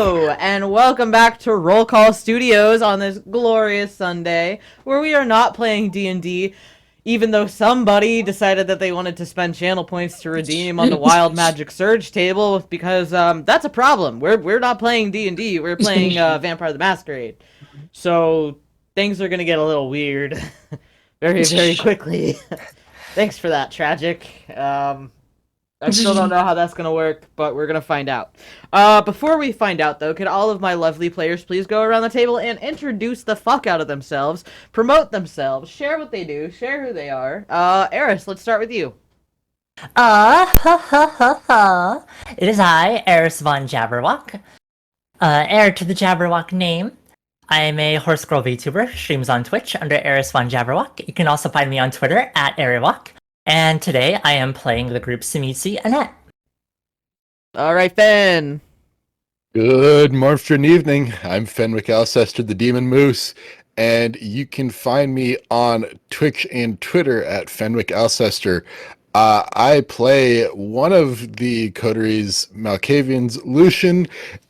Hello, and welcome back to Roll Call Studios on this glorious Sunday, where we are not playing D&D, even though somebody decided that they wanted to spend channel points to redeem on the Wild Magic Surge table, because that's a problem. We're not playing D&D, we're playing Vampire the Masquerade. So things are gonna get a little weird very, very quickly. Thanks for that, Tragic. I still don't know how that's going to work, but we're going to find out. Before we find out, though, could all of my lovely players please go around the table and introduce the fuck out of themselves, promote themselves, share what they do, share who they are. Eris, let's start with you. It is I, Eris Von Jabberwock, heir to the Jabberwock name. I am a Horse Girl VTuber, streams on Twitch under Eris Von Jabberwock. You can also find me on Twitter at Eriwok. And today I am playing the group Sumitsi Annette. Alright, Fen. Good morning, evening. I'm Fenwick Alcester, the Demon Moose, and you can find me on Twitch and Twitter at Fenwick Alcester. I play one of the coteries, Malkavians, Lucian,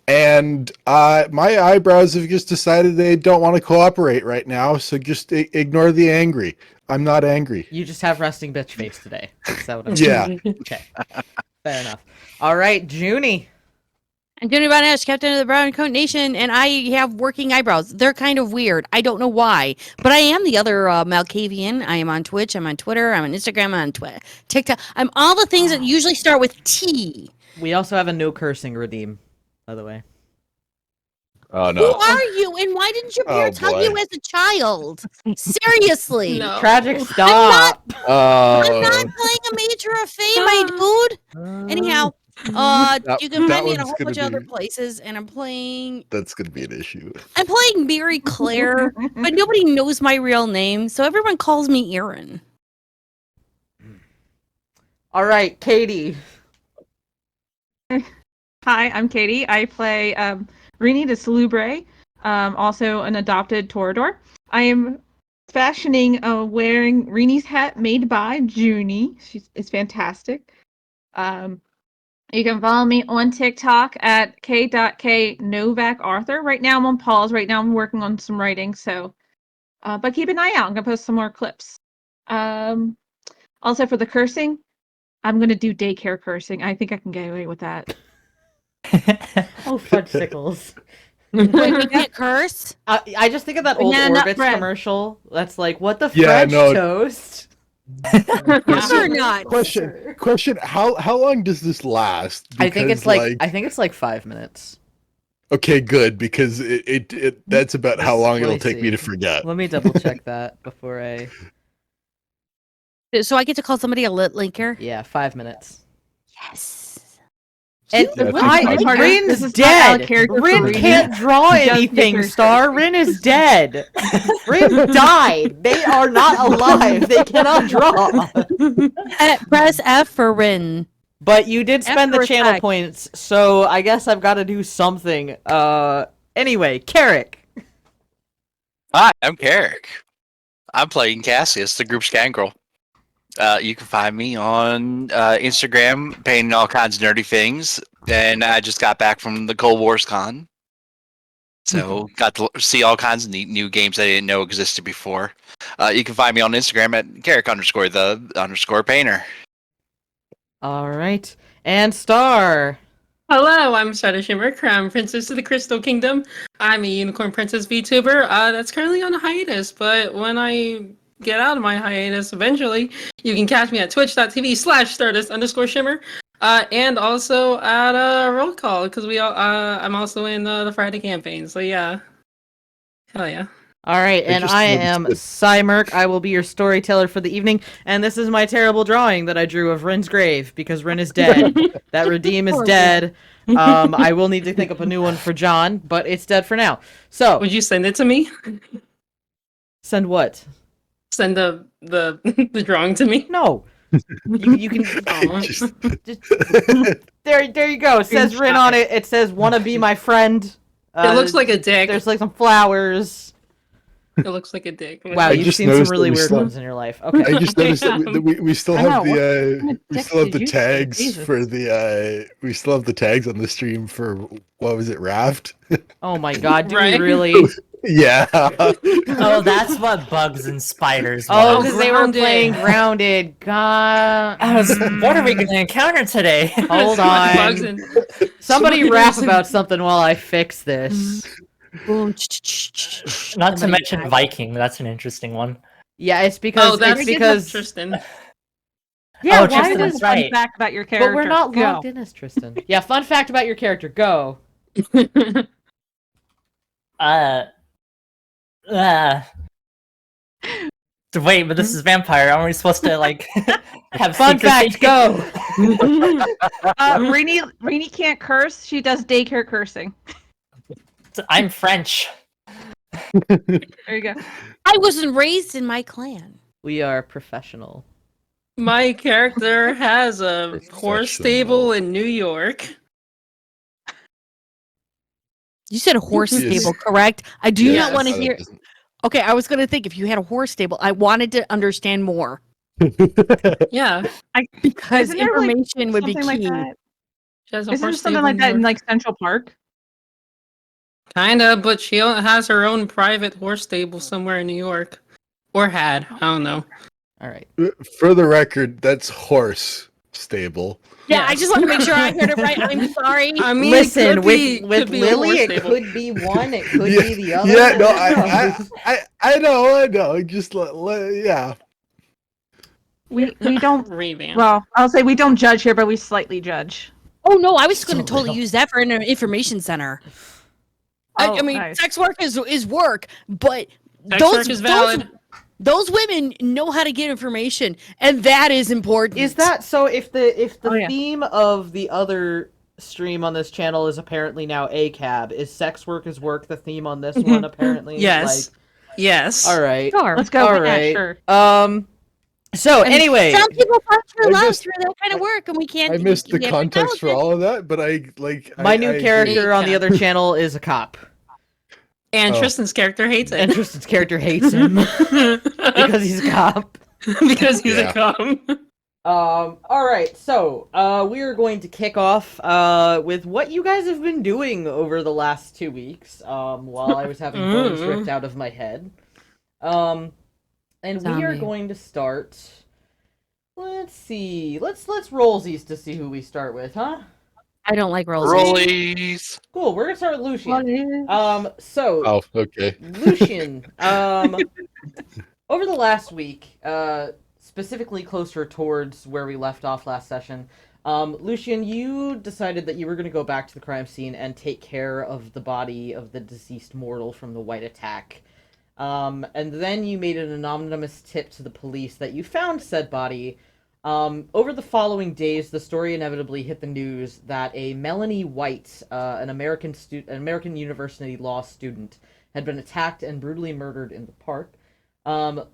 and my eyebrows have just decided they don't want to cooperate right now, so just ignore the angry. I'm not angry. You just have resting bitch face today. Is that what I'm Yeah. Okay. Fair enough. Alright, Junie. I'm Junie Von Esch, Captain of the Brown Coat Nation, and I have working eyebrows. They're kind of weird. I don't know why, but I am the other Malkavian. I am on Twitch, I'm on Twitter, I'm on Instagram, I'm on TikTok. I'm all the things that usually start with T. We also have a no cursing redeem, by the way. Oh, Who no. are you, and why didn't your parents hug you as a child? Seriously. No. Tragic, stop! I'm not playing a major of fame, my dude. Anyhow, you can find me in a whole bunch of other places, and I'm playing... That's going to be an issue. I'm playing Mary Claire, but nobody knows my real name, so everyone calls me Erin. Alright, Katie. Hi, I'm Katie. I play Rini de Salubre, also an adopted Torador. I am fashioning wearing Rini's hat made by Junie. It's fantastic. You can follow me on TikTok at k.k.novacarthur. Right now I'm on pause. Right now I'm working on some writing, so but keep an eye out. I'm gonna post some more clips. Also for the cursing, I'm gonna do daycare cursing. I think I can get away with that. Oh, fudgesicles. Wait, we can't curse? I just think of that old Banana Orbitz bread. commercial. That's like, what the Yeah, French no. toast? Or not. Question. How long does this last? I think Because, it's like 5 minutes. Okay, good, because it that's about how long Let me it'll take see. me to forget. Let me double check that before I... So I get to call somebody a lit linker? Yeah, 5 minutes. Yes. And Yeah, Rin's This is not dead! our character for Rin Rini. can't draw Just anything, because- Star! Rin is dead! Rin died! They are not alive! They cannot draw! Press F for Rin. But you did spend the After channel attack. points, so I guess I've got to do something. Anyway, Kerrick. Hi, I'm Kerrick. I'm playing Cassius, the group's gangrel. You can find me on Instagram, painting all kinds of nerdy things. And I just got back from the Cold Wars Con. So got to see all kinds of neat new games I didn't know existed before. You can find me on Instagram at Kerrick_the_painter. Alright. And Star. Hello, I'm Shadow Shimmer, Crown Princess of the Crystal Kingdom. I'm a Unicorn Princess VTuber that's currently on a hiatus, but when I get out of my hiatus eventually, you can catch me at twitch.tv/Stardust_Shimmer. And also at Roll Call, because I'm also in the Friday campaign, so yeah. Hell yeah. Alright, and I am Psymerc. I will be your storyteller for the evening, and this is my terrible drawing that I drew of Rin's grave, because Rin is dead. That redeem is dead. I will need to think up a new one for John, but it's dead for now. So, Would you send it to me? send what? Send the the drawing to me? No. You can... Just- There you go. It says Rin on it. It says, wanna be my friend. It looks like a dick. There's like some flowers. It looks like a dick. Wow, I you've just seen some noticed that really we weird still- ones in your life. Okay. I just noticed that we still I have know, what the kind of we dicks still have did the you see? tags Jesus. for the we still have the tags on the stream for what was it, Raft? Oh my god, do Right. we really? Yeah. Oh, that's what bugs and spiders Oh, was. because they were Grounded. playing Grounded. God. What are we going to encounter today? Hold Bugs on. and Somebody rap spiders and- about something while I fix this. Boom. Not to mention Viking. That's an interesting one. Yeah, it's because Oh, that's it's because Tristan. Yeah, Oh, why Tristan, does that's fun right. fact about your character? but we're not Go. logged in as Tristan. Yeah, fun fact about your character. Go. Uh, Wait, but this is vampire. Aren't we supposed to like have Fun secrecy? fact. Go. Rainy can't curse. She does daycare cursing. I'm French. There you go. I wasn't raised in my clan. We are professional. My character has a horse stable in New York. You said a horse Yes. stable, correct? I do Yes. not want to that hear. doesn't- Okay, I was going to think if you had a horse stable, I wanted to understand more Yeah, because Isn't there, like, information would be Something like key. that. she has a Isn't there horse something stable like that in New York. like Central Park? Kinda, but she has her own private horse stable somewhere in New York, or had. I don't know. All right. For the record, that's horse stable. Yeah, I just want to make sure I heard it right. I'm sorry. I mean, Listen, it could be, with could be a Lily, horse it stable. could be one, it could Yeah, be the other. Yeah, no, I know. Just yeah. We don't. Revamp. Well, I'll say we don't judge here, but we slightly judge. Oh no, I was going to So totally little. use that for an information center. I Oh, mean, nice. sex work is work, but Sex work is valid. Those women know how to get information, and that is important. Is that so? If the Oh, yeah. theme of the other stream on this channel is apparently now ACAB, is sex work is work the theme on this one apparently? Yes. Yes. Like, all right. Sure. Let's go. All Yeah, right. sure. So And anyway, Some people find true I love missed- through that kind of work, and we can't. I missed the we can't context for acknowledge all of that, but I like my I new agree. character on the Yeah. other channel is a cop, And Oh. Tristan's character hates and it Tristan's character hates him because he's a cop. because he's Yeah. a cop. All right, so we are going to kick off with what you guys have been doing over the last 2 weeks while I was having bones ripped out of my head. And we are Zombie. going to start. Let's see. Let's rollsies to see who we start with, huh? I don't like rolls. Rollies. Cool. We're gonna start with Lucian. What is- So Oh, okay. Lucian, over the last week, specifically closer towards where we left off last session, Lucian, you decided that you were going to go back to the crime scene and take care of the body of the deceased mortal from the White Attack. And then you made an anonymous tip to the police that you found said body. Over the following days, the story inevitably hit the news that a Melanie White, an American university law student, had been attacked and brutally murdered in the park.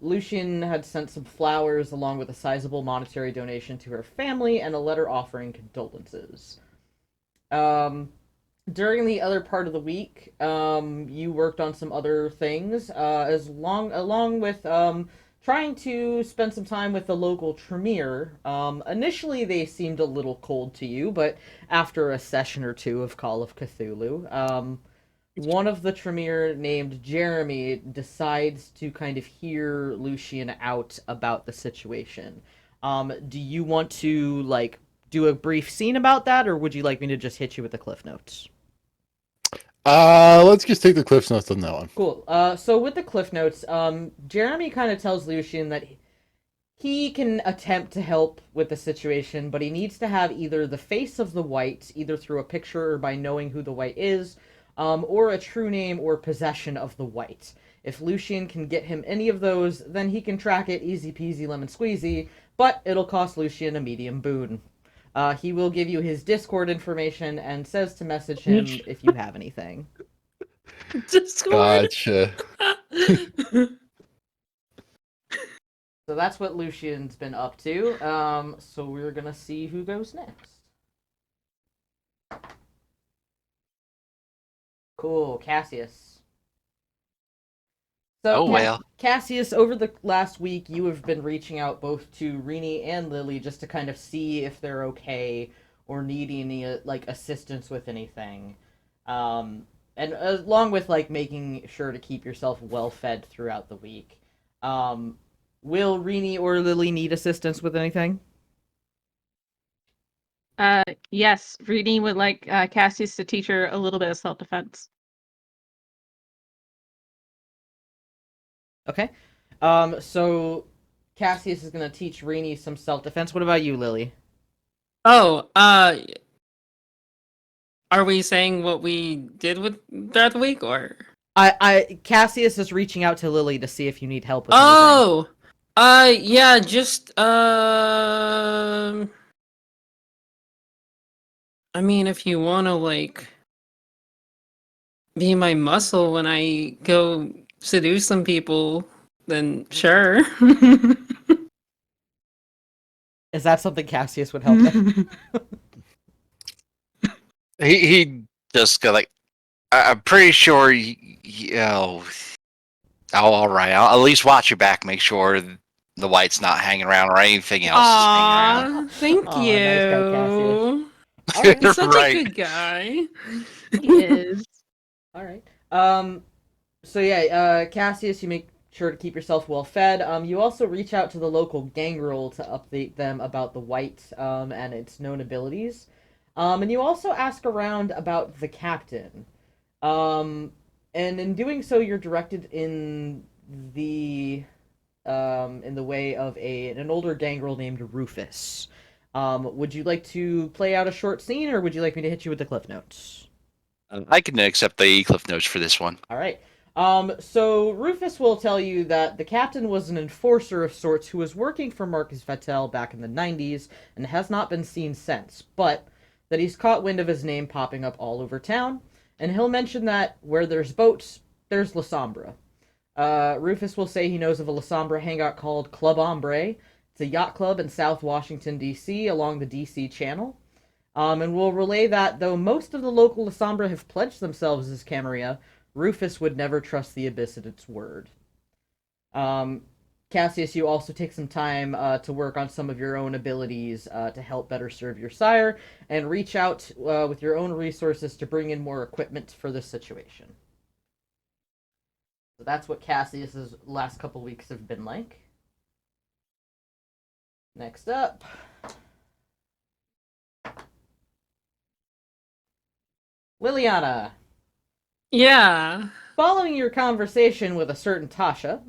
Lucian had sent some flowers along with a sizable monetary donation to her family and a letter offering condolences. During the other part of the week, you worked on some other things, along with trying to spend some time with the local Tremere. Initially, they seemed a little cold to you, but after a session or two of Call of Cthulhu, one of the Tremere named Jeremy decides to kind of hear Lucian out about the situation. Do you want to, like, do a brief scene about that, or would you like me to just hit you with the Cliff Notes? Let's just take the Cliff Notes on that one. Cool. So with the Cliff Notes, Jeremy kind of tells Lucian that he can attempt to help with the situation, but he needs to have either the face of the White, either through a picture or by knowing who the White is, or a true name or possession of the White. If Lucian can get him any of those, then he can track it easy peasy lemon squeezy, but it'll cost Lucian a medium boon. He will give you his Discord information and says to message him if you have anything. Discord. Gotcha. So that's what Lucian's been up to. So we're gonna see who goes next. Cool, Cassius. So, Oh, well. Cassius, over the last week, you have been reaching out both to Rini and Lily just to kind of see if they're okay or need any assistance with anything, and along with making sure to keep yourself well fed throughout the week. Will Rini or Lily need assistance with anything? Yes, Reading would like Cassius to teach her a little bit of self-defense. Okay. So Cassius is gonna teach Rini some self-defense. What about you, Lily? Oh, are we saying what we did with throughout the week, or? Cassius is reaching out to Lily to see if you need help with anything. Oh, yeah, just I mean, if you want to be my muscle when I go seduce some people, then sure. Is that something Cassius would help with? He just go I'm pretty sure. Oh, all right. I'll at least watch your back. Make sure the white's not hanging around or anything else is hanging around. Aw, thank Aw, you. nice guy, Cassius. All right. He's such Right. a good guy. He is. All right. So yeah, Cassius, you make sure to keep yourself well fed. You also reach out to the local gangrel to update them about the white and its known abilities. And you also ask around about the captain. And in doing so, you're directed in the way of an older gangrel named Rufus. Would you like to play out a short scene, or would you like me to hit you with the cliff notes? I can accept the cliff notes for this one. All right. So Rufus will tell you that the captain was an enforcer of sorts who was working for Marcus Vettel back in the 90s and has not been seen since, but that he's caught wind of his name popping up all over town, and he'll mention that where there's boats, there's La Sombra. Rufus will say he knows of a La Sombra hangout called Club Ombre. It's a yacht club in South Washington, D.C., along the D.C. Channel. And we'll relay that, though most of the local La Sombra have pledged themselves as Camarilla, Rufus would never trust the Abyss at its word. Cassius, you also take some time to work on some of your own abilities to help better serve your sire, and reach out with your own resources to bring in more equipment for this situation. So that's what Cassius's last couple weeks have been like. Next up. Liliana. Yeah. Following your conversation with a certain Tasha,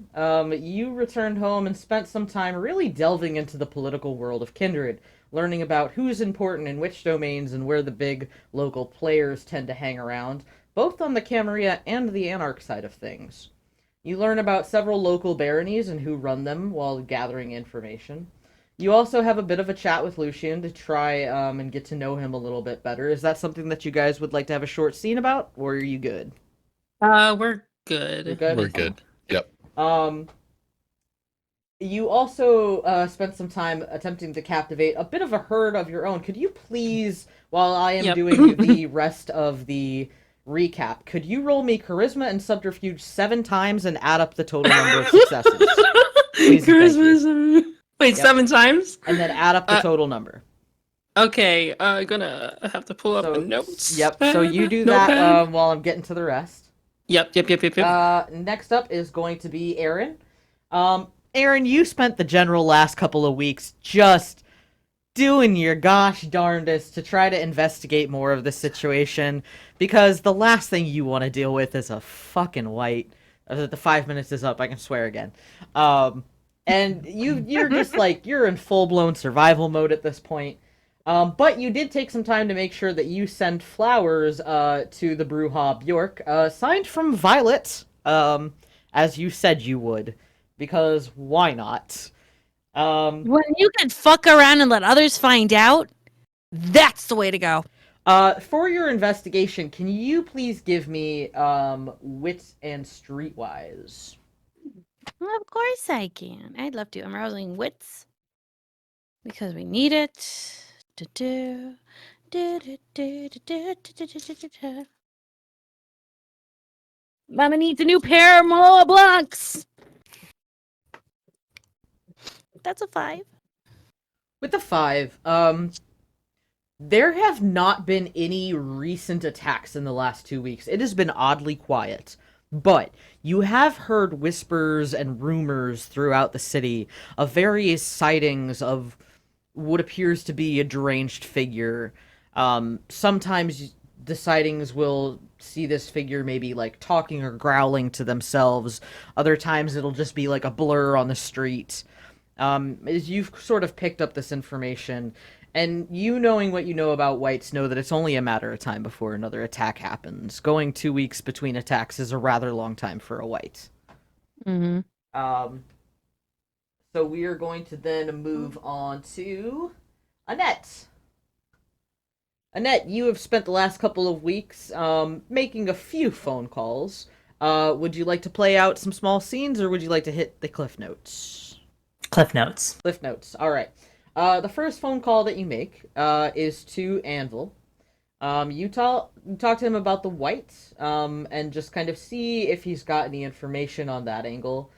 you returned home and spent some time really delving into the political world of Kindred, learning about who's important in which domains and where the big local players tend to hang around, both on the Camarilla and the Anarch side of things. You learn about several local baronies and who run them while gathering information. You also have a bit of a chat with Lucian to try and get to know him a little bit better. Is that something that you guys would like to have a short scene about, or are you good? We're good. You're good? We're good. Yep. You also spent some time attempting to captivate a bit of a herd of your own. Could you please, while I am doing the rest of the recap, could you roll me charisma and subterfuge 7 times and add up the total number of successes? Please, Charisma. Wait, Yep. 7 times? And then add up the total number. Okay, gonna have to pull up the notes. Yep, so you do Notepad. that while I'm getting to the rest. Yep. Next up is going to be Aaron. Aaron, you spent the general last couple of weeks just doing your gosh darndest to try to investigate more of the situation, because the last thing you want to deal with is a fucking white. The 5 minutes is up, I can swear again. And you're just you're in full-blown survival mode at this point. But you did take some time to make sure that you send flowers to the Brewha Bjork, signed from Violet, as you said you would, because why not? When you can fuck around and let others find out, that's the way to go. For your investigation, can you please give me wits and streetwise? Well, of course I can. I'd love to. I'm rousing wits because we need it. Mama needs a new pair more blocks. That's a 5. With the 5, there have not been any recent attacks in the last 2 weeks. It has been oddly quiet. But you have heard whispers and rumors throughout the city of various sightings of what appears to be a deranged figure. Sometimes the sightings will see this figure maybe like talking or growling to themselves. Other times it'll just be like a blur on the street. As you've sort of picked up this information, and you knowing what you know about whites know that it's only a matter of time before another attack happens. Going 2 weeks between attacks is a rather long time for a white. Mm-hmm. So we are going to then move on to Annette. Annette, you have spent the last couple of weeks making a few phone calls. Would you like to play out some small scenes, or would you like to hit the cliff notes? Cliff notes. Cliff notes. All right. The first phone call that you make is to Anvil. You talk to him about the white, and just kind of see if he's got any information on that angle.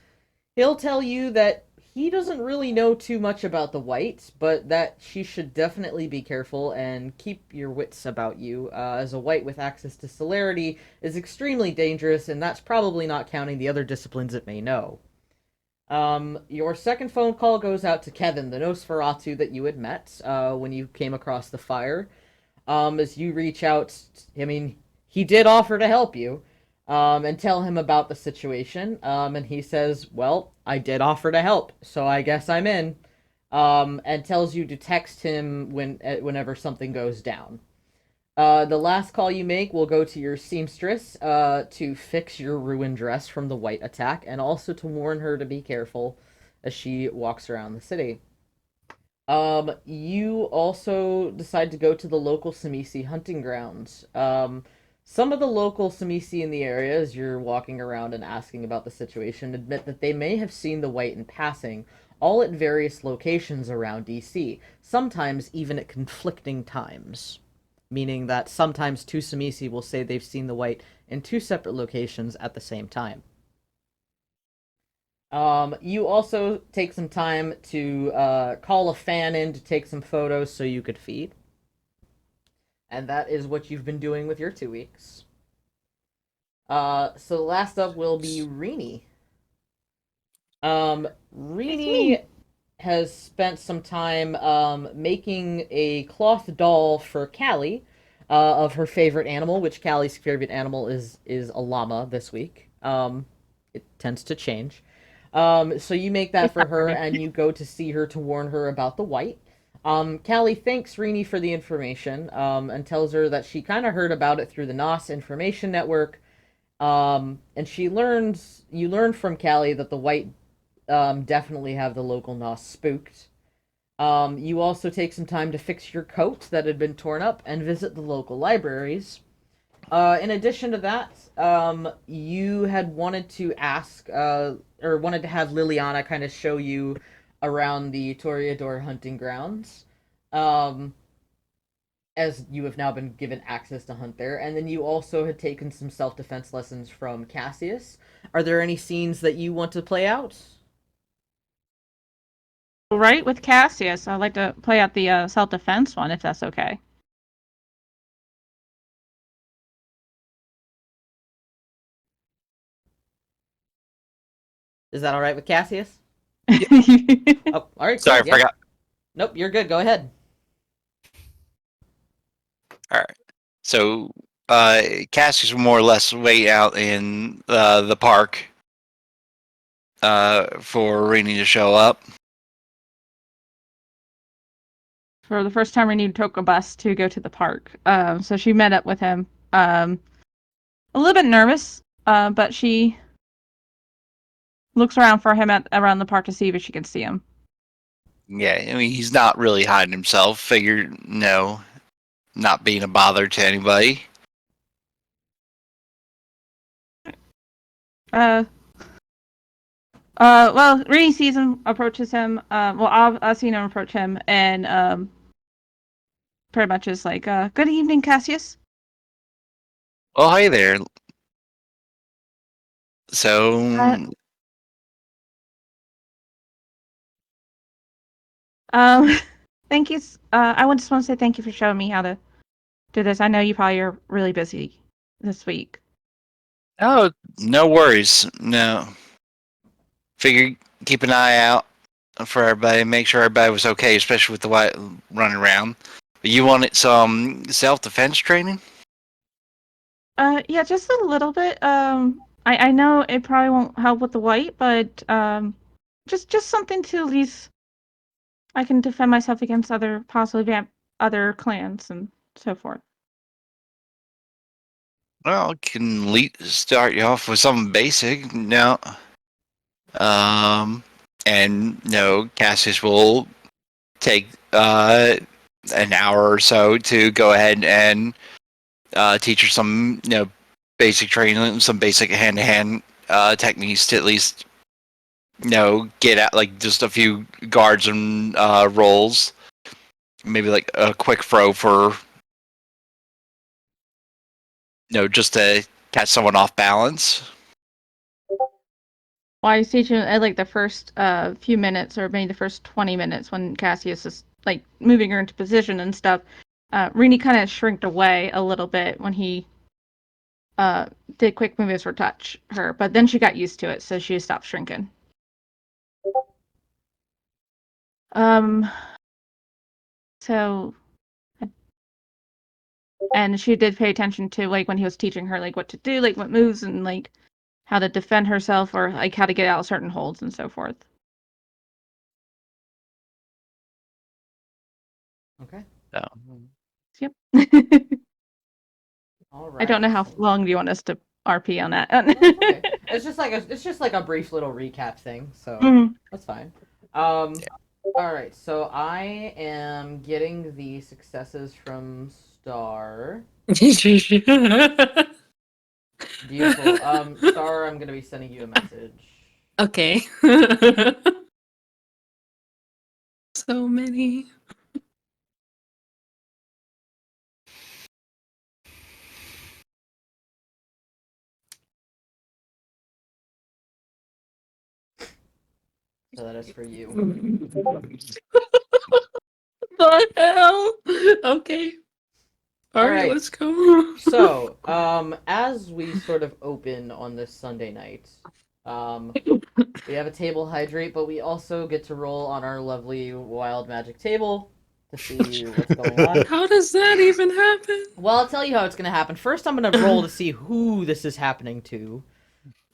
He'll tell you that he doesn't really know too much about the white, but that she should definitely be careful and keep your wits about you, as a white with access to celerity is extremely dangerous, and that's probably not counting the other disciplines it may know. Your second phone call goes out to Kevin, the Nosferatu that you had met when you came across the fire. As you reach out, I mean, he did offer to help you, and tell him about the situation. And he says, well, I did offer to help, so I guess I'm in. And tells you to text him whenever something goes down. The last call you make will go to your seamstress to fix your ruined dress from the white attack, and also to warn her to be careful as she walks around the city. You also decide to go to the local Samisi hunting grounds. Some of the local Samisi in the area, as you're walking around and asking about the situation, admit that they may have seen the white in passing, all at various locations around DC, sometimes even at conflicting times. Meaning that sometimes two Samisi will say they've seen the white in 2 separate locations at the same time. You also take some time to call a fan in to take some photos so you could feed. And that is what you've been doing with your 2 weeks. So last up will be Rini. Rini has spent some time making a cloth doll for Callie of her favorite animal, which Callie's favorite animal is a llama this week. It tends to change. So you make that for her, and you go to see her to warn her about the white. Callie thanks Rini for the information, and tells her that she kind of heard about it through the NOS information network. And you learn from Callie that the white definitely have the local NOS spooked. You also take some time to fix your coat that had been torn up and visit the local libraries. In addition to that, you had wanted to ask, or wanted to have Liliana kind of show you around the Toreador hunting grounds, as you have now been given access to hunt there. And then you also had taken some self-defense lessons from Cassius. Are there any scenes that you want to play out? Right, with Cassius, I'd like to play out the self-defense one, if that's okay. Is that all right with Cassius? Yeah. Oh, all right. Sorry, Cool, yeah. I forgot. Nope, you're good. Go ahead. All right. So, Cassius will more or less wait out in the park for Rini to show up. For the first time, Renee took a bus to go to the park. So she met up with him. A little bit nervous, but she looks around for him around the park to see if she can see him. Yeah, I mean, he's not really hiding himself. Figured, no, not being a bother to anybody. Well, Renee sees him, approaches him. I've seen him approach him, and pretty much is like, "Good evening, Cassius." Oh, hey there. So Thank you. I just want to say thank you for showing me how to do this. I know you probably are really busy this week. oh, no worries. No. Figure keep an eye out for everybody, make sure everybody was okay, especially with the white running around. But you wanted some self-defense training? Yeah, just a little bit. I know it probably won't help with the white, but just something to at least I can defend myself against other other clans and so forth. Well, can start you off with something basic. No. And no, Cassius will take an hour or so to go ahead and teach her some basic training, some basic hand-to-hand techniques to at least get at like just a few guards and rolls, maybe like a quick throw for just to catch someone off balance. Well, I was teaching at like the first few minutes, or maybe the first 20 minutes, when Cassius is like moving her into position and stuff. Rini kind of shrinked away a little bit when he did quick moves or touch her, but then she got used to it, so she stopped shrinking. So, and she did pay attention to like when he was teaching her like what to do, like what moves and like how to defend herself or like how to get out of certain holds and so forth. Okay. So. Yep. All right. I don't know how long do you want us to RP on that. Okay. It's just like a brief little recap thing, so that's fine. All right, so I am getting the successes from Star. Beautiful. Star, I'm gonna be sending you a message. Okay. So many. So that is for you. The hell? Okay. All right, let's go. So, as we sort of open on this Sunday night, we have a table hydrate, but we also get to roll on our lovely wild magic table to see what's going on. How does that even happen? Well, I'll tell you how it's going to happen. First, I'm going to roll to see who this is happening to.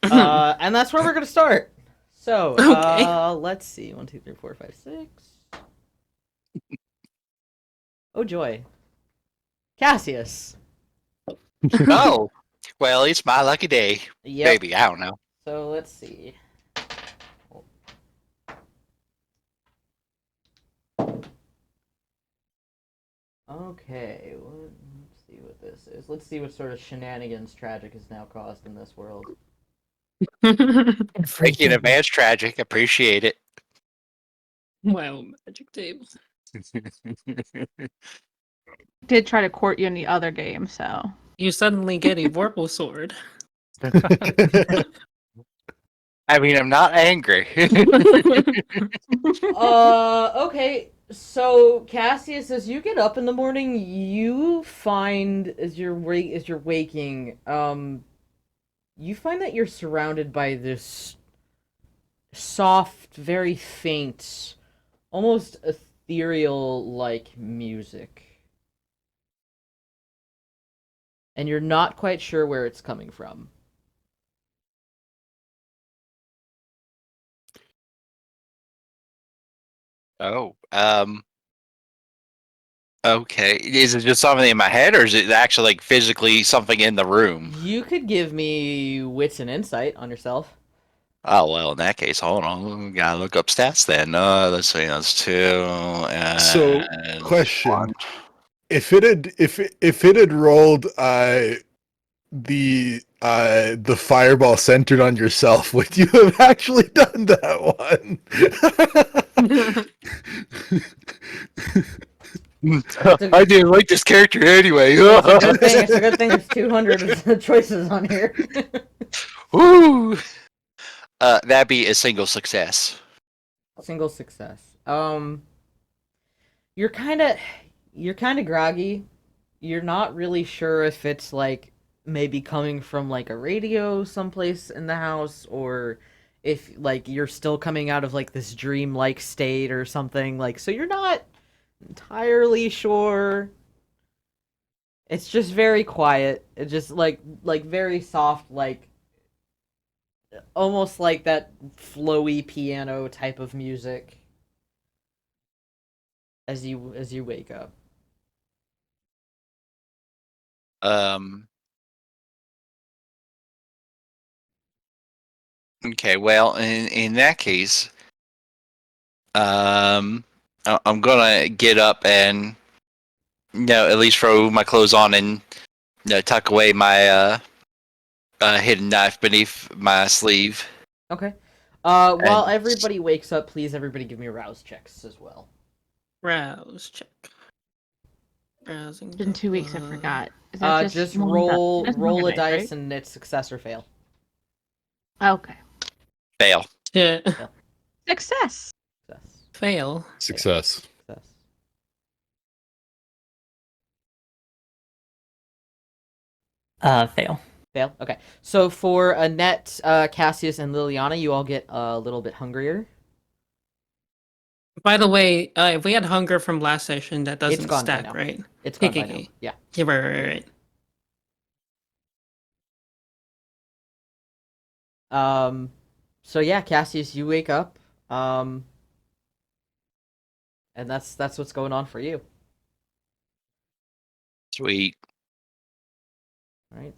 And that's where we're going to start. So, let's see. 1, 2, 3, 4, 5, 6. Oh, joy. Cassius. Oh, well, it's my lucky day. Yep. Maybe, I don't know. So, let's see. Okay, let's see what this is. Let's see what sort of shenanigans tragic has now caused in this world. Thank you in advance, tragic. Appreciate it. Wow, magic table. Did try to court you in the other game, so You suddenly get a Vorpal sword. I mean, I'm not angry. Okay. So Cassius, as you get up in the morning, you find as you're waking, you find that you're surrounded by this soft, very faint, almost ethereal-like music. And you're not quite sure where it's coming from. Oh, okay. Is it just something in my head, or is it actually like physically something in the room? You could give me wits and insight on yourself. Oh well, in that case, hold on. We gotta look up stats then. Let's see, that's 2. So, question: 1. if it had rolled the fireball centered on yourself, would you have actually done that one? I didn't like this character anyway. It's a good thing there's 200 choices on here. Woo! That'd be a single success. Single success. You're kind of groggy. You're not really sure if it's like maybe coming from like a radio someplace in the house, or if like you're still coming out of like this dream-like state or something. Like, so you're not entirely sure. It's just very quiet. It's just like very soft, like almost like that flowy piano type of music as you wake up. Okay, well, in that case, I'm gonna get up and at least throw my clothes on and tuck away my hidden knife beneath my sleeve. Okay. While everybody wakes up, please everybody give me rouse checks as well. Rouse check. Browsing. It's been 2 weeks. I forgot. Is that Just one roll that's roll one a dice, dice and it's success or fail. right? Okay. Fail. Yeah. Success. Success. Fail. Success. Success. Fail. Fail. Okay. So for Annette, Cassius, and Liliana, you all get a little bit hungrier. By the way, if we had hunger from last session, that It's doesn't gone by stack, now. right? It's gone by now. Okay. Yeah. Yeah, right. So yeah, Cassius, you wake up. And that's what's going on for you. Sweet. Right.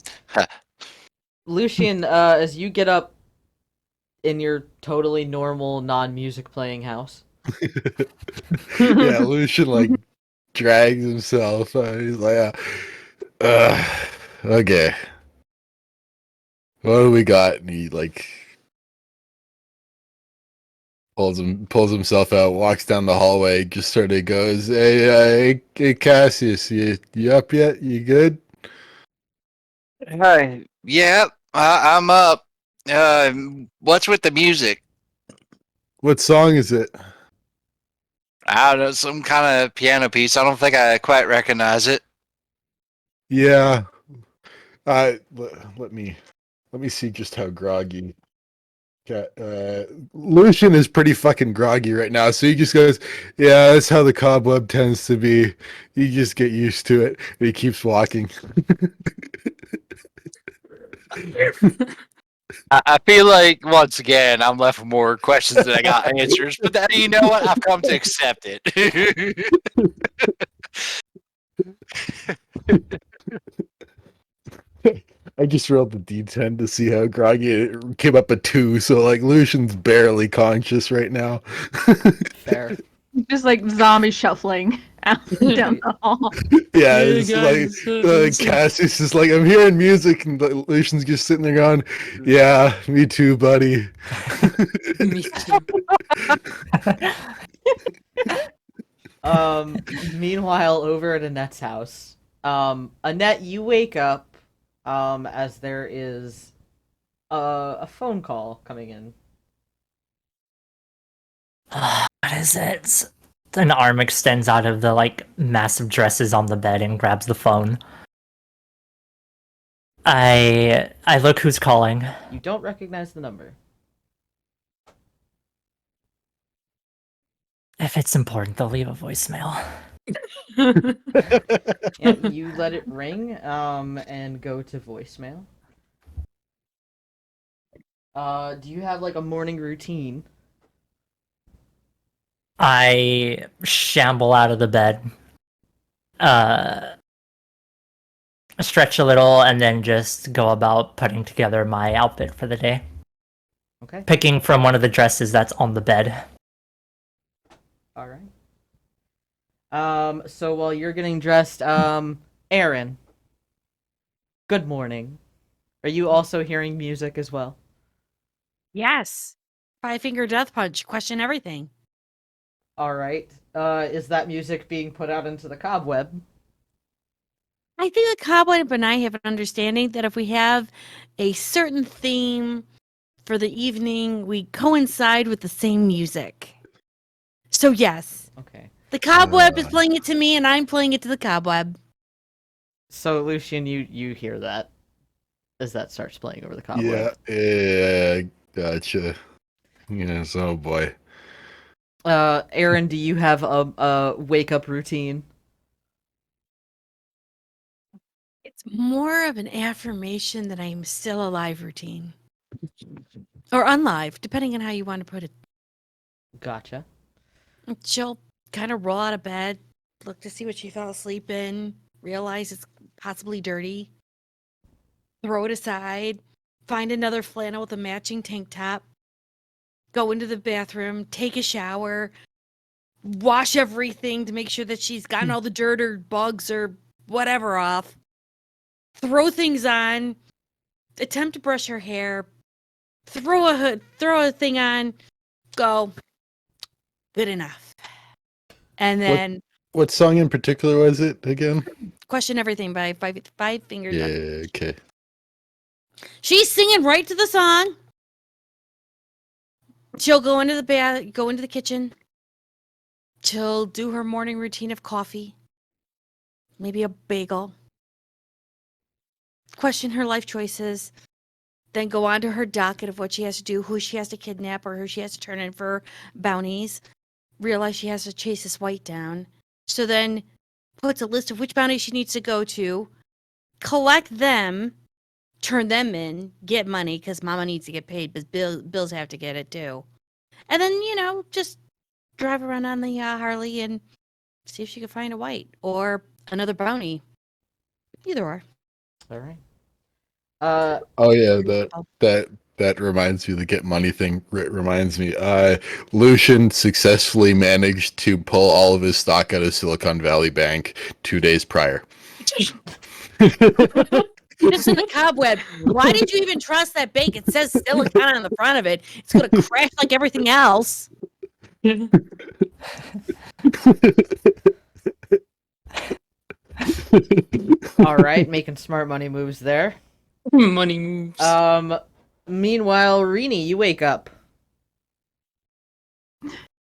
Lucian, as you get up in your totally normal non-music playing house. Yeah, Lucian like drags himself. He's like, okay, what do we got? And he like pulls himself out, walks down the hallway, just sort of goes, hey, Cassius, you up yet? You good? Hi. Yeah, I'm up. What's with the music? What song is it? I don't know, some kind of piano piece. I don't think I quite recognize it. Yeah. Let me see just how groggy. Lucian is pretty fucking groggy right now, so he just goes, "Yeah, that's how the cobweb tends to be. You just get used to it." And he keeps walking. I feel like once again I'm left with more questions than I got answers, but then, you know what? I've come to accept it. I just rolled the d10 to see how groggy it came up a 2, so like Lucian's barely conscious right now. Fair. Just like zombie shuffling out down the hall. Yeah, Hey, it's guys, like Cassius is like, I'm hearing music, and Lucian's just sitting there going, "Yeah, me too, buddy." Me too. Meanwhile, over at Annette's house, Annette, you wake up, as there is a phone call coming in. What is it? An arm extends out of the like massive dresses on the bed and grabs the phone. I look who's calling. You don't recognize the number. If it's important, they'll leave a voicemail. Yeah, you let it ring, and go to voicemail. Do you have like a morning routine? I shamble out of the bed, stretch a little, and then just go about putting together my outfit for the day. Okay. Picking from one of the dresses that's on the bed. All right. So while you're getting dressed, Aaron, good morning. Are you also hearing music as well? Yes. Five-finger death punch. Question everything. All right. Is that music being put out into the cobweb? I think the Cobweb and I have an understanding that if we have a certain theme for the evening, we coincide with the same music. So yes, Okay. the Cobweb is playing it to me, and I'm playing it to the Cobweb. So Lucian, you hear that as that starts playing over the cobweb. Yeah, gotcha. Yes, oh boy. Aaron, do you have a wake up routine? It's more of an affirmation that I am still alive routine. Or unlive, depending on how you want to put it. Gotcha. She'll kind of roll out of bed, look to see what she fell asleep in, realize it's possibly dirty, throw it aside, find another flannel with a matching tank top, go into the bathroom, take a shower, wash everything to make sure that she's gotten all the dirt or bugs or whatever off, throw things on, attempt to brush her hair, throw a thing on, go, good enough. And then What song in particular was it again? Question Everything by Five Finger Death. Yeah, okay. She's singing right to the song. She'll go into the kitchen. She'll do her morning routine of coffee, maybe a bagel. Question her life choices, then go on to her docket of what she has to do, who she has to kidnap or who she has to turn in for bounties. Realize she has to chase this white down. So then puts a list of which bounties she needs to go to, collect them, turn them in, get money because mama needs to get paid, but bills have to get it too. And then, just drive around on the Harley and see if she can find a white or another bounty. Either or. All right. Oh yeah, that reminds me. The get money thing reminds me. Lucian successfully managed to pull all of his stock out of Silicon Valley Bank 2 days prior. Just in the Cobweb. Why did you even trust that bank? It says Silicon on the front of it. It's going to crash like everything else. All right, making smart money moves there. Money moves. Meanwhile, Rini, you wake up.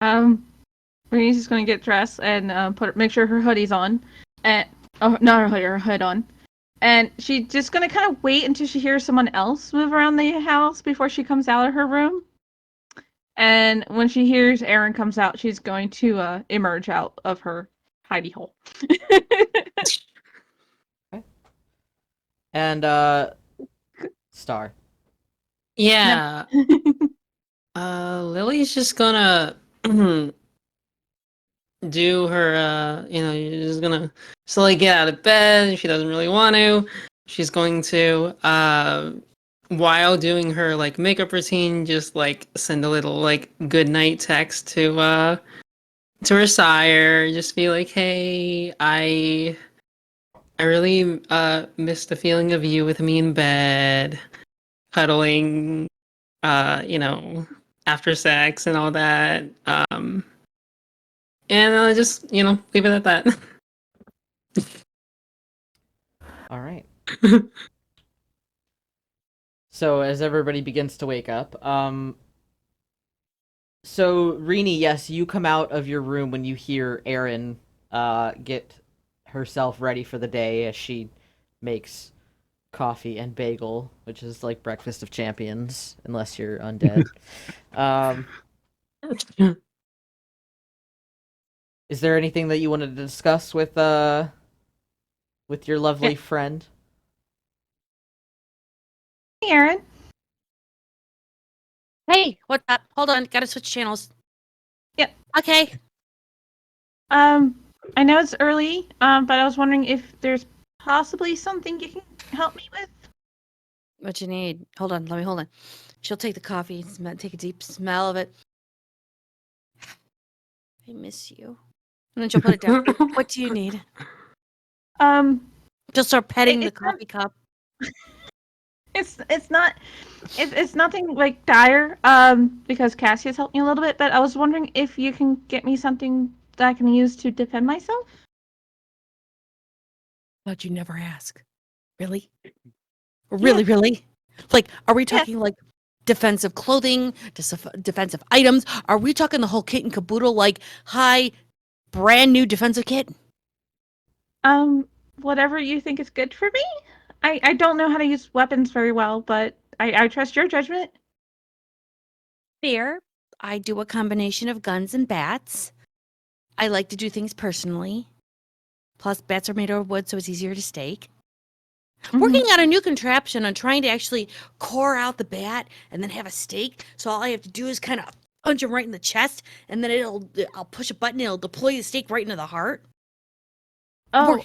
Reni's just gonna get dressed and make sure her hoodie's on, and not her hoodie, her hood on, and she's just gonna kind of wait until she hears someone else move around the house before she comes out of her room. And when she hears Aaron comes out, she's going to emerge out of her hidey hole. Okay. And Star. Yeah. Lily's just gonna do her, she's just gonna slowly get out of bed if she doesn't really want to. She's going to, while doing her, makeup routine, just, send a little, good night text to her sire. Just be like, hey, I really, miss the feeling of you with me in bed. Cuddling, after sex and all that. And I'll just, leave it at that. All right. So as everybody begins to wake up, so Rini, yes, you come out of your room when you hear Erin get herself ready for the day as she makes coffee and bagel, which is like breakfast of champions, unless you're undead. Is there anything that you wanted to discuss with your lovely friend? Hey, Aaron. Hey, what's up? Hold on, gotta switch channels. Yep. Okay. I know it's early, but I was wondering if there's possibly something you can help me with. What you need? Hold on. She'll take the coffee, take a deep smell of it. I miss you. And then she'll put it down. What do you need? She'll start petting the coffee cup. It's nothing like dire, because Cassie has helped me a little bit, but I was wondering if you can get me something that I can use to defend myself. But you never ask. Really? Really? Like, are we talking like defensive clothing, defensive items? Are we talking the whole kit and caboodle, like high, brand new defensive kit? Whatever you think is good for me. I don't know how to use weapons very well, but I trust your judgment. Fair. I do a combination of guns and bats. I like to do things personally. Plus, bats are made out of wood, so it's easier to stake. Working out a new contraption on trying to actually core out the bat and then have a stake. So all I have to do is kind of punch him right in the chest, and then I'll push a button, and it'll deploy the stake right into the heart. Oh,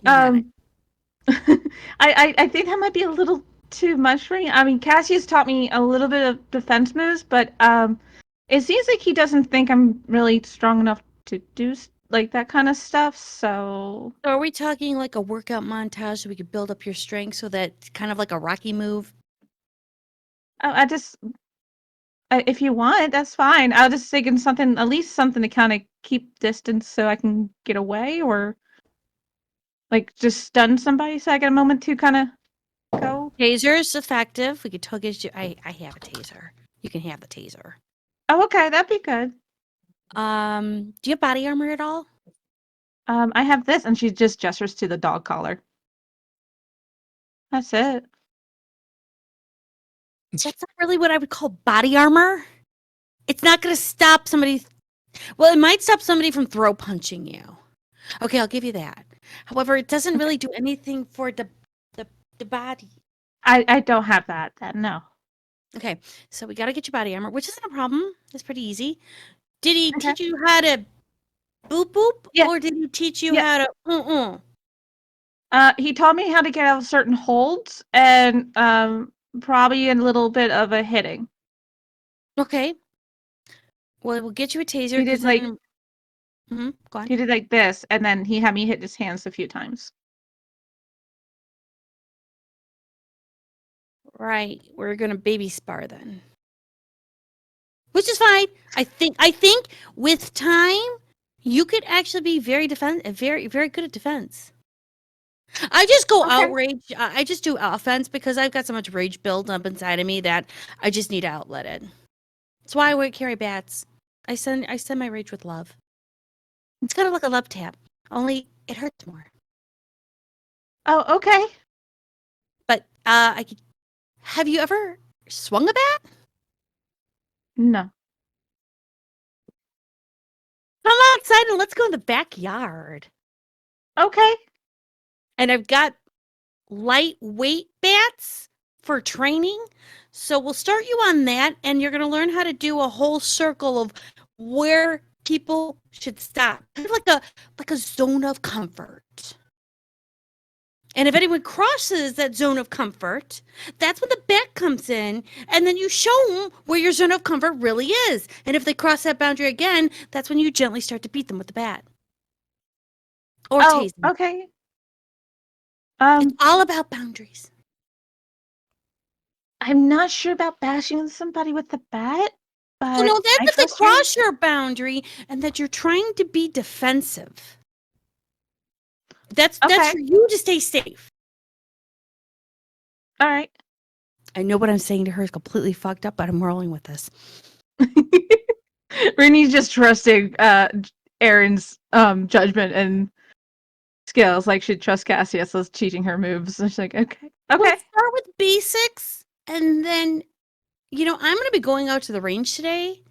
I think that might be a little too much for me. I mean, Cassius taught me a little bit of defense moves, but it seems like he doesn't think I'm really strong enough to do like that kind of stuff. So are we talking like a workout montage so we could build up your strength, so that kind of like a Rocky move? If you want, that's fine. I was just thinking something, at least something to kind of keep distance so I can get away, or like just stun somebody so I get a moment to kind of go. Taser's effective. We could totally get you. I have a taser. You can have the taser. Oh, okay, that'd be good. Do you have body armor at all? I have this, and she just gestures to the dog collar. That's it. That's not really what I would call body armor. It's not going to stop somebody. Well, it might stop somebody from throw punching you. Okay, I'll give you that. However, it doesn't really do anything for the body. I don't have that then, no. Okay, so we got to get your body armor, which isn't a problem. It's pretty easy. Did he Okay. teach you how to boop boop? Yeah. Or did he teach you Yeah. how to He taught me how to get out of certain holds, and probably a little bit of a hitting. Okay. Well, we'll get you a taser. He did like Go on. he did like this, and then he had me hit his hands a few times. Right. We're gonna baby spar then. Which is fine. I think with time you could actually be very very good at defense. I just go Okay. outrage. I just do offense because I've got so much rage built up inside of me that I just need to outlet it. That's why I carry bats. I send my rage with love. It's kind of like a love tap, only it hurts more. Oh, okay. But have you ever swung a bat? No. Come outside and let's go in the backyard. Okay. And I've got lightweight bats for training. So we'll start you on that, and you're going to learn how to do a whole circle of where people should stop. Kind of like a zone of comfort. And if anyone crosses that zone of comfort, that's when the bat comes in, and then you show them where your zone of comfort really is. And if they cross that boundary again, that's when you gently start to beat them with the bat. Or tase them. Okay. It's all about boundaries. I'm not sure about bashing somebody with the bat, but Oh, no, that's I if they trust you. cross your boundary and that you're trying to be defensive. That's Okay. for you to stay safe. All right. I know what I'm saying to her is completely fucked up, but I'm rolling with this. Rennie's just trusting Erin's judgment and skills, like she'd trust Cassius as teaching her moves. So she's like, okay. We'll start with basics, and then, I'm going to be going out to the range today.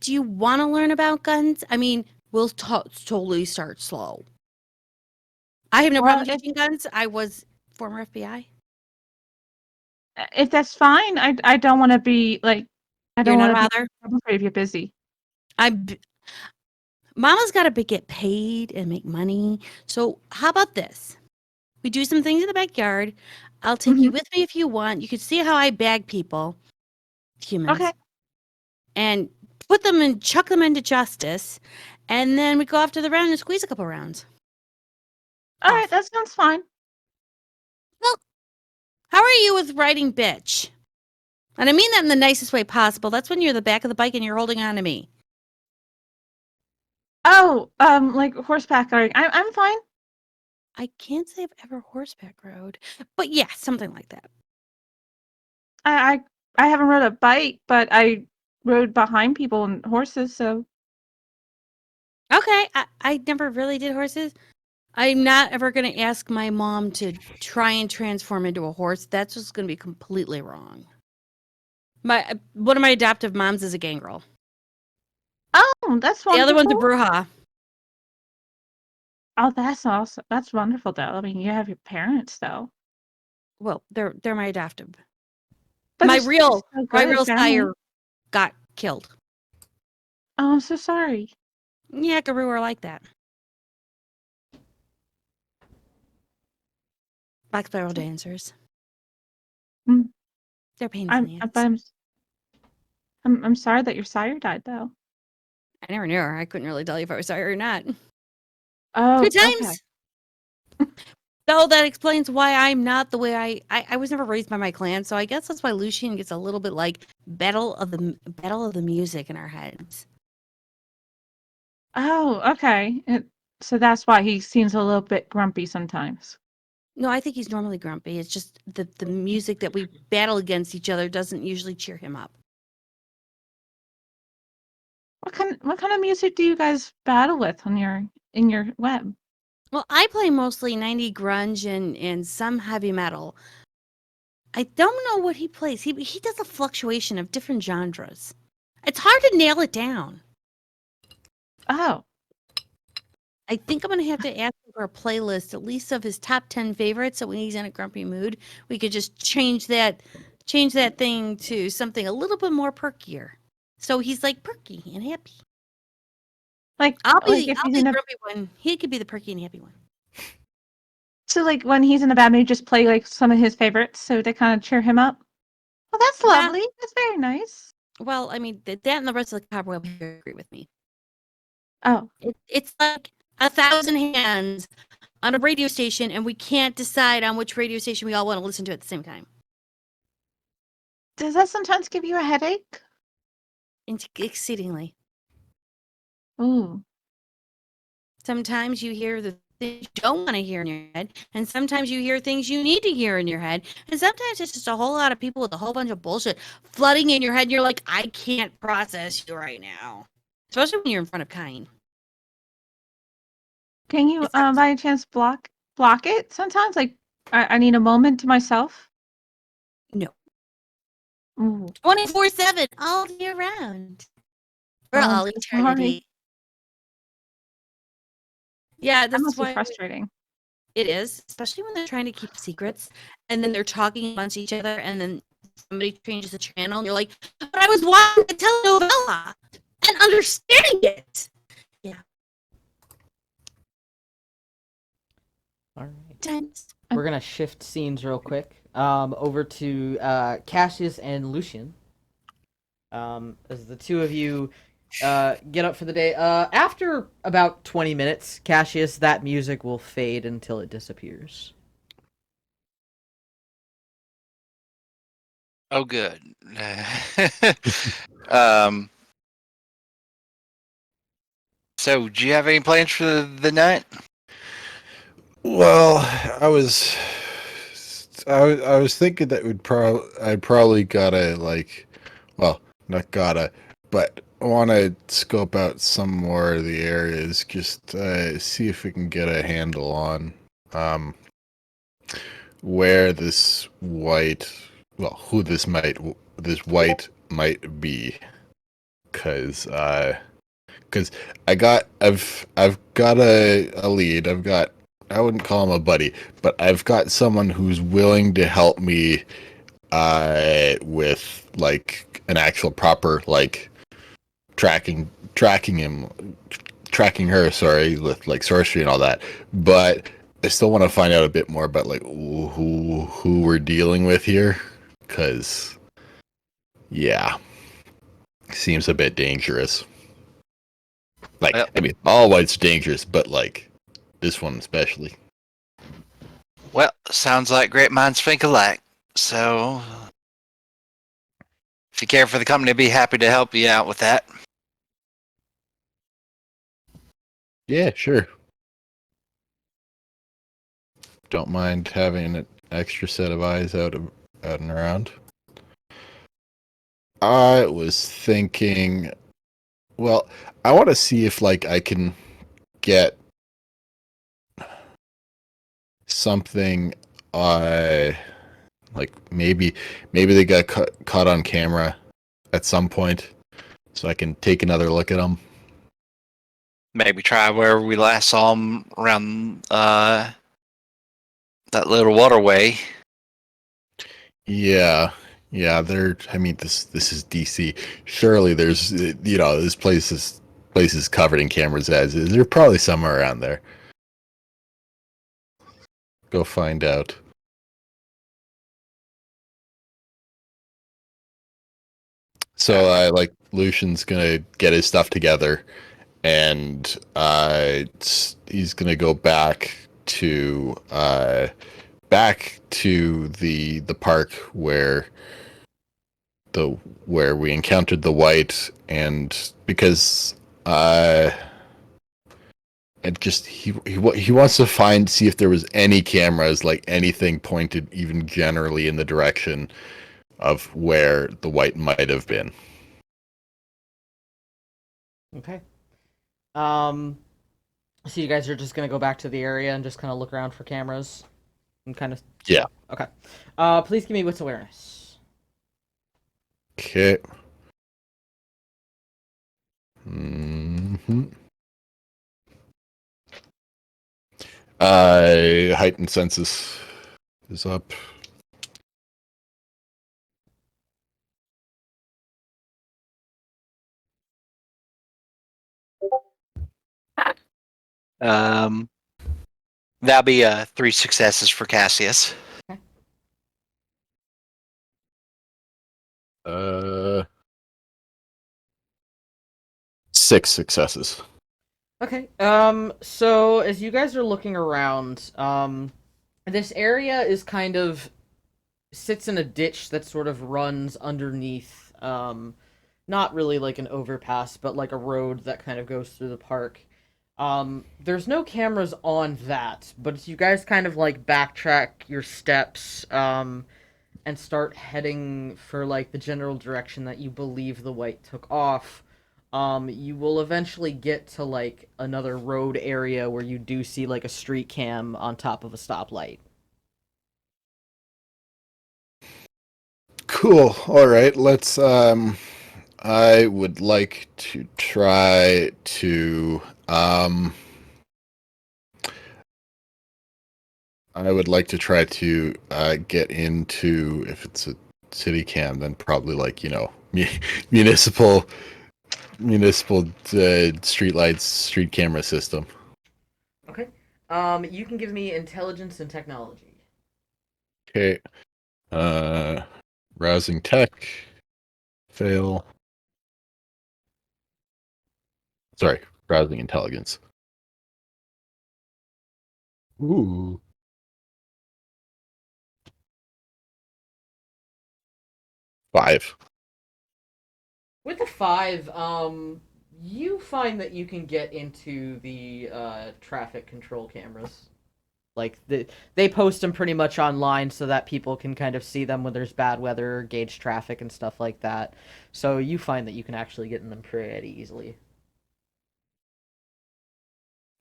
Do you want to learn about guns? I mean, we'll totally start slow. I have no problem teaching guns. I was former FBI. If that's fine, I don't want to be like, I don't want to bother. I'm afraid if you're busy. Mama's got to get paid and make money. So how about this? We do some things in the backyard. I'll take you with me if you want. You can see how I bag people, humans. Okay. And chuck them into justice. And then we go off to the round and squeeze a couple rounds. All right, that sounds fine. Well, how are you with riding bitch? And I mean that in the nicest way possible. That's when you're the back of the bike and you're holding on to me. Oh, like horseback riding. I'm fine. I can't say I've ever horseback rode, but yeah, something like that. I haven't rode a bike, but I rode behind people and horses. So Okay, I never really did horses. I'm not ever going to ask my mom to try and transform into a horse. That's just going to be completely wrong. One of my adoptive moms is a gangrel. oh, that's The other one's a wonderful. bruja. Oh, that's awesome. That's wonderful, though. I mean, you have your parents, though. Well, they're my adoptive. But My it's real so my good, real family. sire got killed. Oh, I'm so sorry. Yeah, Garou are like that. Black spiral dancers. Mm, They're pains in the ass. I'm sorry that your sire died, though. I never knew her. I couldn't really tell you if I was sorry or not. Oh, Good okay. times. So that explains why I'm not the way I was never raised by my clan. So I guess that's why Lucian gets a little bit like battle of the music in our heads. Oh, okay. So that's why he seems a little bit grumpy sometimes. No, I think he's normally grumpy. It's just the music that we battle against each other doesn't usually cheer him up. What kind of music do you guys battle with on in your web? Well, I play mostly 90 grunge and some heavy metal. I don't know what he plays. He does a fluctuation of different genres. It's hard to nail it down. Oh, I think I'm gonna have to ask him for a playlist, at least of his top 10 favorites, so when he's in a grumpy mood, we could just change that thing to something a little bit more perkier. So he's like perky and happy. I'll be if he's the in a grumpy one. He could be the perky and happy one. so like when he's in a bad mood, just play like some of his favorites so to kind of cheer him up. Oh, that's Yeah. lovely. That's very nice. Well, I mean, that and the rest of the cobweb here agree with me. Oh, It's like 1,000 hands on a radio station, and we can't decide on which radio station we all want to listen to at the same time. does that sometimes give you a headache? Exceedingly. Ooh. Sometimes you hear the things you don't want to hear in your head, and sometimes you hear things you need to hear in your head, and sometimes it's just a whole lot of people with a whole bunch of bullshit flooding in your head, and you're like, I can't process you right now. Especially when you're in front of Kine. Can you It's not- by any chance block it sometimes? Like I need a moment to myself. No. Ooh. 24/7, all year round. For Oh, I'm all so eternity. Yeah, That that's must be why frustrating. it is, especially when they're trying to keep secrets and then they're talking amongst each other and then somebody changes the channel and you're like, but I was watching the telenovela and understanding it. Yeah. All right. Times. We're gonna shift scenes real quick. Over to Cassius and Lucian. As the two of you get up for the day. After about 20 minutes, Cassius, that music will fade until it disappears. Oh, good. um. So, do you have any plans for the night? Well, I was thinking that I'd probably gotta not gotta, but want to scope out some more of the areas, just see if we can get a handle on where who this white might be, because I've got a lead. I wouldn't call him a buddy, but I've got someone who's willing to help me with like an actual proper like tracking her, sorry, with like sorcery and all that. But I still want to find out a bit more about like who we're dealing with here, because yeah, seems a bit dangerous. Like, Well- I mean, all white's dangerous, but like this one especially. Well, sounds like great minds think alike. So, if you care for the company, I'd be happy to help you out with that. Yeah, sure. don't mind having an extra set of eyes out and around. I was thinking, well, I want to see if like I can get something like maybe they got caught on camera at some point, so I can take another look at them. Maybe try where we last saw them around that little waterway. Yeah, I mean, this is DC. Surely there's this place is covered in cameras as is. There's probably somewhere around there. Go find out. So like Lucian's gonna get his stuff together, and he's gonna go back to the park where we encountered the white, and because and just he wants to see if there was any cameras, like anything pointed even generally in the direction of where the white might have been. Okay. So you guys are just gonna go back to the area and just kind of look around for cameras and kind of. Yeah. Okay. Please give me wits awareness. Okay. Mm-hmm. Heightened senses is up. That'll be 3 successes for Cassius. Uh, 6 successes. Okay. So as you guys are looking around, this area is kind of sits in a ditch that sort of runs underneath, not really like an overpass, but like a road that kind of goes through the park. There's no cameras on that, but as you guys kind of like backtrack your steps, and start heading for like the general direction that you believe the white took off, you will eventually get to like another road area where you do see like a street cam on top of a stoplight. Cool. All right. Let's. I would like to try to. I would like to try to get into, if it's a city cam, then probably like municipal street lights, street camera system. Okay. You can give me intelligence and technology. Okay. Rousing tech. Fail. Sorry, browsing intelligence. Ooh. 5. With a 5, you find that you can get into the traffic control cameras. Like they post them pretty much online so that people can kind of see them when there's bad weather, gauge traffic and stuff like that. So you find that you can actually get in them pretty easily.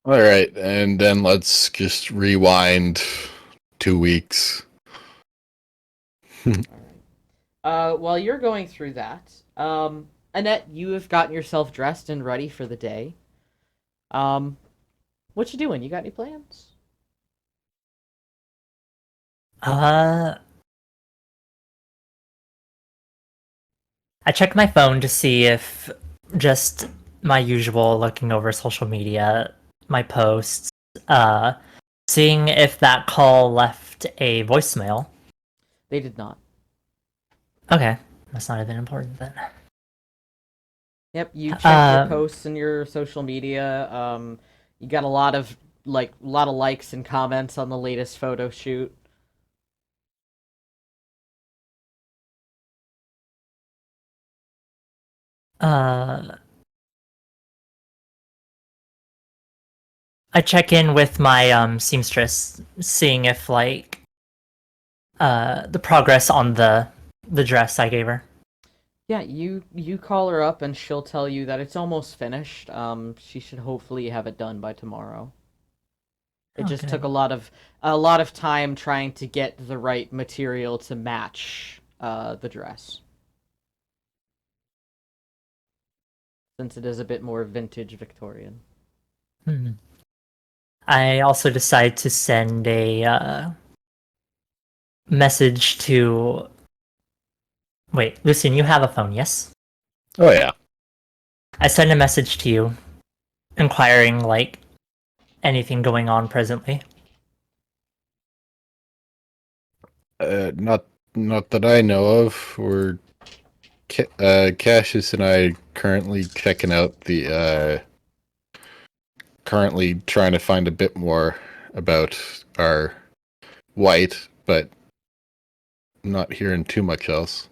All right, and then let's just rewind 2 weeks. All right. While you're going through that, Annette, you have gotten yourself dressed and ready for the day. What you doing? You got any plans? I check my phone to see if just my usual looking over social media, my posts, seeing if that call left a voicemail. They did not. Okay, that's not even important then. Yep, you check your posts and your social media. You got a lot of likes and comments on the latest photo shoot. I I check in with my seamstress, seeing if like the progress on the dress I gave her. Yeah, you call her up and she'll tell you that it's almost finished. She should hopefully have it done by tomorrow. It just Okay. took a lot of time trying to get the right material to match the dress. Since it is a bit more vintage Victorian. Hmm. I also decide to send a message to. Wait, Lucian, you have a phone, yes? Oh yeah. I send a message to you, inquiring like anything going on presently. Not that I know of. We're Cassius and I currently checking out the currently trying to find a bit more about our white, but not hearing too much else.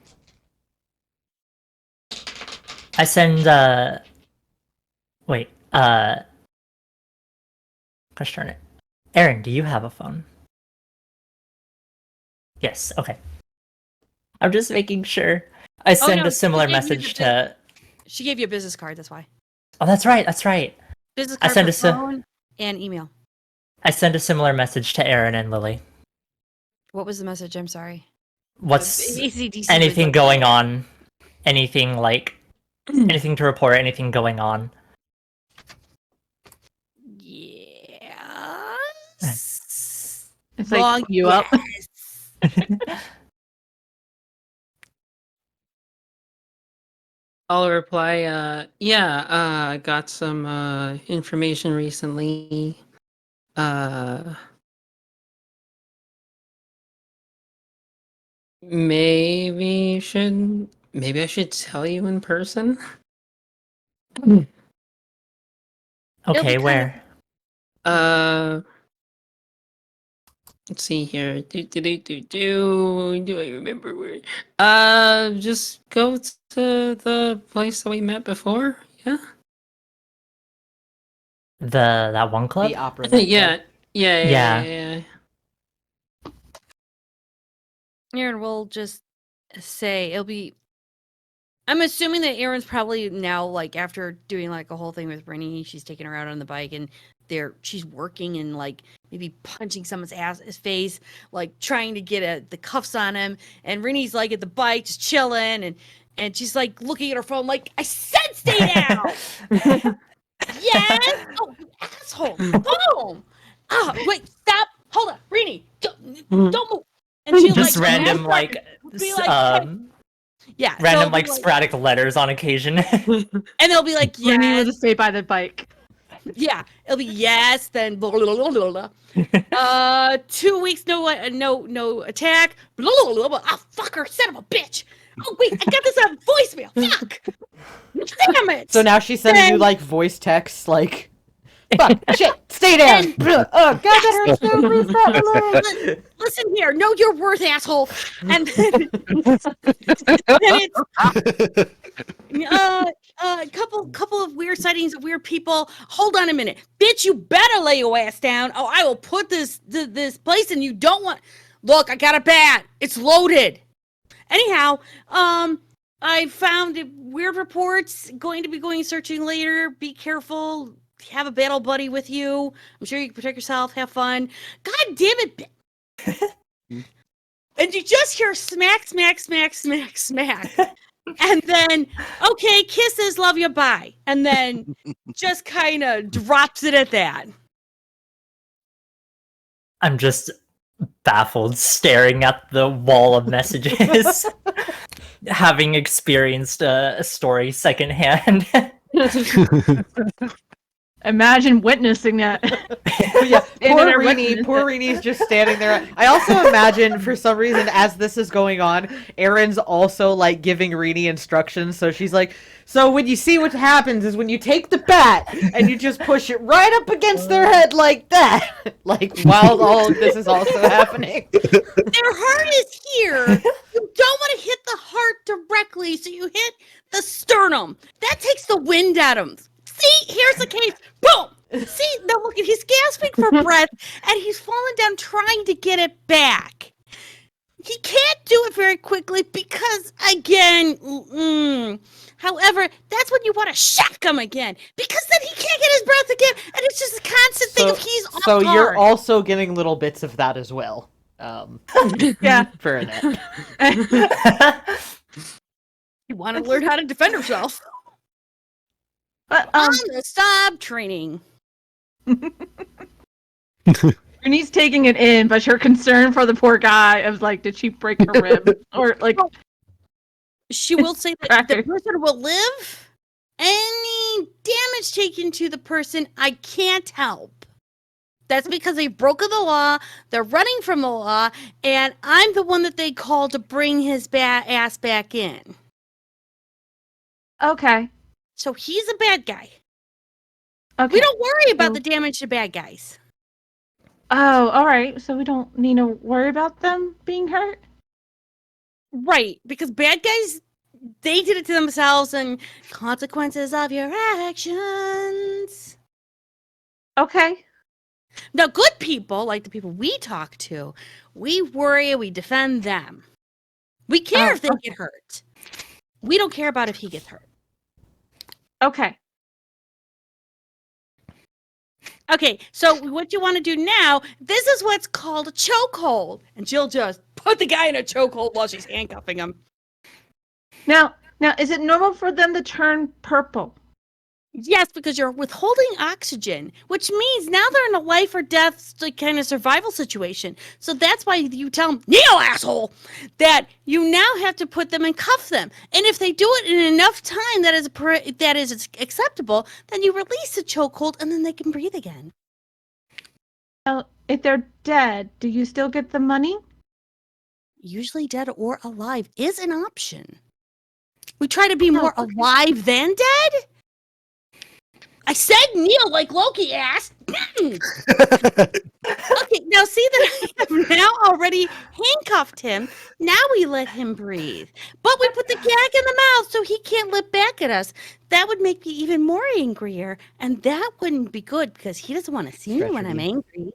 I send wait, gosh darn it. Aaron, do you have a phone? Yes, okay. I'm just making sure. I send no, a similar she gave you message the to. She gave you a business card. That's why. Oh, that's right. Business I card send for a si- phone and email. I send a similar message to Aaron and Lily. What was the message? I'm sorry. What's AC/DC anything was going on? Anything like anything to report? Anything going on? Yes. It's like Long you up. yes. I'll reply, I got some information recently. Maybe I should tell you in person. Okay, kind where? Let's see here. Do I remember where? Just go to the place that we met before. Yeah. That one club? The opera. Night Yeah. Club. Yeah. Aaron, we'll just say it'll be. I'm assuming that Aaron's probably now, like, after doing like a whole thing with Brittany, she's taking her out on the bike and she's working and like maybe punching someone's his face, like trying to get the cuffs on him. And Rennie's like at the bike, just chilling, and she's like looking at her phone, like, I said, stay down. Yes. Oh, you asshole. Boom. Oh, wait, stop. Hold on, Rennie. Don't move. And she Just like random be like yeah, random so like sporadic letters on occasion. and they'll be like, Brittany will yes, just stay by the bike. yeah, it'll be yes, then blah, blah, blah, blah, blah. 2 weeks, no attack. Blah, blah, blah, blah. Oh, fucker, son of a bitch. Oh wait, I got this on voicemail. Fuck. Damn it. So now she's sending you like voice texts like, fuck, shit, stay down. Oh, God, that hurts so please stop alone. Listen here, know your worth, asshole. And then it's couple of weird sightings of weird people. Hold on a minute, bitch. You better lay your ass down. Oh, I will put this place in. You don't want. Look, I got a bat. It's loaded. Anyhow, I found weird reports. Going to be going searching later. Be careful. Have a battle buddy with you. I'm sure you can protect yourself. Have fun. God damn it. And you just hear smack, smack, smack, smack, smack. And then, okay, kisses, love you, bye. And then just kind of drops it at that. I'm just baffled, staring at the wall of messages, having experienced a story secondhand. Imagine witnessing that. Yeah, Standing there witnessing it. poor Reenie's just standing there. I also imagine, for some reason, as this is going on, Erin's also, like, giving Reenie instructions, so she's like, so when you see what happens is when you take the bat, and you just push it right up against their head like that, like, while all of this is also happening. Their heart is here. You don't want to hit the heart directly, so you hit the sternum. That takes the wind out of them. See, here's the case. Boom! See, now look, he's gasping for breath, and he's falling down trying to get it back. He can't do it very quickly because, again, however, that's when you want to shock him again, because then he can't get his breath again, and it's just a constant thing of he's off So you're guard. also getting little bits of that as well. Yeah. For Annette. You want to learn how to defend yourself. But On the stop training. Bernice taking it in, but her concern for the poor guy of like, did she break her rib or like? She will say that the person will live. Any damage taken to the person, I can't help. That's because they've broken the law, they're running from the law, and I'm the one that they call to bring his ass back in. Okay. So he's a bad guy. Okay. We don't worry about So- the damage to bad guys. Oh, all right. So we don't need to worry about them being hurt. Right, because bad guys, they did it to themselves, and consequences of your actions. Okay. Now, good people, like the people we talk to, we worry, we defend them. We care if they get hurt. We don't care about if he gets hurt. Okay. Okay, so what you want to do now, this is what's called a chokehold. And she'll just put the guy in a chokehold while she's handcuffing him. Now, is it normal for them to turn purple? Yes, because you're withholding oxygen, which means now they're in a life or death kind of survival situation. So that's why you tell them, Neil, asshole, that you now have to put them and cuff them. And if they do it in enough time that is acceptable, then you release the chokehold and then they can breathe again. Now, if they're dead, do you still get the money? Usually dead or alive is an option. We try to be more alive than dead? I said Neil like Loki asked. Okay, now see that I have now already handcuffed him. Now we let him breathe. But we put the gag in the mouth so he can't lip back at us. That would make me even more angrier. And that wouldn't be good because he doesn't want to see me when I'm angry.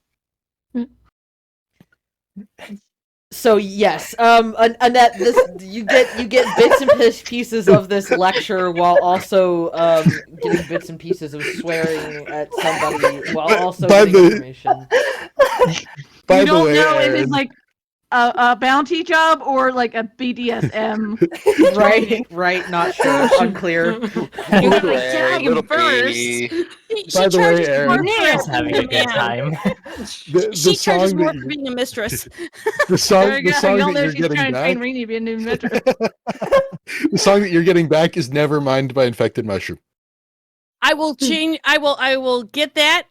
So yes, Annette, you get bits and pieces of this lecture while also getting bits and pieces of swearing at somebody while also getting information. By You the don't way, know if Aaron, it's like a bounty job or like a BDSM. Right, not sure, unclear. Little first. baby. By the way, Aaron, Nail's having a good time. the She charges song more that for you, being a mistress. the song, There you the go. song You don't that know you're she's getting trying to train back, Rini to be a new mistress. the song that you're getting back is "Nevermind" by Infected Mushroom. I will change. I will get that.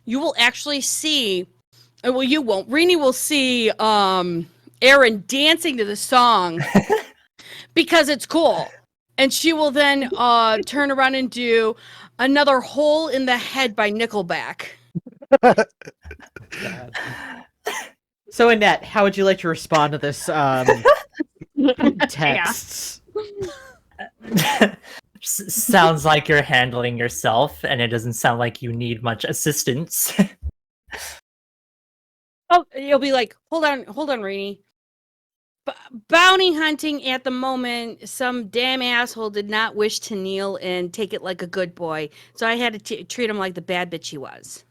You will actually see. Well, you won't. Rini will see Aaron dancing to the song because it's cool. And she will then turn around and do another Hole in the Head by Nickelback. God. So Annette, how would you like to respond to this text? Sounds like you're handling yourself, and it doesn't sound like you need much assistance. Oh, you'll be like, hold on, Rini. Bounty hunting at the moment, some damn asshole did not wish to kneel and take it like a good boy. So I had to treat him like the bad bitch he was.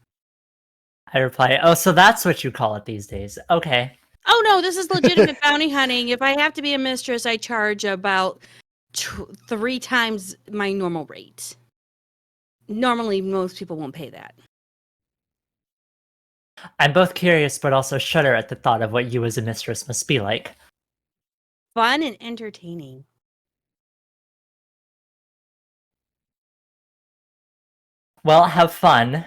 I reply, oh, so that's what you call it these days. Okay. Oh, no, this is legitimate bounty hunting. If I have to be a mistress, I charge about 3 times my normal rate. Normally, most people won't pay that. I'm both curious, but also shudder at the thought of what you as a mistress must be like. Fun and entertaining. Well, have fun.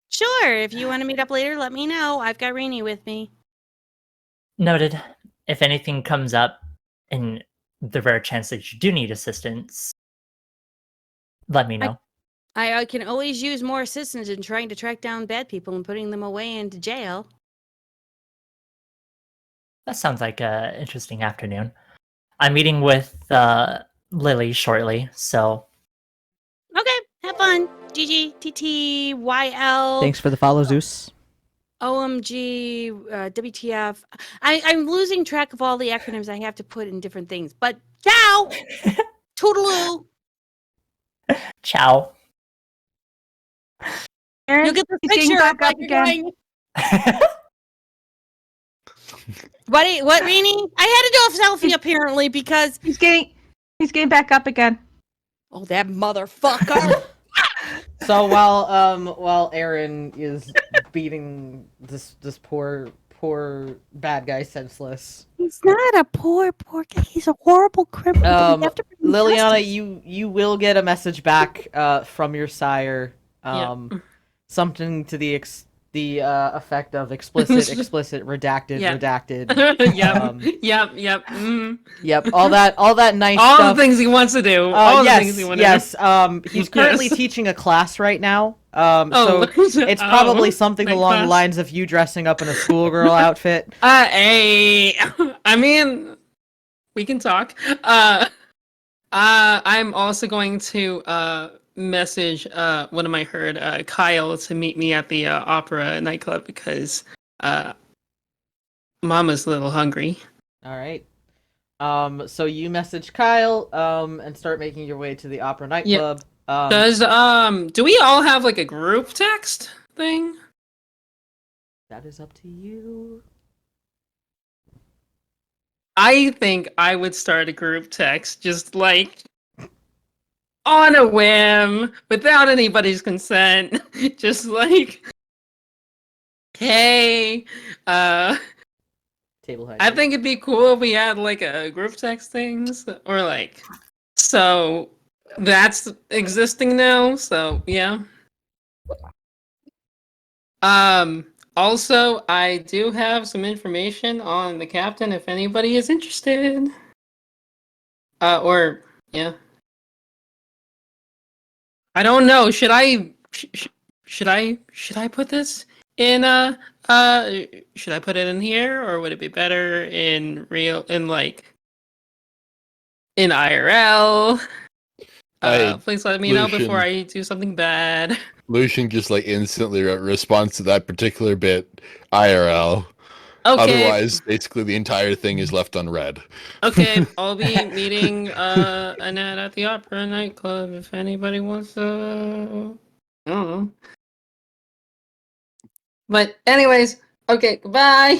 Sure, if you want to meet up later, let me know. I've got Rini with me. Noted. If anything comes up, in the rare chance that you do need assistance, let me know. I can always use more assistance in trying to track down bad people and putting them away into jail. That sounds like an interesting afternoon. I'm meeting with Lily shortly, so... Okay, have fun. GGTTYL. Thanks for the follow, Zeus. OMG, WTF. I'm losing track of all the acronyms I have to put in different things. But ciao! Toodaloo! Ciao. Aaron, You'll get the he's getting picture back of like up again. going. What, Rainy? I had to do a selfie apparently because He's getting back up again. oh, that motherfucker! So while Aaron is beating this poor bad guy senseless, He's not a poor guy. He's a horrible criminal. We have to bring him Liliana, justice. you will get a message back from your sire. Yep. Something to the effect of explicit, redacted, Yeah. redacted. Yep. Yep, all that nice All stuff. the things he wants to do. All the things he wants to do. Yes. He's currently Yes. teaching a class right now. So it's probably something my along the class. lines of you dressing up in a schoolgirl outfit. Hey, I mean, we can talk. I'm also going to message one of my herd, Kyle, to meet me at the opera nightclub because Mama's a little hungry. All right. So you message Kyle and start making your way to the opera nightclub. Does do we all have like a group text thing? That is up to you. I think I would start a group text just like on a whim without anybody's consent. Just like, hey, Table height. I think it'd be cool if we had like a group text things or like, so that's existing now. So yeah. Also, I do have some information on the captain if anybody is interested. Or yeah. I don't know. Should I put this in should I put it in here or would it be better in IRL? Please let me know before I do something bad. Lucian just like instantly responds to that particular bit IRL. Okay. Otherwise, basically the entire thing is left unread. Okay, I'll be meeting Annette at the opera nightclub if anybody wants to. I don't know. But anyways, okay, goodbye.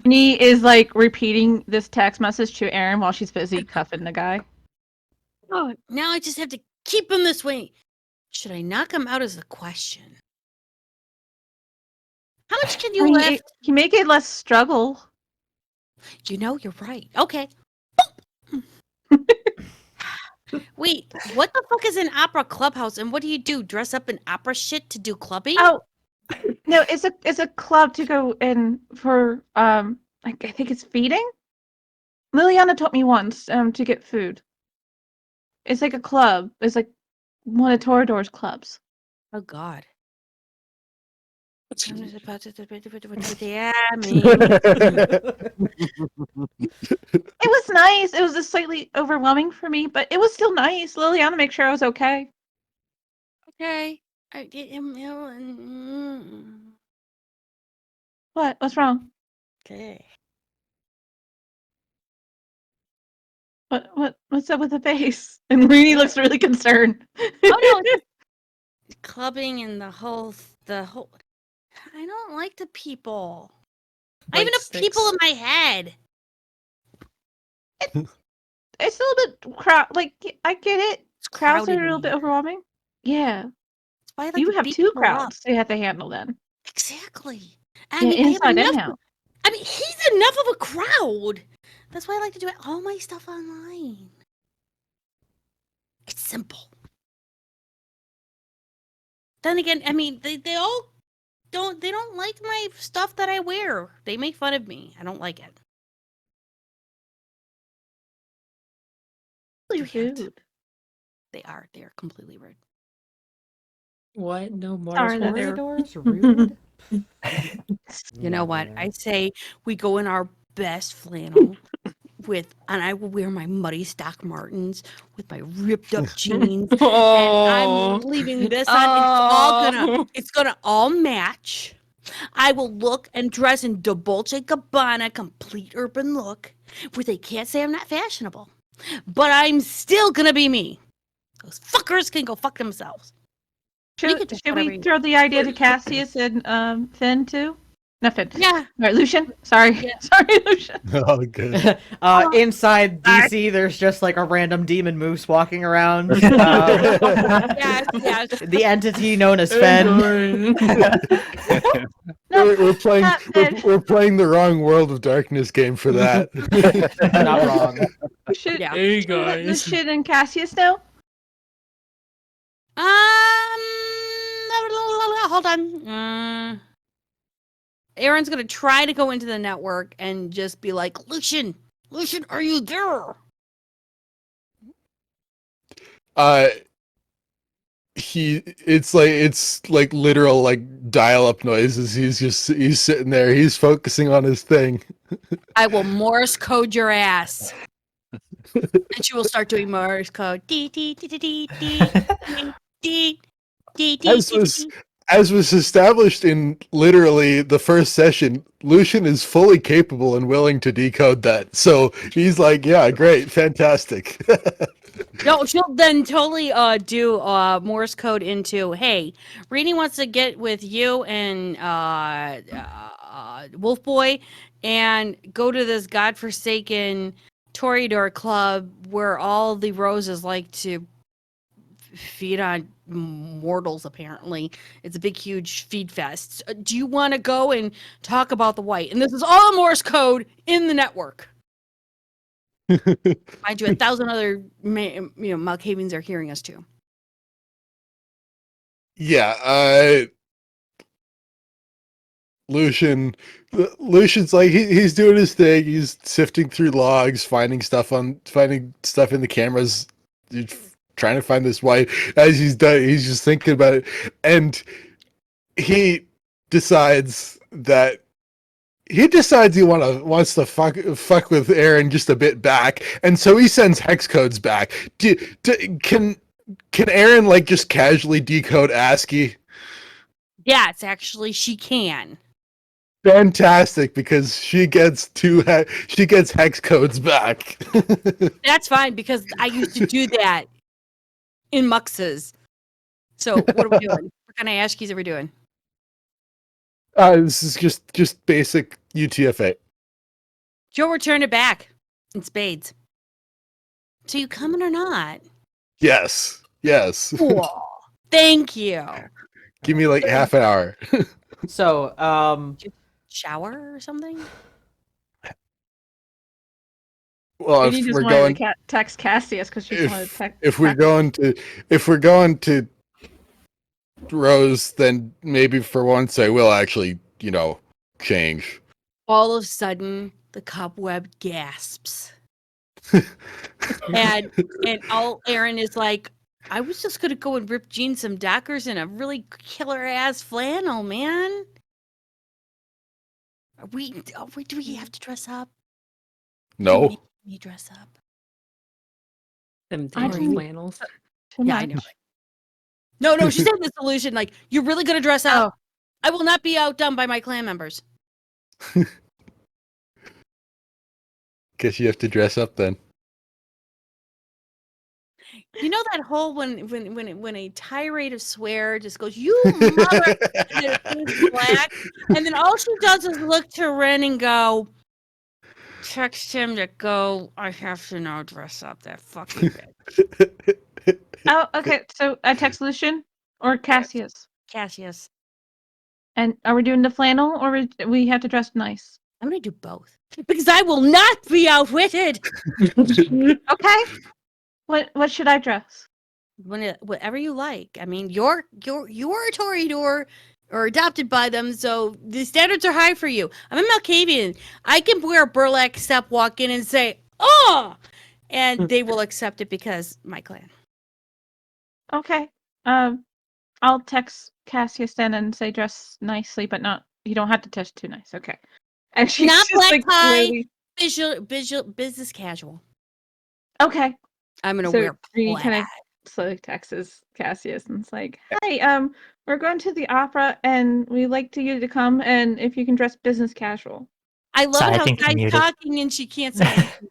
He is like repeating this text message to Aaron while she's busy cuffing the guy. Oh, now I just have to keep him this way. Should I knock him out as a question? How much can you lift? You make it less struggle. You know, you're right. Okay. Wait, what the fuck is an opera clubhouse and what do? Dress up in opera shit to do clubbing? Oh, no, it's a club to go in for I think it's feeding. Liliana taught me once to get food. It's like a club. It's like one of Torador's clubs. Oh God. Yeah, It was nice. It was just slightly overwhelming for me, but it was still nice. Liliana, make sure I was okay. Okay. What? What's wrong? Okay. What's up with the face? And Rini looks really concerned. Oh no, clubbing and the whole. I don't like the people. I have enough people in my head. It's a little bit crowd. Like I get it. Crowds are a little bit crowded. overwhelming. Yeah. That's why I like You to have beat two people crowds up. you have to handle then. Exactly. Yeah, I have inside and enough. out. I mean, he's enough of a crowd. That's why I like to do all my stuff online. It's simple. Then again, I mean, they all don't like my stuff that I wear. They make fun of me. I don't like it. Really rude. They are completely rude. What? No more. Sorry that they're Corridors, rude. You know what? I say we go in our best flannel. I will wear my muddy Doc Martens with my ripped up jeans. Oh. And I'm leaving this on. It's gonna all match. I will look and dress in Dolce & Gabbana, complete urban look, where they can't say I'm not fashionable. But I'm still gonna be me. Those fuckers can go fuck themselves. Should we throw the idea to Cassius and Finn too? No, Finn. Yeah. All right, Lucian. Sorry. Yeah. Sorry, Lucian. Oh, good. Inside DC, there's just like a random demon moose walking around. Yes. The entity known as Fen. We're playing the wrong World of Darkness game for that. Not wrong. Should Yeah. Hey guys. Lucian and Cassius know? Hold on. Aaron's gonna try to go into the network and just be like, Lucian, are you there? It's like literal like dial-up noises. He's sitting there. He's focusing on his thing. I will Morse code your ass. And she will start doing Morse code. As was established in literally the first session, Lucian is fully capable and willing to decode that. So he's like, yeah, great, fantastic. No, she'll then totally do Morse code into, hey, Rainey wants to get with you and Wolf Boy and go to this godforsaken Toreador club where all the roses like to feed on mortals, apparently. It's a big, huge feed fest. Do you want to go and talk about the white? And this is all Morse code in the network. Mind you, 1,000 other Malkavians are hearing us too. Yeah, Lucian's like he's doing his thing. He's sifting through logs, finding stuff in the cameras, trying to find this white. As he's done, he's just thinking about it, and he decides he wants to fuck with Aaron just a bit back, and so he sends hex codes back. Can Aaron like just casually decode ASCII? Yes, actually, she can. Fantastic, because she gets hex codes back. That's fine because I used to do that in Muxes. So what are we doing? What kind of ASCIIs are we doing? This is just basic UTF-8. Joe, return it back in spades. So you coming or not? Yes. Cool. Thank you. Give me like half an hour. So, Shower or something? Well, Maybe if just we're wanted going, to text Cassius because she wanted to text. if we're going to Rose, then maybe for once I will actually, change. All of a sudden, the cobweb gasps. and all Aaron is like, I was just gonna go and rip Jean some Dockers and a really killer ass flannel, man. Do we have to dress up? No. Do we dress up? Them I damn don't- flannels. Too Yeah, I much. know. No, she said the solution. Like, you're really gonna dress up. Oh. I will not be outdone by my clan members. Guess you have to dress up then. You know that whole when a tirade of swear just goes, you mother, and then it turns black, and then all she does is look to Ren and go, text him to go. I have to now dress up that fucking bitch. Oh, okay. So I text Lucian or Cassius. Cassius, And are we doing the flannel or we have to dress nice? I'm gonna do both because I will not be outwitted. Okay. What should I dress? Whatever you like. I mean, you're a Toreador or adopted by them, so the standards are high for you. I'm a Malkavian. I can wear a burlap step, walk in, and say, "Oh," and they will accept it because my clan. Okay. I'll text Cassius then and say dress nicely, but not. You don't have to dress too nice. Okay. And she's Not just black like tie. really- business casual. Okay. I'm gonna So wear Junie plaid. kind of slowly texts Cassius and it's like, "Hi, we're going to the opera, and we'd like you to come, and if you can dress business casual." I love Sorry, I how think you're Sky's muted. talking and she can't say anything.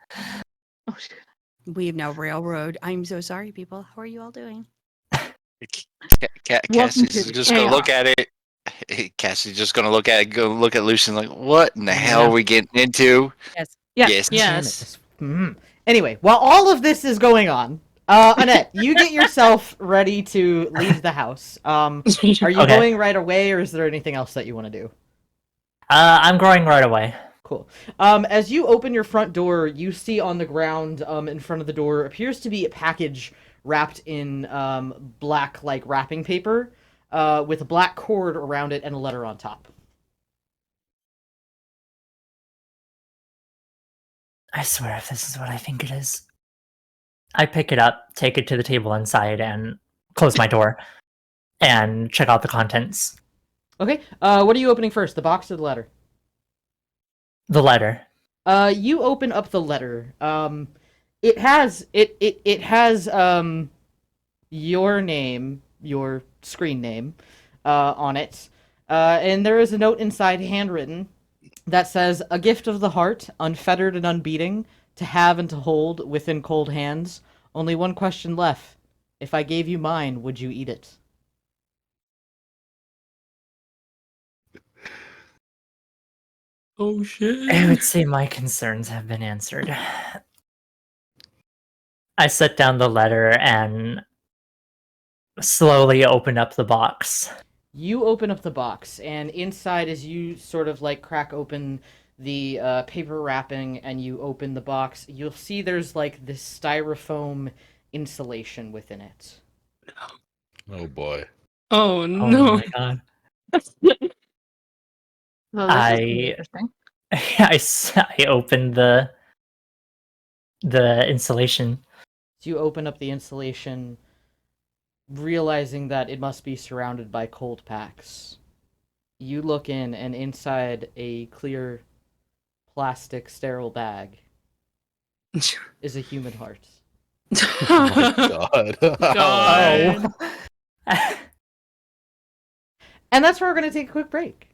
Oh shit. We have now railroad. I'm so sorry, people. How are you all doing? Welcome Cassie's to the just gonna look at it. Cassie's just gonna look at it, go look at Lucian like, what in the hell are we getting into? Yes. Yes. Yes. Anyway, while all of this is going on, Annette, you get yourself ready to leave the house. Are you Okay. going right away, or is there anything else that you want to do? I'm going right away. Cool. As you open your front door, you see on the ground, in front of the door, appears to be a package wrapped in black, like, wrapping paper, with a black cord around it and a letter on top. I swear if this is what I think it is. I pick it up, take it to the table inside, and close my door, and check out the contents. Okay, what are you opening first, the box or the letter? The letter. You open up the letter. It has your name, your screen name, on it. And there is a note inside, handwritten, that says, "A gift of the heart, unfettered and unbeating, to have and to hold within cold hands. Only one question left. If I gave you mine, would you eat it?" Oh shit. I would say my concerns have been answered. I set down the letter and slowly open up the box. You open up the box, and inside, as you sort of like crack open the paper wrapping and you open the box, you'll see there's like this styrofoam insulation within it. Oh boy. Oh Oh no. my god. Well, this is pretty I- interesting. I opened the insulation. So you open up the insulation, realizing that it must be surrounded by cold packs. You look in, and inside a clear plastic sterile bag is a human heart. Oh my god. God. And that's where we're going to take a quick break.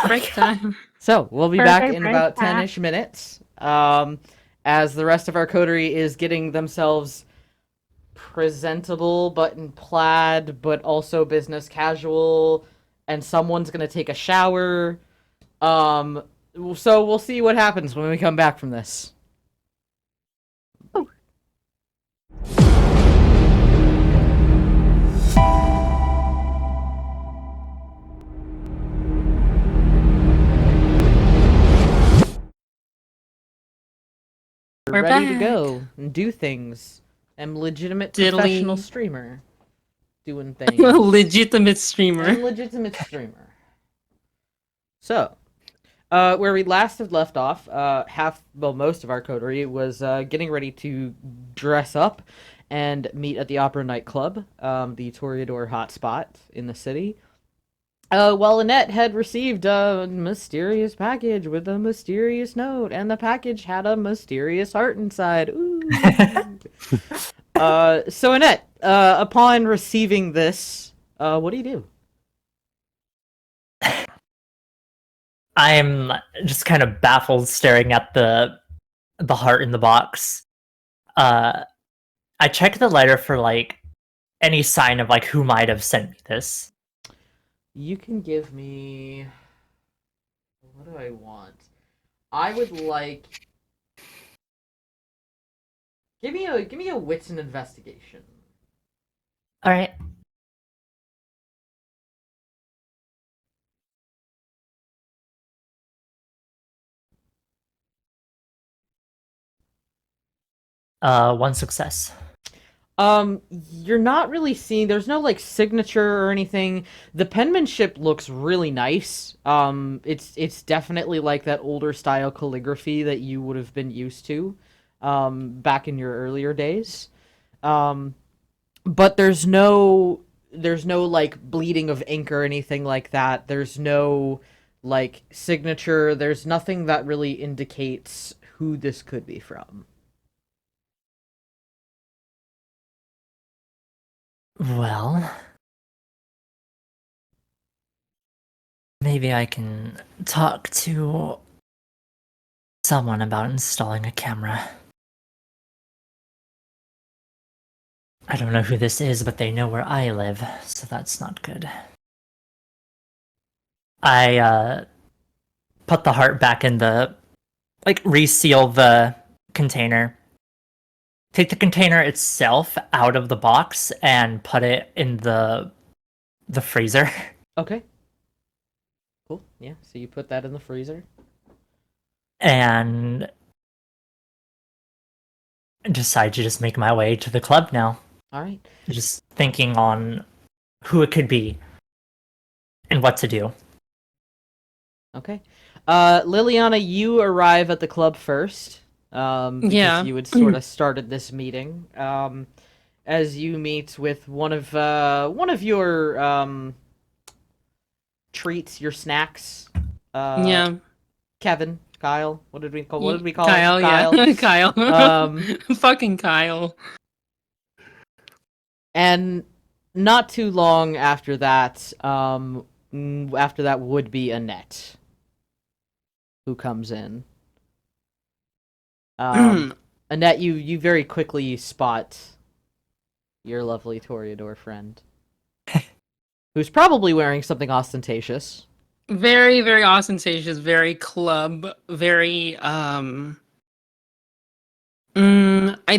Break time. So we'll be back Perfect in break about time. 10-ish minutes, as the rest of our coterie is getting themselves presentable, but in plaid, but also business casual, and someone's gonna take a shower. So we'll see what happens when we come back from this. We're ready to back. go and do things. I'm legitimate Diddly. professional streamer. Doing things. Legitimate streamer. I'm legitimate streamer. So, where we last had left off, most of our coterie was getting ready to dress up and meet at the Opera Nightclub, the Toreador hotspot in the city. Well, Annette had received a mysterious package with a mysterious note, and the package had a mysterious heart inside. Ooh. So Annette, upon receiving this, what do you do? I'm just kind of baffled, staring at the heart in the box. I check the letter for like any sign of like who might have sent me this. You can give me... What do I want? I would like... Give me a wits and investigation. All right. One success. You're not really seeing, there's no like signature or anything. The penmanship looks really nice. It's definitely like that older style calligraphy that you would have been used to, back in your earlier days. But there's no like bleeding of ink or anything like that. There's no like signature. There's nothing that really indicates who this could be from. Well, maybe I can talk to someone about installing a camera. I don't know who this is, but they know where I live, so that's not good. I put the heart back in the, reseal the container. Take the container itself out of the box and put it in the freezer. Okay. Cool. Yeah. So you put that in the freezer. And decide to just make my way to the club now. All right. Just thinking on who it could be and what to do. Okay. Liliana, you arrive at the club first. Because Yeah. you had sort of started this meeting. As you meet with one of your treats, your snacks. Yeah. Kevin, Kyle. What did we call him? Kyle, yeah. Kyle. Fucking Kyle. And not too long after that, would be Annette, who comes in. Annette, you very quickly spot your lovely Toreador friend, who's probably wearing something ostentatious. Very, very ostentatious, very club, very I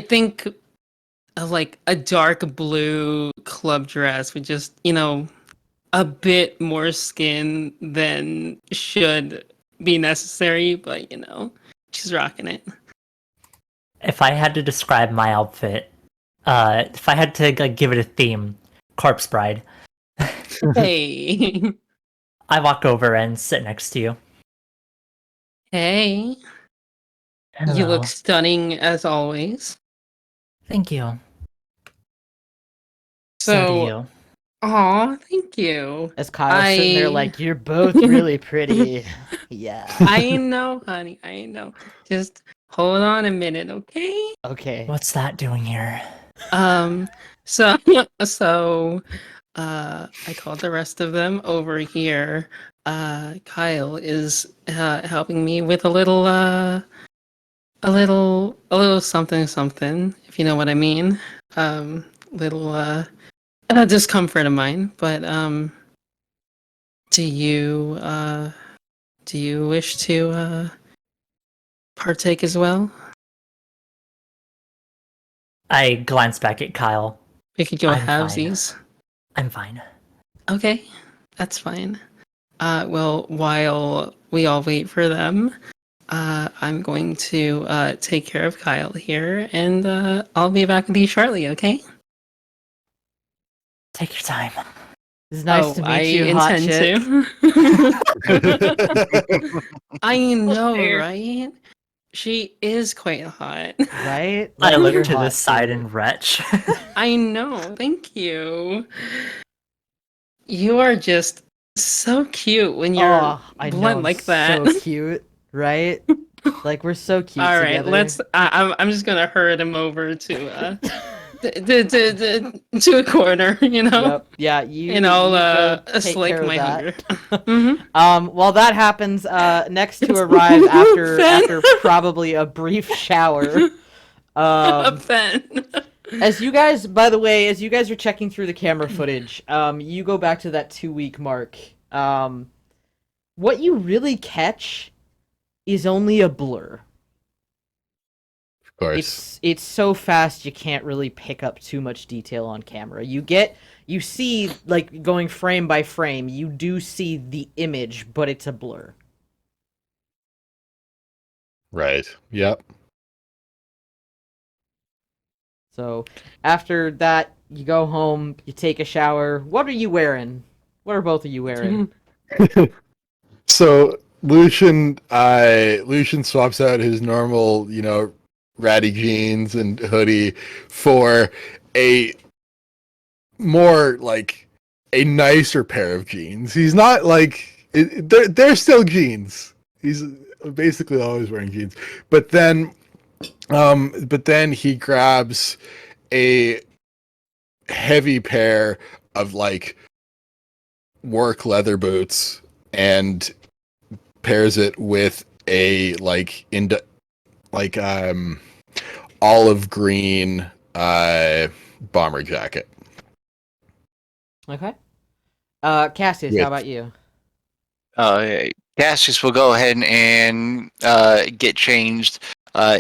think like a dark blue club dress with just, a bit more skin than should be necessary, but she's rocking it. If I had to describe my outfit, if I had to give it a theme, Corpse Bride, Hey. I walk over and sit next to you. Hey. You Hello. look stunning as always. Thank you. So So do you. Aw, thank you. As Kyle's sitting there like, you're both really pretty. Yeah. I know, honey. I know. Just hold on a minute, okay? Okay. What's that doing here? So I called the rest of them over here. Kyle is helping me with a little something, if you know what I mean. Little discomfort of mine, but do you wish to partake as well? I glance back at Kyle. We could go I'm fine. halvesies. I'm fine. Okay, that's fine. Well, while we all wait for them, I'm going to take care of Kyle here, and I'll be back with you shortly, okay? Take your time. It's nice to meet you, hot intend chick. to. I know, Fair. right? She is quite hot. Right? I Like, look you're to the hot, side too. and retch. I know, thank you. You are just so cute when you're Oh, I know, blunt I'm like that. so cute, right? Like, we're so cute All right, together. let's. I'm just gonna herd him over to to a corner, Yep. Yeah, and I'll go take slake care of my that. hunger. Mhm. While that happens, next to It's arrive after Ben. probably a brief shower. A pen. As you guys, by the way, as you guys are checking through the camera footage, you go back to that 2-week mark. What you really catch is only a blur. Of course. It's so fast you can't really pick up too much detail on camera. You see, like, going frame by frame, you do see the image, but it's a blur. Right. Yep. So after that, you go home, you take a shower. What are you wearing? What are both of you wearing? So Lucian swaps out his normal, ratty jeans and hoodie for a more like a nicer pair of jeans. He's not like they're still jeans. basically always wearing jeans. But then he grabs a heavy pair of like work leather boots and pairs it with a olive green bomber jacket. Okay. Cassius, With- how about you? Cassius will go ahead and get changed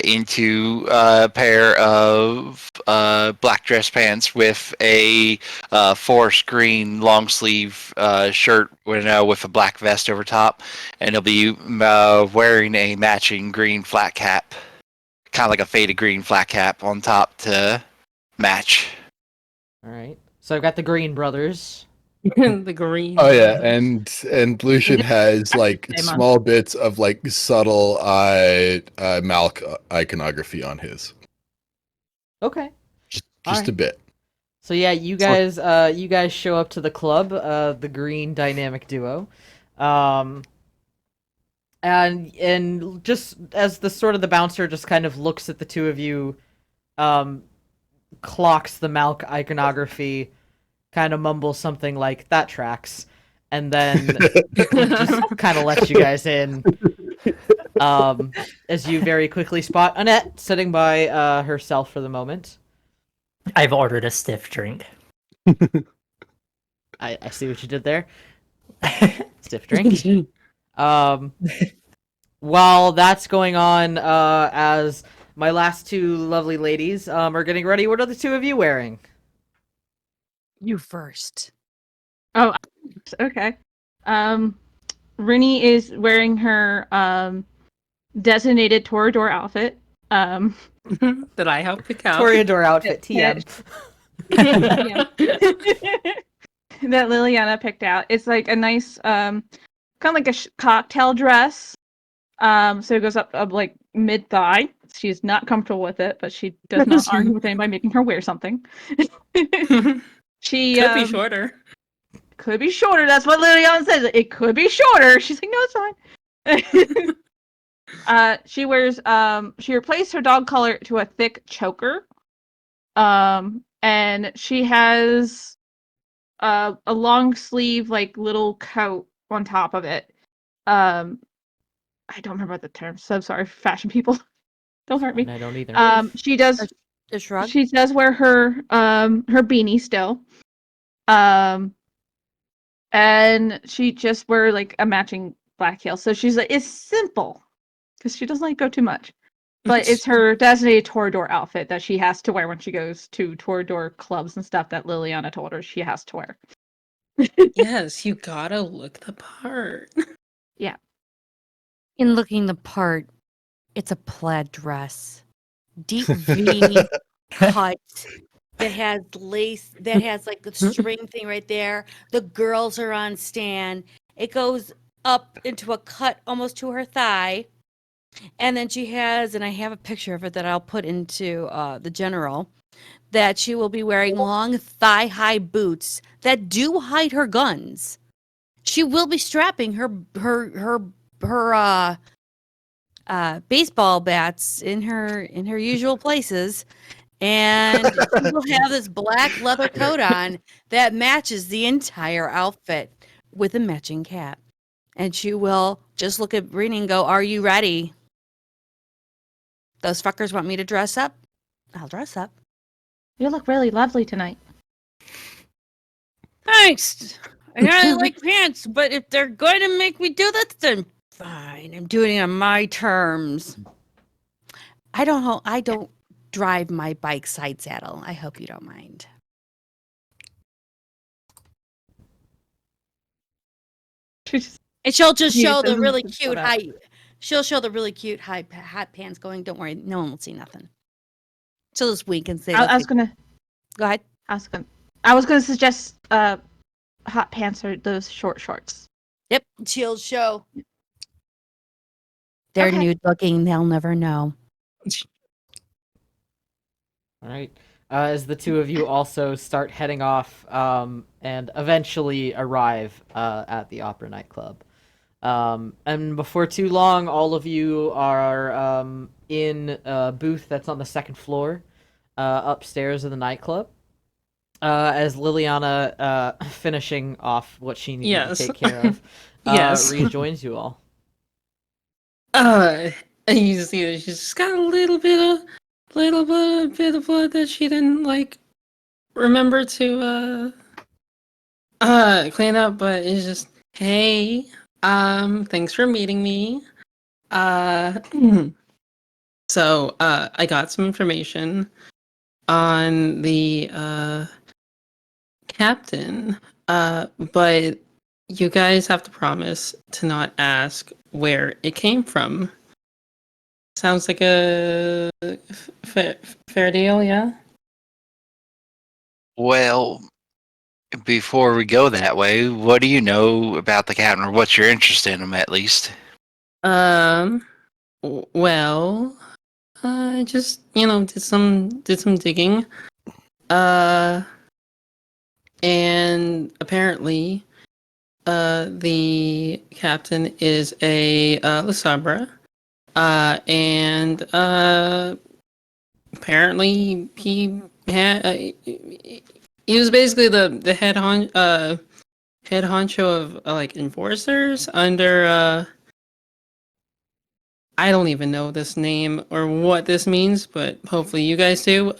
into a pair of black dress pants with a forest green long sleeve shirt with a black vest over top, and he'll be wearing a matching green flat cap, kind of like a faded green flat cap on top to match. All right. So I've got the Green Brothers. The green. Oh yeah, and Lucian has like Same on. small bits of like subtle Malk iconography on his. Okay. Just Alright. a bit. So yeah, you guys show up to the club, the Green Dynamic Duo, and just as the bouncer just kind of looks at the two of you, clocks the Malk iconography, kind of mumbles something like "that tracks," and then just kind of lets you guys in. As you very quickly spot Annette sitting by herself for the moment. I've ordered a stiff drink. I see what you did there. Stiff drink. While that's going on, as my last two lovely ladies are getting ready, what are the two of you wearing? You first. Oh, okay. Rini is wearing her designated Torador outfit. Did I help pick out? Toreador outfit, TM. That Liliana picked out. It's like a nice, kind of like a cocktail dress. So it goes up like mid thigh. She's not comfortable with it, but she does not argue with anybody making her wear something. She Could be shorter. Could be shorter. That's what Liliana says. It could be shorter. She's like, no, it's fine. She wears she replaced her dog collar to a thick choker. And she has a long sleeve like little coat on top of it. I don't remember the term, so I'm sorry, fashion people. Don't hurt me. And I don't either. She does The shrug. she does wear her beanie still. And she just wear like a matching black heel. So she's like, it's simple because she doesn't like go too much. But it's her designated Torador outfit that she has to wear when she goes to Torador clubs and stuff that Liliana told her she has to wear. Yes, you gotta look the part. In looking the part, it's a plaid dress. Deep V cut that has lace, that has like the string thing right there. The girls are on stand. It goes up into a cut almost to her thigh. And then she has, and I have a picture of it that I'll put into the general, that she will be wearing long thigh-high boots that do hide her guns. She will be strapping her baseball bats in her usual places, and she will have this black leather coat on that matches the entire outfit with a matching cap. And she will just look at Rini and go, "Are you ready? Those fuckers want me to dress up? I'll dress up." You look really lovely tonight. Thanks. I really like pants, but if they're going to make me do that, then fine. I'm doing it on my terms. I don't drive my bike side saddle. I hope you don't mind. And she'll just show the really cute high. She'll show the really cute high hat pants going. Don't worry, no one will see nothing. She'll just wink and say, I was gonna "Go ahead." I was gonna suggest hot pants or those short shorts. Yep, she'll show. They're Okay. nude looking. They'll never know. All right. As the two of you also start heading off and eventually arrive at the Opera nightclub. And before too long, all of you are in a booth that's on the second floor, upstairs of the nightclub. As Liliana, finishing off what she needed to Yes. take care of, Yes. rejoins you all. And you see that she's just got a little bit of blood that she didn't like remember to clean up, but it's just, hey, thanks for meeting me. So I got some information on the captain, but you guys have to promise to not ask where it came from. Sounds like a fair deal, yeah? Well, before we go that way, what do you know about the captain, or what's your interest in him, at least? Well, I just, did some digging. And apparently, the captain is a Lasabra. And apparently he was basically the head honcho of like enforcers under I don't even know this name or what this means, but hopefully you guys do.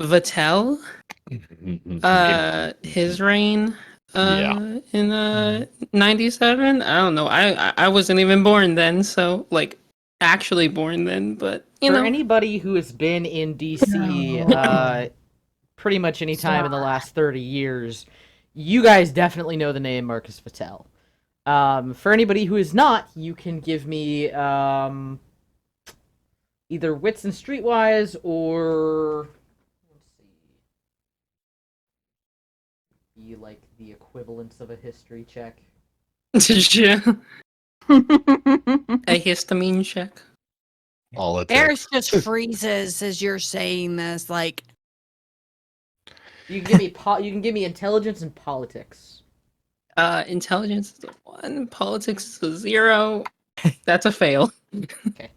Vatel. His reign. In 97. I don't know. I wasn't even born then, so like actually born then, but For anybody who has been in DC, pretty much any time in the last 30 years, you guys definitely know the name Marcus Vatel. For anybody who is not, you can give me either wits and streetwise or be like the equivalence of a history check. Yeah. A histamine check. All it Eris takes. just freezes as you're saying this. Like, You can give me you can give me intelligence and politics. Intelligence is a 1, politics is a 0. That's a fail. Okay.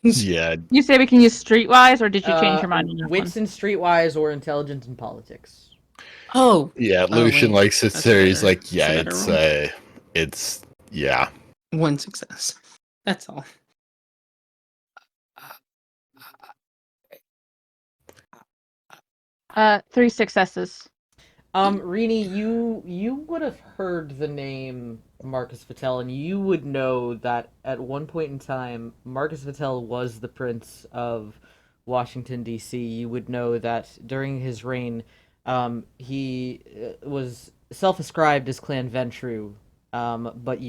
Yeah, You say we can use streetwise, or did you change your mind on that Wits one? and streetwise or intelligence and politics. Oh, yeah. Lucian wait. likes it. That's So he's better. like, That's yeah, a better it's yeah. 1 success. That's all. 3 successes. Rini, you would have heard the name Marcus Vatel, and you would know that at one point in time, Marcus Vatel was the Prince of Washington, D.C. You would know that during his reign, he was self-ascribed as Clan Ventru, but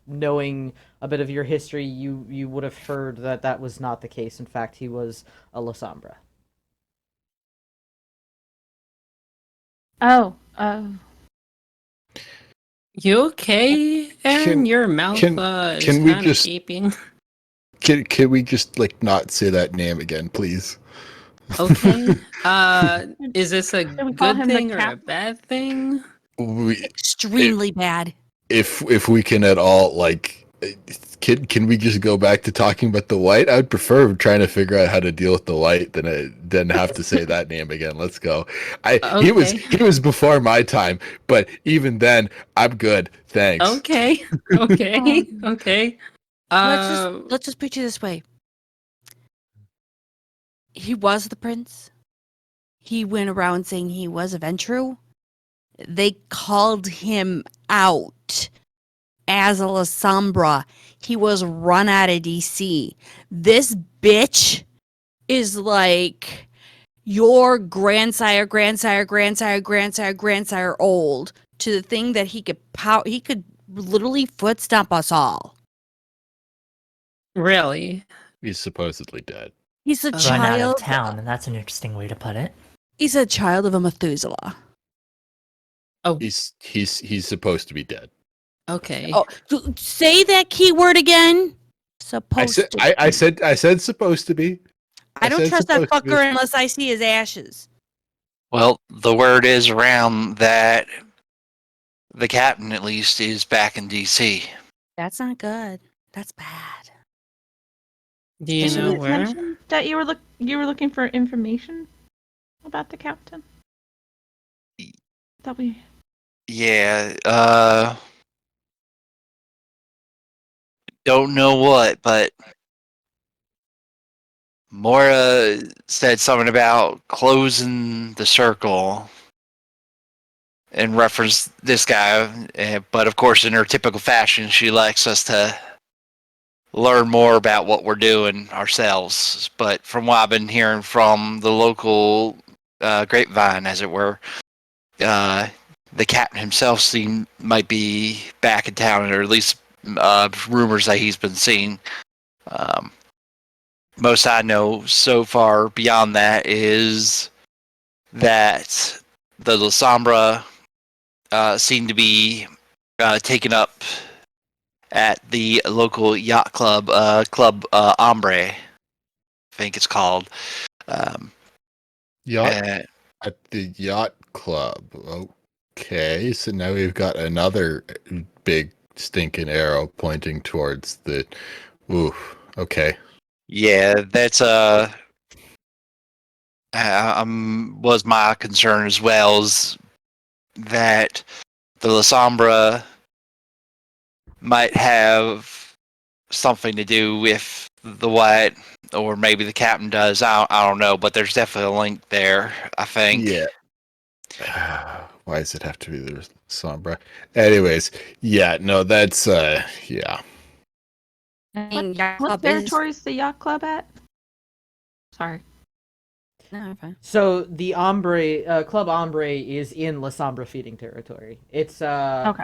knowing a bit of your history, you would have heard that that was not the case. In fact, he was a Lasombra. Oh, You okay, Aaron? Your mouth is can we kind of just- gaping. Can we just like not say that name again, please? Okay. Is this a Can we call good him the thing or a cap- bad thing? extremely bad. If we can at all, like, can we just go back to talking about the white? I would prefer trying to figure out how to deal with the white than have to say that name again. Let's go. He was before my time, but even then, I'm good. Thanks. Okay. Okay. Let's just put it this way. He was the prince. He went around saying he was a Ventru. They called him out as a Lasombra. He was run out of DC. This bitch is like your grandsire old to the thing that he could literally foot stomp us all. Really? He's supposedly dead. He's a Run out of child. town, and that's an interesting way to put it. He's a child of a Methuselah. Oh, He's supposed to be dead. okay. Oh, say that keyword again. Supposed to. I said supposed to be. I don't said trust that supposed to be. fucker unless I see his ashes. Well, the word is around that the captain, at least, is back in DC. That's not good. That's bad. Do you Didn't know it where? mention that you were looking for information about the captain? That we. Yeah, don't know what, but Mora said something about closing the circle and referenced this guy. But of course, in her typical fashion, she likes us to learn more about what we're doing ourselves. But from what I've been hearing from the local grapevine, as it were, the captain himself might be back in town, or at least rumors that he's been seeing. Most I know so far beyond that is that the La Sombra seem to be taken up at the local yacht club, Club Ombre, I think it's called. Yacht Uh, at the yacht club. Okay, so now we've got another big stinking arrow pointing towards the. Ooh. Okay. yeah, that's was my concern as well, is that the La Sombra might have something to do with the what, or maybe the captain does. I don't know, but there's definitely a link there, I think. Yeah. Why does it have to be the Sombra? Anyways, yeah, no, that's yeah. I mean, yacht What club is. territory is the yacht club at? Sorry. No, I'm fine. So the Club Ombre is in La Sombra feeding territory. It's Okay.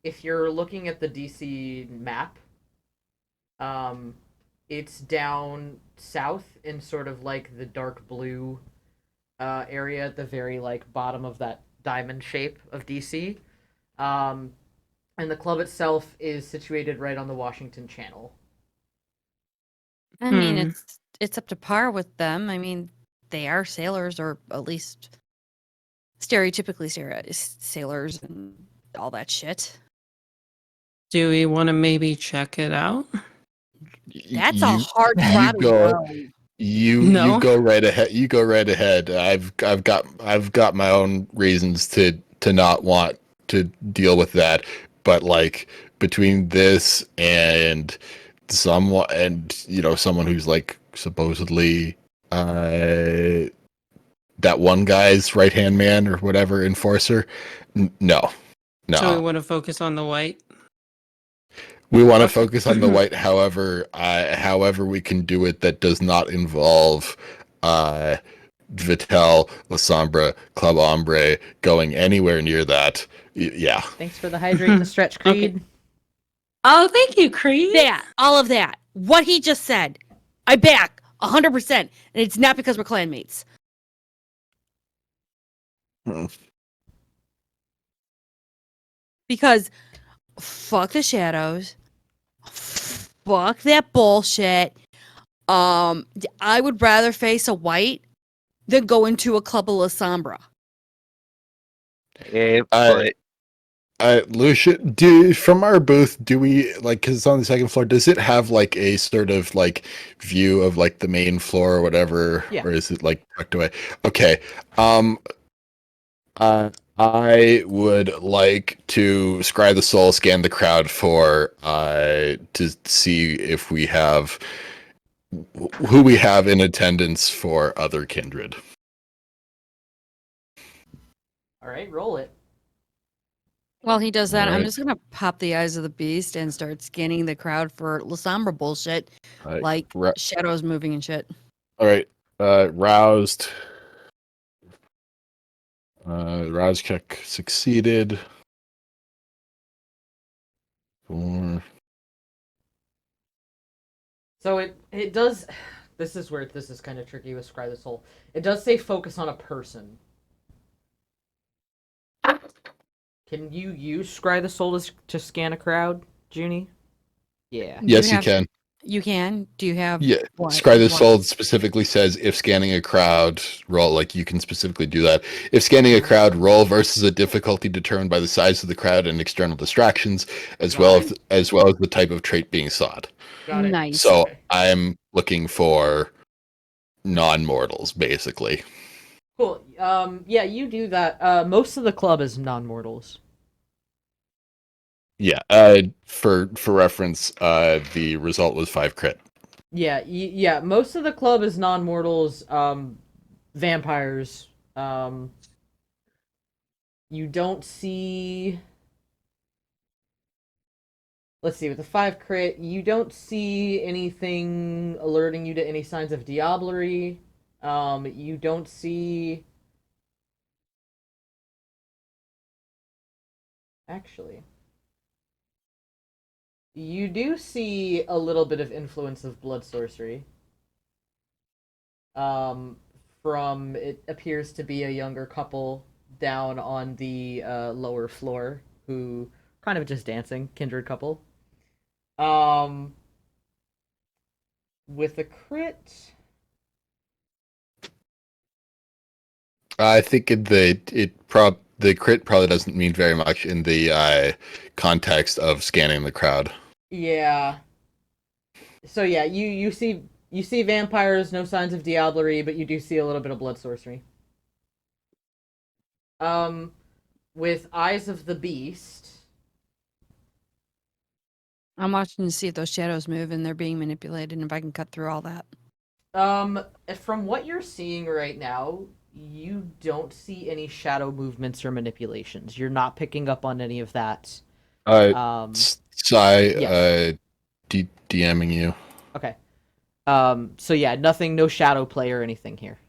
if you're looking at the DC map, it's down south in sort of like the dark blue area at the very like bottom of that diamond shape of DC. And the club itself is situated right on the Washington Channel. I mean, it's up to par with them. I mean, they are sailors, or at least stereotypically sailors and all that shit. Do we want to maybe check it out? That's a hard you throttle. go- No. No? You go right ahead. You go right ahead. I've got my own reasons to not want to deal with that, but like between this and someone someone who's like supposedly that one guy's right hand man or whatever enforcer, no. So we want to focus on the white? We want to Okay. focus on the white, however we can do it that does not involve Vitel, La Sombra, Club Ombre going anywhere near that. Yeah. Thanks for the hydrate and the stretch, Creed. Okay. Oh, thank you, Creed. That, all of that. What he just said. I back 100%. And it's not because we're clanmates. Hmm. Because fuck the shadows. Fuck that bullshit. I would rather face a white than go into a Club of La Sombra. Lucia, from our booth, do we like, because it's on the second floor, does it have like a sort of like view of like the main floor or whatever? Yeah. Or is it like tucked away? Okay. I would like to scry the soul, scan the crowd for to see if we have who we have in attendance for other kindred. All right, roll it. While he does that, I'm Alright. just gonna pop the eyes of the beast and start scanning the crowd for La Sombra bullshit, like shadows moving and shit. All right, roused. Rouse check succeeded. 4. So it does. This is where this is kind of tricky with Scry the Soul. It does say focus on a person. Can you use Scry the Soul to scan a crowd, Junie? Yeah. Yes, you can. You can. Do you have? Yeah, what? Scry the What? Soul specifically says if scanning a crowd, roll, like you can specifically do that. If scanning a crowd, roll versus a difficulty determined by the size of the crowd and external distractions, as well as the type of trait being sought. Got it. Nice. So Okay. I'm looking for non-mortals, basically. Cool. Yeah, you do that. Most of the club is non-mortals. Yeah. For reference, the result was 5 crit. Yeah, yeah. Most of the club is non-mortals. Vampires. You don't see. Let's see. With the 5 crit, you don't see anything alerting you to any signs of diablerie. You don't see. Actually, you do see a little bit of influence of blood sorcery. From it appears to be a younger couple down on the lower floor who kind of just dancing, kindred couple. With a crit, I think the crit probably doesn't mean very much in the context of scanning the crowd. yeah. So yeah, you see vampires, no signs of diablerie, but you do see a little bit of blood sorcery. With Eyes of the Beast. I'm watching to see if those shadows move and they're being manipulated, and if I can cut through all that. From what you're seeing right now, you don't see any shadow movements or manipulations. You're not picking up on any of that. Sai, DMing you. Okay. So yeah, nothing, no shadow play or anything here.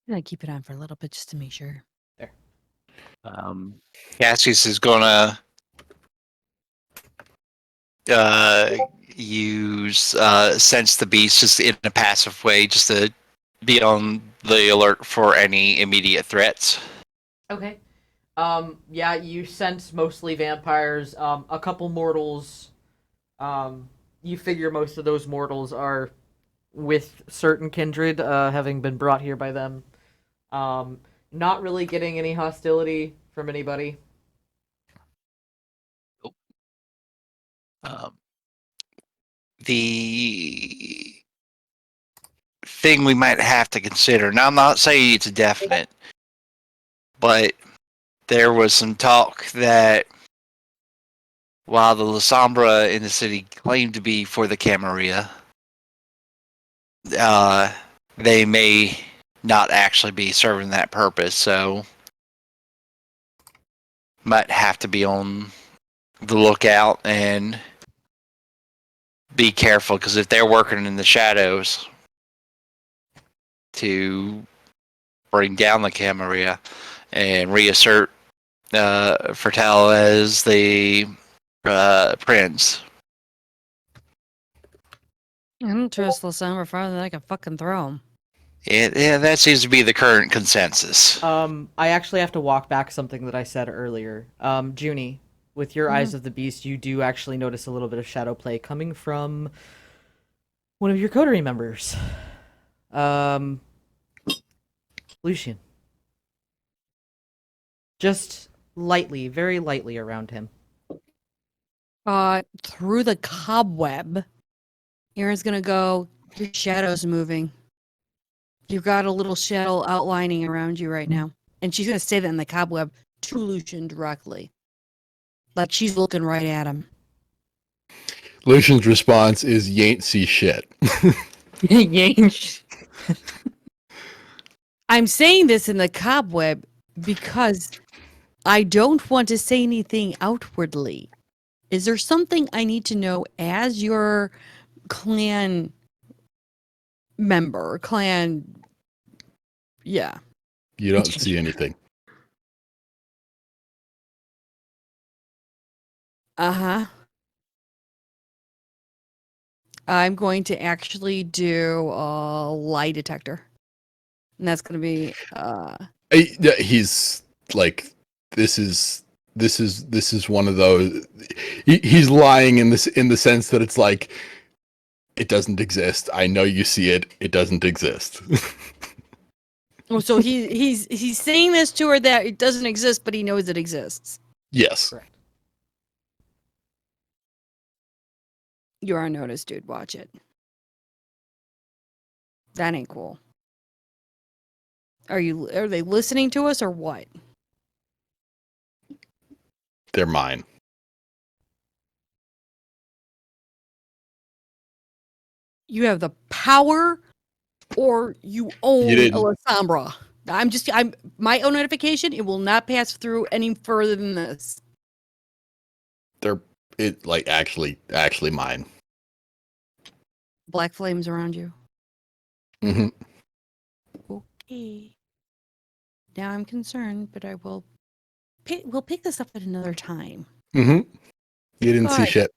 I'm gonna keep it on for a little bit just to make sure. There. Cassius is gonna use sense the beast just in a passive way, just to be on the alert for any immediate threats. Okay. Yeah, you sense mostly vampires, a couple mortals. You figure most of those mortals are with certain kindred, having been brought here by them. Not really getting any hostility from anybody. The thing we might have to consider, now I'm not saying it's a definite, but there was some talk that while the Lasombra in the city claimed to be for the Camarilla, they may not actually be serving that purpose, so might have to be on the lookout and be careful, because if they're working in the shadows to bring down the Camarilla and reassert Fertel as the prince. I don't trust Lasombra farther than I can fucking throw him. Yeah, that seems to be the current consensus. I actually have to walk back something that I said earlier. Junie, with your Eyes of the Beast, you do actually notice a little bit of shadow play coming from one of your coterie members. Lucian. Just lightly, very lightly around him. Through the cobweb, Aaron's gonna go, your shadow's moving. You've got a little shadow outlining around you right now. And she's gonna say that in the cobweb to Lucian directly. Like she's looking right at him. Lucian's response is, "You ain't see shit." I'm saying this in the cobweb because I don't want to say anything outwardly. Is there something I need to know as your clan member, yeah. You don't see anything. Uh-huh. I'm going to actually do a lie detector. And that's going to be He's like, this is one of those. He's lying in the sense that it's like, It doesn't exist. I know you see it. It doesn't exist. Oh, so he's saying this to her that it doesn't exist, but he knows it exists. Yes. Correct. You're on notice, dude. Watch it. That ain't cool. Are they listening to us or what? They're mine. You have the power or you own You didn't. Alessandra. I'm my own notification, it will not pass through any further than this. They're actually mine. Black flames around you. Mm-hmm. Okay. Now I'm concerned, but we'll pick this up at another time. Mm-hmm. You didn't see God. shit.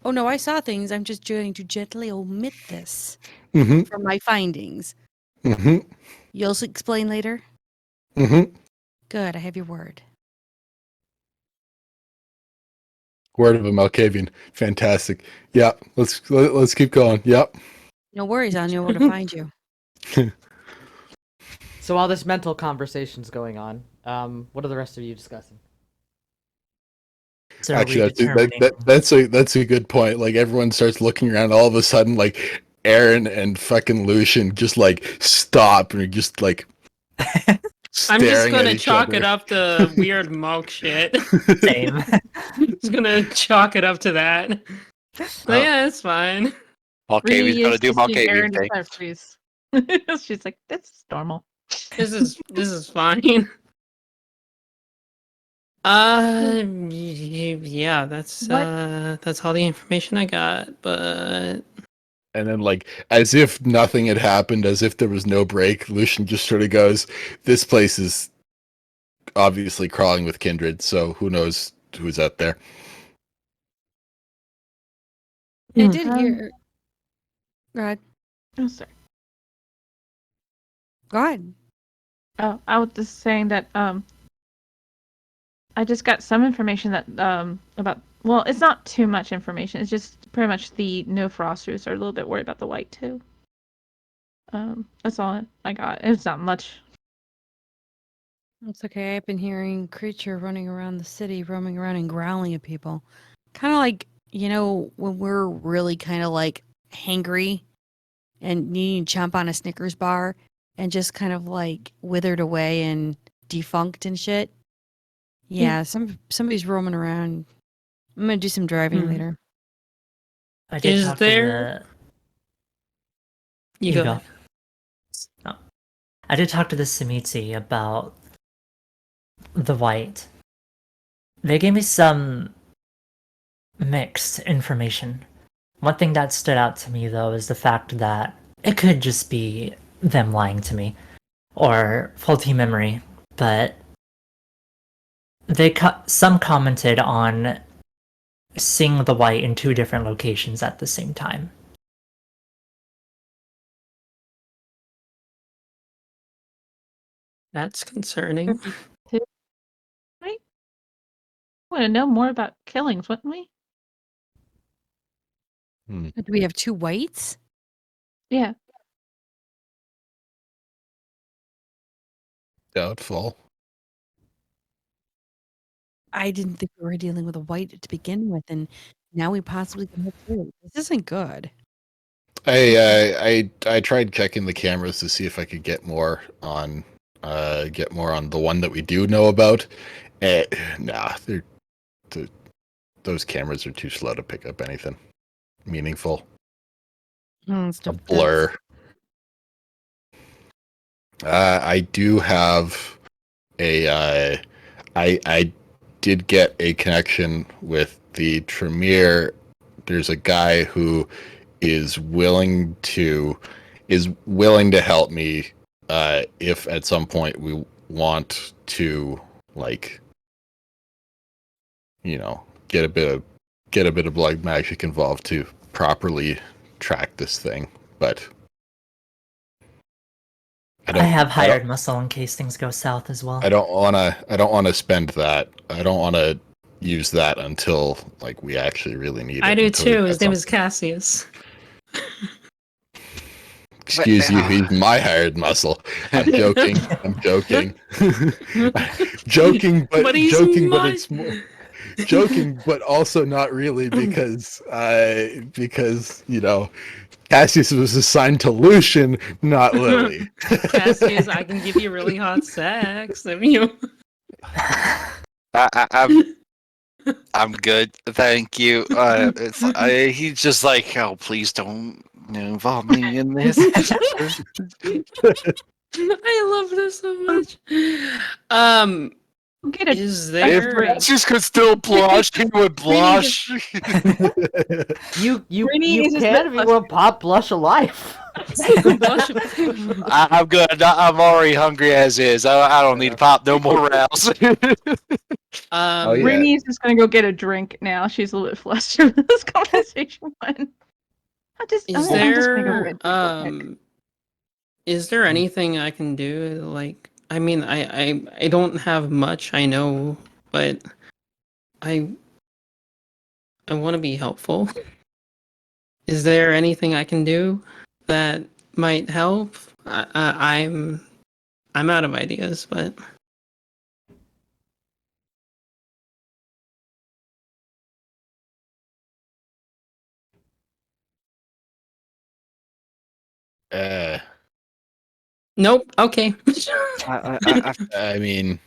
Oh no, I saw things. I'm just going to gently omit this Mm-hmm. from my findings. Mm-hmm. You'll explain later? Mm-hmm. Good, I have your word. Word of a Malkavian. Fantastic. Yeah, let's keep going. Yep. No worries, I'll know where to find you. So while this mental conversation's going on, what are the rest of you discussing? So Actually, that's a good point. Like everyone starts looking around, all of a sudden, like Aaron and fucking Lucian just like stop and are just like I'm just staring at gonna each chalk other. it up to weird Malk shit. Same. Just gonna chalk it up to that. But yeah, it's fine. Malkavian's Really gonna is do just seeing Aaron Malkavian in things. freeze. She's like, this is normal. This is fine. Yeah, that's all the information I got, but And then, like, as if nothing had happened, as if there was no break, Lucian just sort of goes, "This place is obviously crawling with kindred, so who knows who's out there." I did hear. Go ahead. Oh, sorry. Go ahead. Oh, I was just saying that I just got some information that about, well, it's not too much information. It's just pretty much the no frost roots are a little bit worried about the white too. That's all I got. It's not much. It's okay. I've been hearing creature running around the city, roaming around and growling at people. Kind of like, when we're really kind of like hangry and needing to chomp on a Snickers bar and just kind of like withered away and defunct and shit. Yeah, somebody's roaming around. I'm gonna do some driving later. I did Is talk there- to you You go. go. ahead. the. I did talk to the Simitsi about the white. They gave me some mixed information. One thing that stood out to me, though, is the fact that it could just be them lying to me or faulty memory, but some commented on seeing the white in 2 different locations at the same time. That's concerning. Right? Want to know more about killings, wouldn't we? Do we have 2 whites? Yeah. Doubtful. I didn't think we were dealing with a white to begin with, and now we possibly can have 2. This isn't good. I tried checking the cameras to see if I could get more on the one that we do know about. Nah, those cameras are too slow to pick up anything meaningful. A blur. I do have a I did get a connection with the Tremere. There's a guy who is willing to help me if at some point we want to, like, get a bit of black magic involved to properly track this thing. But I have hired muscle in case things go south as well. I don't want to spend that. I don't want to use that until like we actually really need it. I do until we too. get His name something. is Cassius. Excuse you, he's my hired muscle. I'm joking. I'm joking. Joking, but he's joking, but mine. it's more joking, but also not really because you know Cassius was assigned to Lucian, not Lily. Cassius, I can give you really hot sex. I mean, I'm good, thank you. He's just like, oh, please don't involve me in this. I love this so much. Get a Is If there? Cassius could still blush, he would blush. You Rainy is his can lip if you want pop blush alive. I'm good. I'm already hungry as is. I don't need to pop no more rounds. Oh, yeah. Rainy is just gonna go get a drink now. She's a little bit flustered with this conversation. I'm just gonna go get a drink real quick. Is there anything I can do? Like, I mean, I don't have much, I know, but I want to be helpful. Is there anything I can do that might help? I'm out of ideas, but nope. Okay, I mean,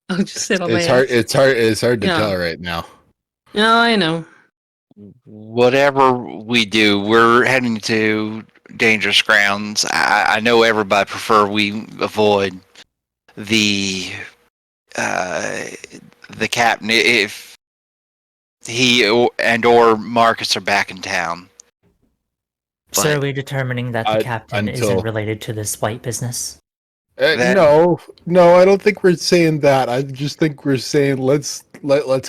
I'll just sit on my it's hard. ass. It's hard to Yeah. tell right now. No, I know. Whatever we do, we're heading to dangerous grounds. I know everybody prefer we avoid the captain if he or Marcus are back in town. So are But we determining that the captain until- isn't related to this white business? That- No, I don't think we're saying that. I just think we're saying let's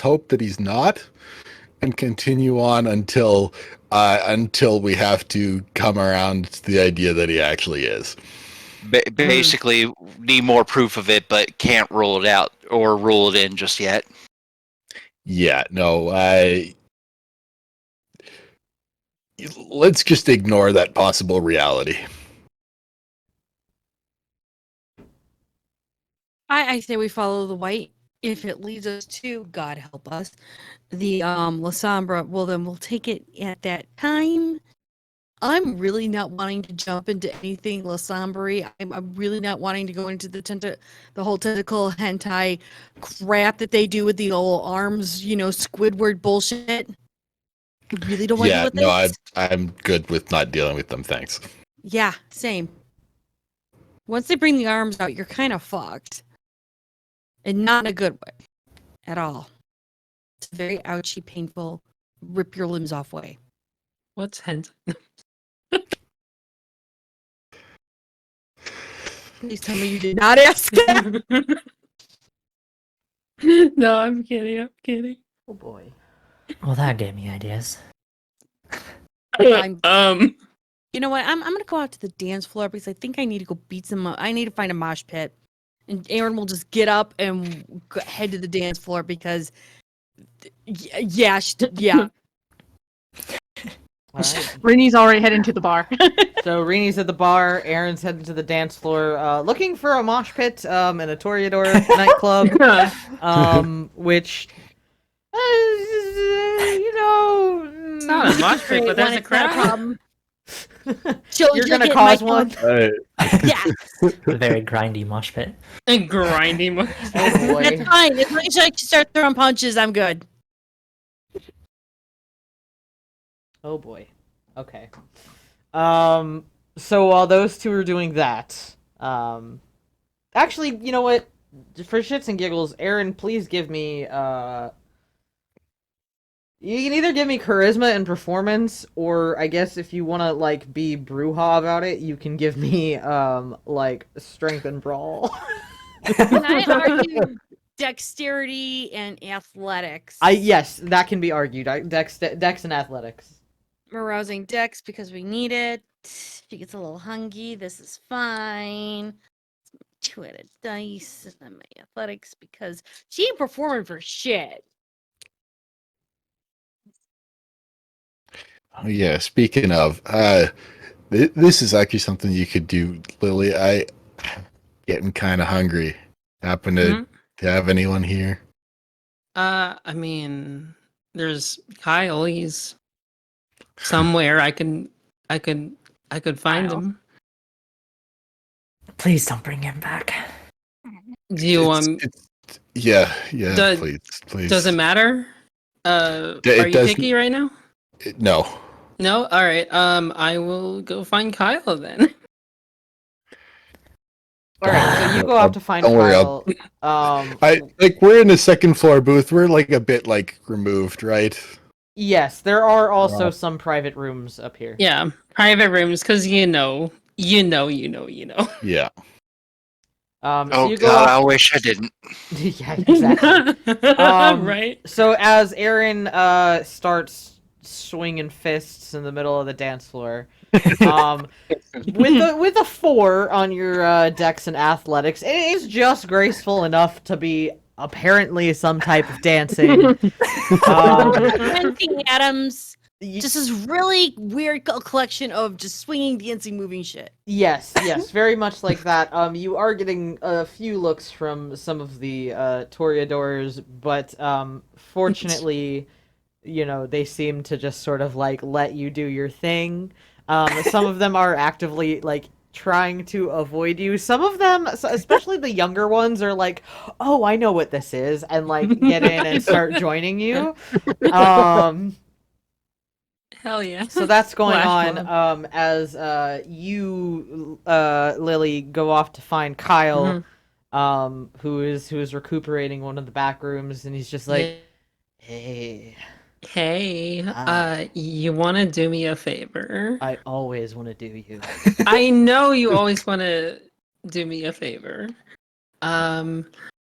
hope that he's not, and continue on until we have to come around to the idea that he actually is. basically need more proof of it, but can't rule it out or rule it in just yet. Yeah, no, let's just ignore that possible reality. I say we follow the white. If it leads us to, God help us, the La Sombra, well then we'll take it at that time. I'm really not wanting to jump into anything La Sombra. I'm really not wanting to go into the whole tentacle hentai crap that they do with the old arms, Squidward bullshit. I really don't want to Yeah, deal with no, this. I'm good with not dealing with them. Thanks. Yeah, same. Once they bring the arms out, you're kind of fucked. And not in a good way. At all. It's very ouchy, painful, rip your limbs off way. What's hent? Please tell me you did not ask that. No, I'm kidding. I'm kidding. Oh boy. Well, that gave me ideas. You know what? I'm gonna go out to the dance floor because I think I need to go beat some up. I need to find a mosh pit. And Aaron will just get up and head to the dance floor because, yeah. All right. Rainy's already heading to the bar. So Rini's at the bar. Aaron's heading to the dance floor, looking for a mosh pit in a Toreador nightclub, which, It's not a mosh pit, but there's a crowd. You're gonna cause one. Yeah, A very grindy mosh pit. And grinding. Oh boy. that's fine. As long as I start throwing punches, I'm good. Oh boy. Okay. So while those two are doing that, actually, you know what? For shits and giggles, Aaron, please give me you can either give me charisma and performance, or I guess if you want to like be brouhaha about it, you can give me like strength and brawl. Can I argue dexterity and athletics? Yes, that can be argued. Dex and athletics. Arousing dex because we need it. She gets a little hungry. This is fine. 2-headed dice, and then my athletics because she ain't performing for shit. Oh yeah, speaking of, this is actually something you could do, Lily. I getting kind of hungry. Happen to have anyone here? I mean, there's Kyle. He's somewhere. I could find Kyle. him. Please don't bring him back. Do you Yeah, Does- please. Does it matter? it Are you doesn't- picky right now? No. No. All right. I will go find Kyle then. All right, so you go out to find Don't worry, Kyle. We're in the second floor booth. We're like a bit like removed, right? Yes, there are also some private rooms up here. Yeah, private rooms, because you know. Yeah. So Oh you go God, off- I wish I didn't. Yeah, exactly. Right. So as Aaron starts swinging fists in the middle of the dance floor, with a 4 on your dex and athletics, it is just graceful enough to be apparently some type of dancing. Dancing Adams. Y- Just this really weird collection of just swinging, dancing, moving shit. Yes, very much like that. You are getting a few looks from some of the Toreadors, but fortunately, they seem to just sort of like let you do your thing. Some of them are actively like trying to avoid you. Some of them, especially the younger ones, are like, "Oh, I know what this is," and like get in and start joining you. Hell yeah. So that's going Flash on as you, Lily, go off to find Kyle, who is recuperating one of the back rooms, and he's just like, "Hey, you want to do me a favor? I always want to do you." I know you always want to do me a favor.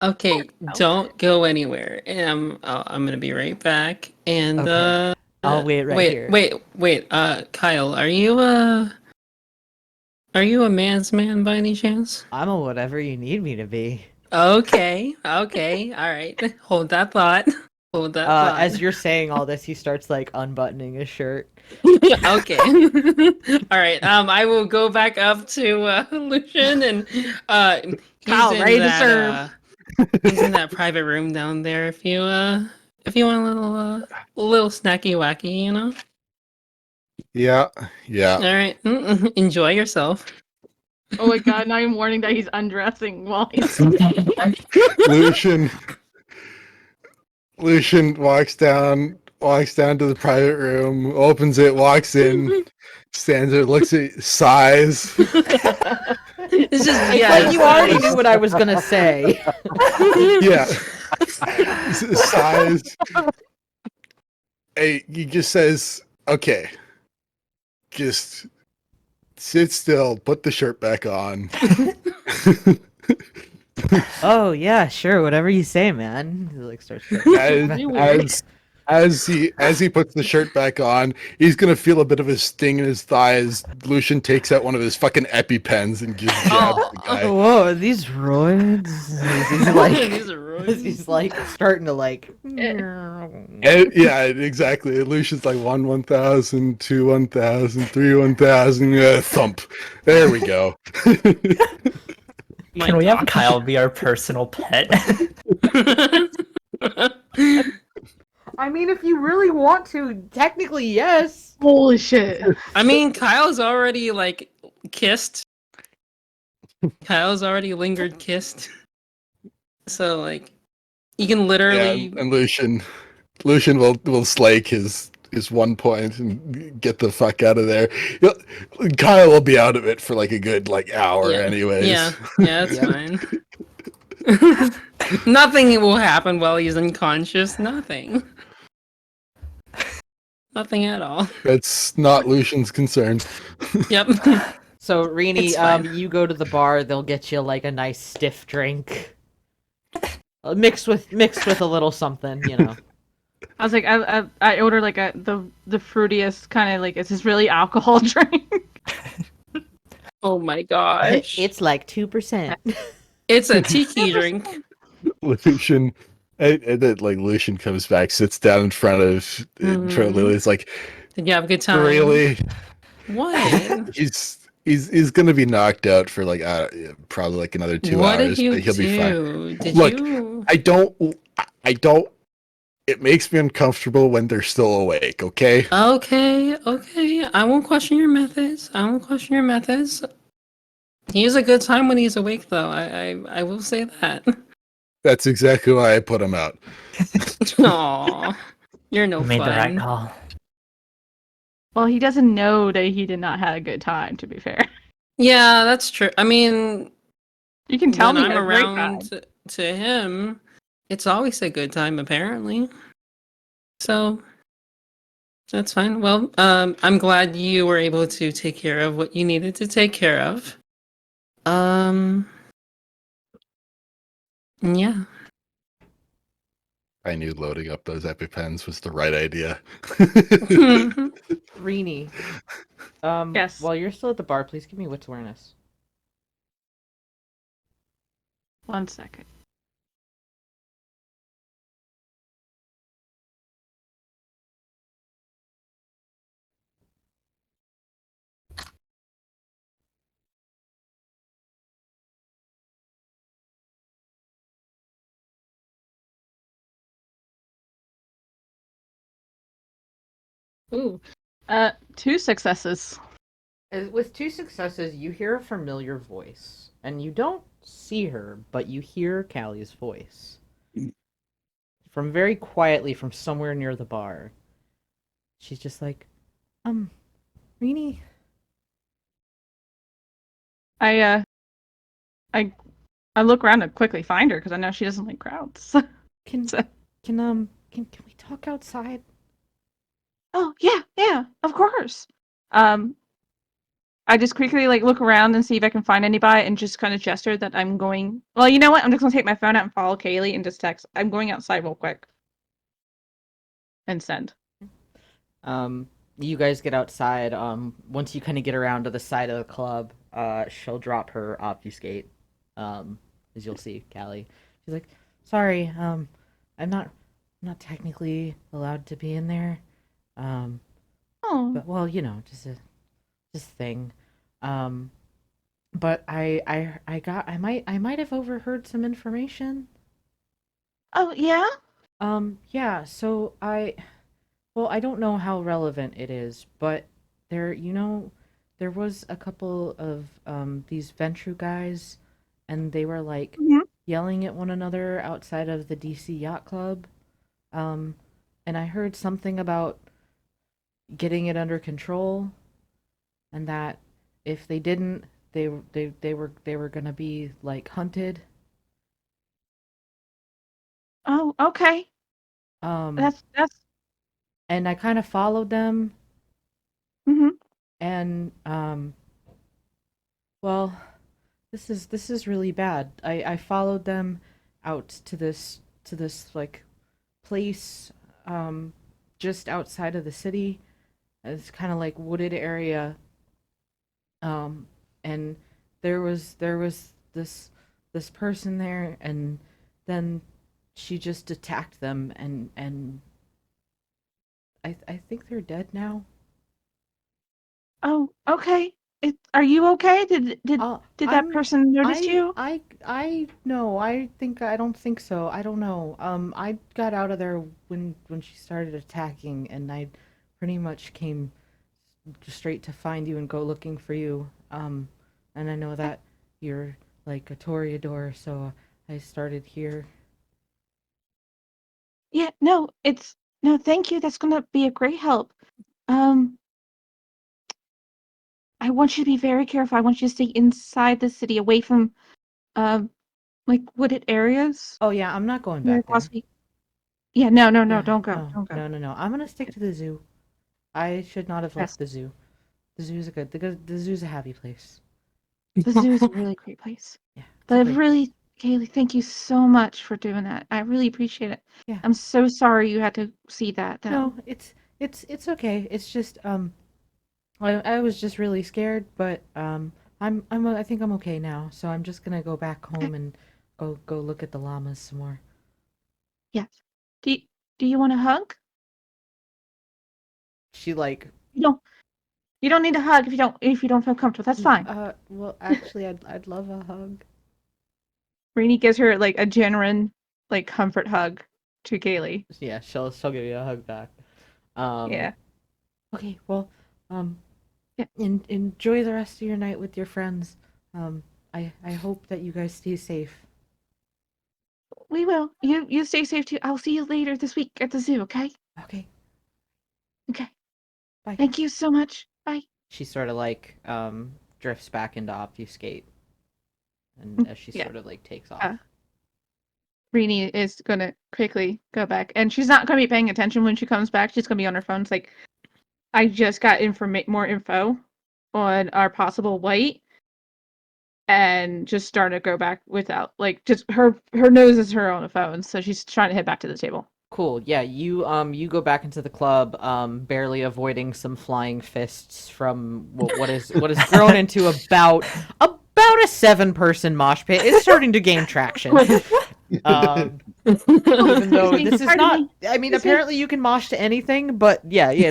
Okay, don't go anywhere. And I'm gonna be right back. And Okay. I'll wait right here. Wait. Kyle, are you a man's man by any chance? I'm a whatever you need me to be. Okay, all right. Hold that thought. As you're saying all this, he starts like unbuttoning his shirt. Okay. All right. I will go back up to Lucian and he's Kyle, in ready to that, serve. He's in that private room down there. If you want a little snacky wacky, Yeah. All right. Enjoy yourself. Oh my god, now I'm warning that he's undressing while he's Lucian walks down to the private room, opens it, walks in, stands there, looks at sighs. It's just It's like you already knew what I was gonna say. Yeah. Sighs. Hey, he just says, "Okay, just sit still, put the shirt back on." Oh yeah, sure, whatever you say, man. He like starts. As he puts the shirt back on, he's gonna feel a bit of a sting in his thigh as Lucian takes out one of his fucking EpiPens and just jabs the guy. Whoa, are these roids? He's like, These are roids. he's like starting to like. Yeah, exactly. Lucian's like 1,000, 2 1,000, 3 1,000, thump. There we go. Can we have Kyle be our personal pet? I mean, if you really want to, technically, yes. holy shit. I mean, Kyle's already like kissed. Kyle's already lingered kissed. So like, you can literally. Yeah, and Lucian will slake his 1 point and get the fuck out of there. Kyle will be out of it for like a good hour, anyways. Yeah, that's fine. Nothing will happen while he's unconscious. Nothing. Nothing at all. That's not Lucian's concern. Yep. So, Rini, It's fine. you go to the bar. They'll get you like a nice stiff drink, mixed with a little something, I was like, I ordered like the fruitiest kind of like, it's this really alcohol drink. Oh my gosh. It's like 2%. It's a tiki drink. Lucian, and then like Lucian comes back, sits down in front of Lily. It's like, Did you have a good time? really? What? He's gonna be knocked out for like probably like another 2 What hours, did you but he'll be fine. do? Did Look, you? I don't. It makes me uncomfortable when they're still awake. Okay. Okay, okay. I won't question your methods. I won't question your methods. He has a good time when he's awake, though. I will say that. That's exactly why I put him out. Aw, you're no You made the right fun. call. Well, he doesn't know that he did not have a good time, to be fair. Yeah, that's true. I mean, You can tell when me I'm he had a great time. around to him, it's always a good time, apparently. So that's fine. Well, I'm glad you were able to take care of what you needed to take care of. Yeah. I knew loading up those EpiPens was the right idea. Rini, Yes. while you're still at the bar, please give me wits awareness. 1 second. Ooh. 2 successes. With 2 successes, you hear a familiar voice, and you don't see her, but you hear Callie's voice from very quietly from somewhere near the bar. She's just like, Rini. I look around to quickly find her because I know she doesn't like crowds. Can So- can we talk outside? Oh yeah, of course. I just quickly like look around and see if I can find anybody and just kind of gesture that I'm going. Well, you know what? I'm just gonna take my phone out and follow Kaylee and just text. I'm going outside real quick. And send. You guys get outside. Once you kind of get around to the side of the club, she'll drop her obfuscate. As you'll see, Callie. She's like, "Sorry, I'm not technically allowed to be in there. Oh. But well, you know, just a thing. But I might have overheard some information. Oh yeah. Yeah. So I don't know how relevant it is, but there was a couple of these Ventru guys, and they were like yelling at one another outside of the DC Yacht Club. And I heard something about getting it under control, and that if they didn't, they were gonna be like hunted. Oh, okay. That's And I kind of followed them, mm-hmm. and well, this is really bad. I followed them out to this like place just outside of the city. It's kind of like wooded area. And there was this person there, and then she just attacked them, and I think they're dead now. Oh, okay. Are you okay? Did that person notice you? No, I don't think so. I don't know. I got out of there when she started attacking, and I pretty much came straight to find you and go looking for you. And I know that you're like a Toreador, so I started here. Yeah, no, thank you. That's gonna be a great help. I want you to be very careful. I want you to stay inside the city, away from like wooded areas. Oh yeah, I'm not going Where back there. possibly. Yeah, no, Yeah, don't go. Don't go. No. I'm gonna stick to the zoo. I should not have Yes. left the zoo. The zoo's the zoo's a happy place. The zoo is a really great place. Yeah. But I really, Kaylee, thank you so much for doing that. I really appreciate it. Yeah. I'm so sorry you had to see that. Though. No, it's okay. It's just I was just really scared, but I'm I think I'm okay now. So I'm just gonna go back home and go look at the llamas some more. Yes. Do you want a hug? She like You don't. You don't need a hug if you don't feel comfortable. That's fine. Well, actually, I'd love a hug. Rainy gives her like a genuine like comfort hug to Kaylee. Yeah, she'll give you a hug back. Yeah. Okay, well, Yeah. enjoy the rest of your night with your friends. I hope that you guys stay safe. We will. You stay safe too. I'll see you later this week at the zoo, okay? Okay, Okay. bye. Thank you so much. Bye. She sort of like drifts back into obfuscate, and as she Yeah. sort of like takes off. Rini is gonna quickly go back, and she's not gonna be paying attention when she comes back. She's gonna be on her phone. It's like, I just got more info on our possible white, and just starting to go back without like just her nose is her on the phone, so she's trying to head back to the table. Cool. Yeah, you go back into the club, barely avoiding some flying fists from what is grown into about a 7-person mosh pit. It's starting to gain traction. Even though this is not, I mean, apparently you can mosh to anything, but yeah, yeah,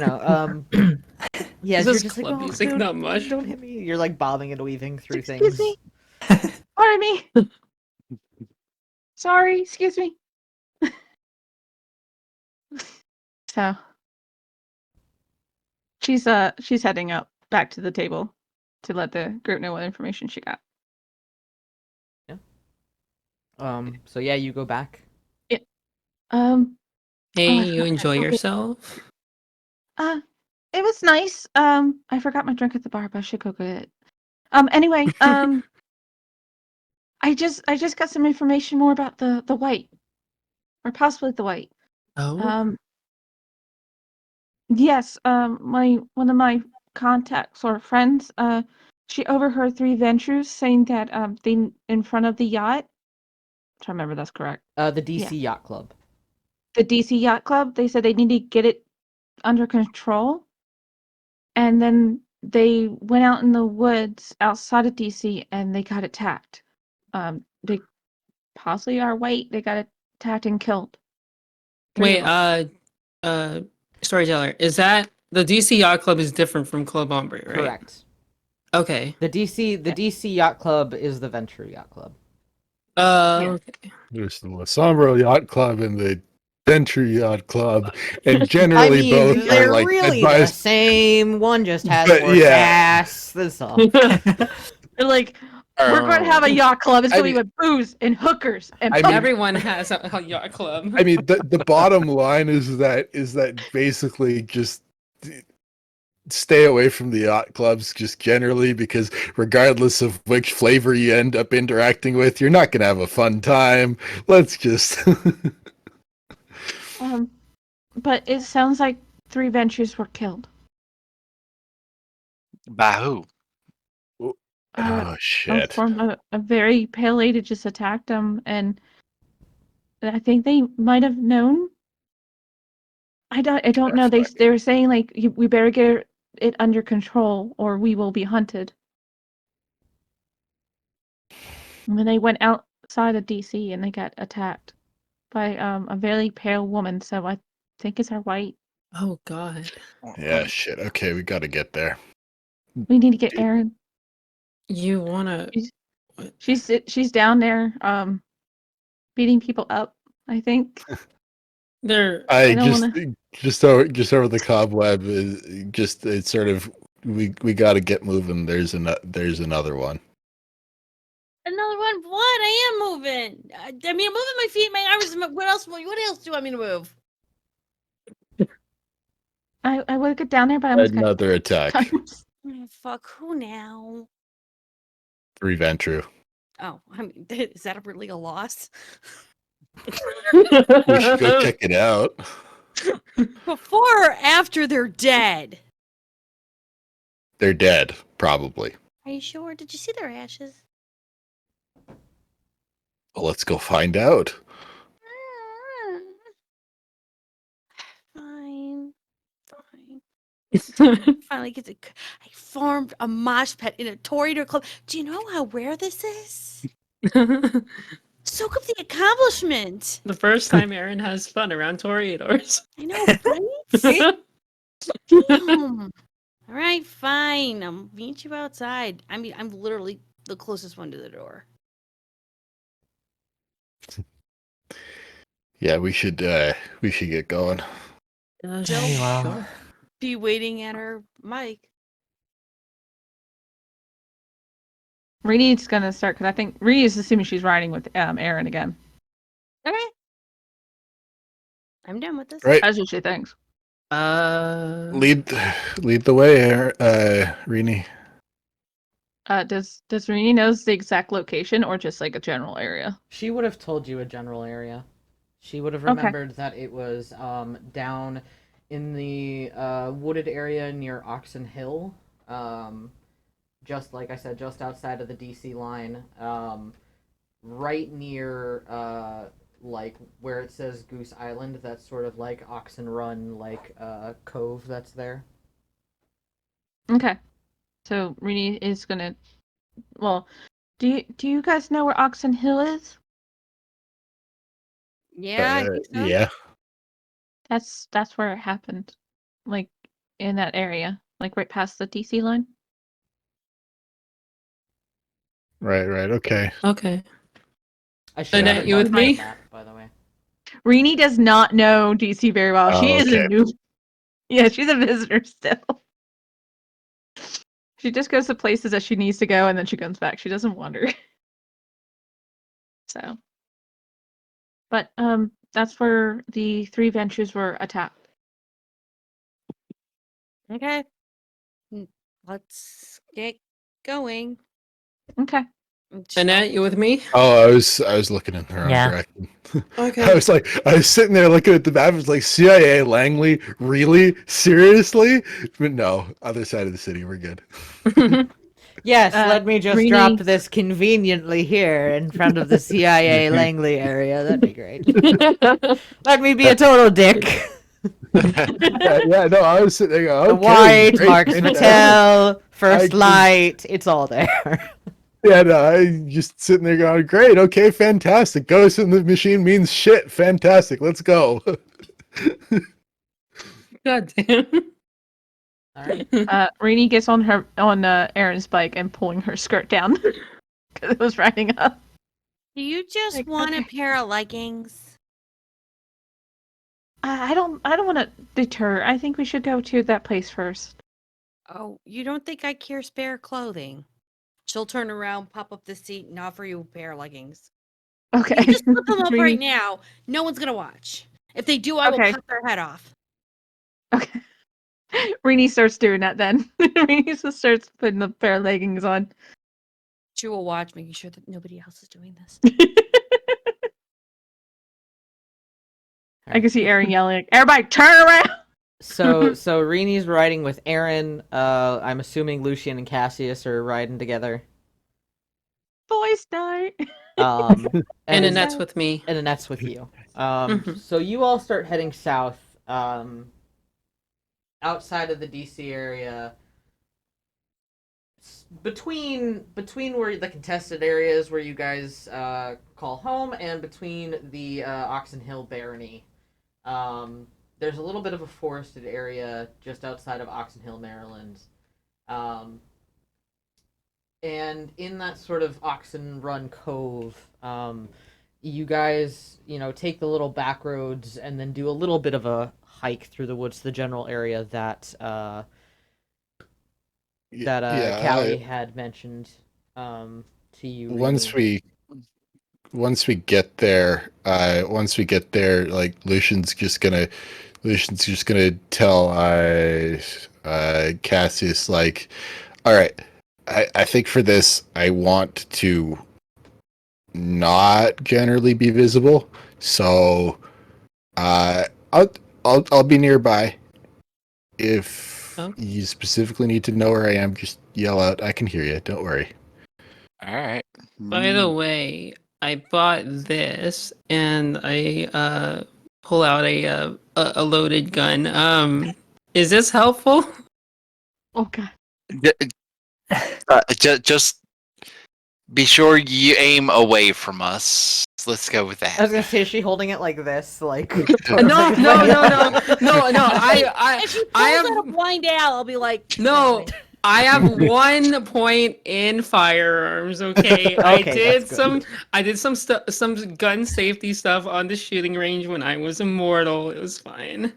This you're is just like, club oh, music, not mush. don't hit me. You're like bobbing and weaving through Excuse things. me. Pardon me. Sorry. Excuse me. So she's heading up back to the table to let the group know what information she got. So yeah, you go back. Hey, Oh, you enjoy okay. yourself? It was nice. I forgot my drink at the bar, but I should go get it. Anyway, I just got some information more about the white, or possibly the white. Oh, Yes. One of my contacts or friends, she overheard 3 ventures saying that they in front of the yacht. I'm trying to remember that's correct. The DC Yeah. Yacht Club. The DC Yacht Club. They said they need to get it under control. And then they went out in the woods outside of DC and they got attacked. They possibly are white. They got attacked and killed. 3 wait, of them. Storyteller, is that the DC Yacht Club is different from Club Ombre, right? Correct. Okay. The DC Yacht Club is the Venture Yacht Club. Yeah. Okay. There's the Lasombro Yacht Club and the Venture Yacht Club, and I generally mean, both are they're like really the advised. same. One just has But, more yeah. gas. That's all. They're like, we're going to have a yacht club. It's I going to be with booze and hookers and I mean- Everyone has a yacht club. I mean, the bottom line is that basically just stay away from the yacht clubs just generally, because regardless of which flavor you end up interacting with, you're not gonna have a fun time. Let's just but it sounds like 3 ventures were killed. By who? oh shit. A very pale lady just attacked them, and I think they might have known. I don't know. They were saying like we better get it under control or we will be hunted. And then they went outside of DC and they got attacked by a very pale woman. So I think it's her white. Oh God. Yeah, shit. Okay, we gotta get there. We need to get Erin. You wanna? She's down there beating people up, I think. There. I don't just wanna- just over the cobweb is just it's sort of we gotta get moving. There's another one. Another one? What? I am moving. I mean, I'm moving my feet, my arms. What else? What else do you want me to move? I would get down there, but I almost got Another attack. Oh, fuck, who now? 3 Ventru. Oh, I mean, is that really a loss? We should go check it out. Before or after they're dead? They're dead, probably. Are you sure? Did you see their ashes? Well, let's go find out. Fine. Fine. Finally get to. I formed a mosh pit in a Toreador club. Do you know how rare this is? Soak up the accomplishment. The first time Aaron has fun around Toreadors. I know, right? Damn. All right, fine. I'll meet you outside. I mean, I'm literally the closest one to the door. Yeah, we should get going. Very well. Sure. Be waiting at her mic. Rini's gonna start because I think Rini is assuming she's riding with Aaron again. Okay. I'm done with this. Right. That's what she thinks. Lead the way, Rini. Does Rini knows the exact location or just like a general area? She would have told you a general area. She would have Okay. remembered that it was down in the wooded area near Oxen Hill. Just like I said, just outside of the DC line. Right near like where it says Goose Island, that's sort of like Oxen Run, like cove that's there. Okay. So Rini is gonna. Well, do you guys know where Oxen Hill is? Yeah, I think so. Yeah. That's where it happened, like in that area, like right past the DC line. Right. Okay. Okay. I should Annette, have you with marked me? the map, by the way. Rini does not know DC very well. She Oh, is a okay. new. Yeah, she's a visitor still. She just goes to places that she needs to go, and then she comes back. She doesn't wander. So, but that's where the 3 ventures were attacked. Okay. Let's get going. Okay. Annette, you with me? Oh, I was looking in the wrong Yeah. direction. Okay. I was sitting there looking at the map. I was like, CIA, Langley, really? Seriously? But no, other side of the city. We're good. Yes, let me just Rini- drop this conveniently here in front of the CIA Langley area. That'd be great. Let me be a total dick. yeah, no, I was sitting there going, The okay, White, great, Marks fantastic. Mattel, First I- Light, it's all there. Yeah, no, I just sitting there going, great, okay, fantastic. Ghost in the machine means shit. Fantastic. Let's go. God damn. All right. Rini gets on Erin's bike and pulling her skirt down because it was riding up. Do you just Like, want a okay. pair of leggings? I don't want to deter. I think we should go to that place first. Oh, you don't think I care spare clothing? She'll turn around, pop up the seat, and offer you a pair of leggings. Okay. You just put them up right Rini- now. No one's gonna watch. If they do, I will Okay. cut their head off. Okay. Rini starts doing that then. Rini just starts putting the pair of leggings on. She will watch, making sure that nobody else is doing this. I can see Erin yelling, "Everybody turn around!" So Rini's riding with Aaron. I'm assuming Lucian and Cassius are riding together. Boys night. And and Annette's with me. and Annette's with you. Mhm. So you all start heading south, outside of the DC area, between where the contested areas where you guys call home, and between the Oxen Hill Barony. There's a little bit of a forested area just outside of Oxen Hill, Maryland. And in that sort of Oxen Run Cove, you guys, take the little back roads and then do a little bit of a hike through the woods to the general area that Callie had mentioned to you. Once Rini. we get there, like Lucian's just gonna tell Cassius, like, all right, I think for this I want to not generally be visible, so I'll be nearby. If you specifically need to know where I am, just yell out. I can hear you. Don't worry. All right. By the way, I bought this and I pull out a loaded gun. Is this helpful? Okay. Just be sure you aim away from us. Let's go with I was gonna that. say, is she holding it like this? Like No. If she I pulls have out a blind owl, I'll be like, no. I have 1 point in firearms. Okay, Okay, that's good. I did some stuff, some gun safety stuff on the shooting range when I was immortal. It was fine.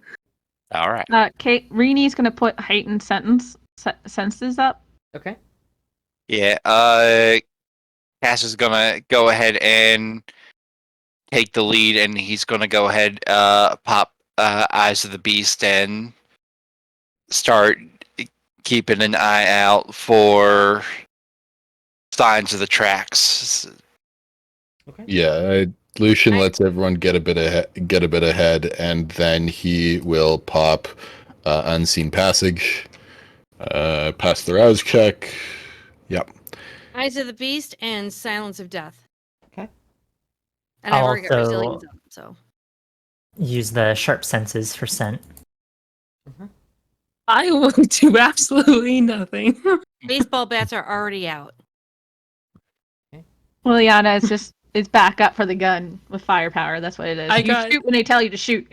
All right. Kate Reenie's gonna put heightened senses up. Okay. Yeah. Cass is gonna go ahead and take the lead, and he's gonna go ahead, pop Eyes of the Beast, and start keeping an eye out for signs of the tracks. Yeah, Lucian lets everyone get a bit ahead, and then he will pop unseen passage, pass the rouse check. Yep. Eyes of the Beast and Silence of Death. Okay. And I've I'll already got also- resilience up, so. Use the sharp senses for scent. I will do absolutely nothing. Baseball bats are already out. Liliana is back up for the gun with firepower. That's what it is. I You got- shoot when they tell you to shoot.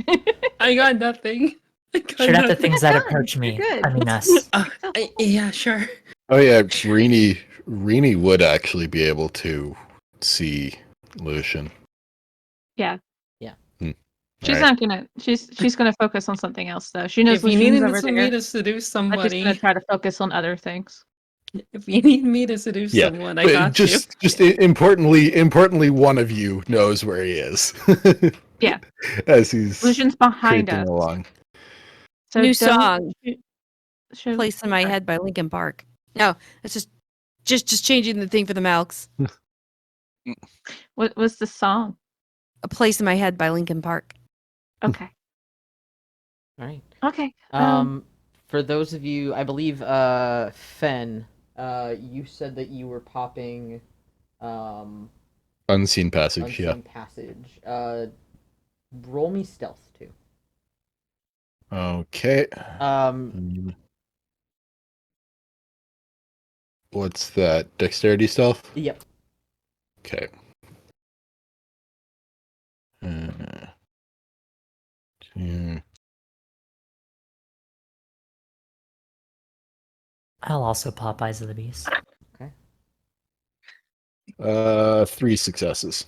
I got nothing. Shoot at the things that Done. approach me. You're good. I mean us. Yeah, sure. Oh yeah, Reenie would actually be able to see Lucian. She's Alright. not gonna. She's gonna focus on something else though. She knows If you Lucian's needed over me there. to seduce I'm just somebody, gonna try to focus on other things. if you need me to seduce Yeah, someone, I but got just you. importantly, one of you knows where he is. Yeah. As he's Lucian's behind creeping us. along. So New don't song. shoot- Place in My Head by Linkin Park. No, it's just changing the thing for the Malks. What was the song? A Place in My Head by Linkin Park. Okay. All right. Okay. For those of you, I believe, Fen, you said that you were popping, Unseen passage, unseen passage. Roll me stealth too. yeah. Okay. What's that? Dexterity stealth? Yep. Okay. I'll also pop Eyes of the Beast. 3 successes.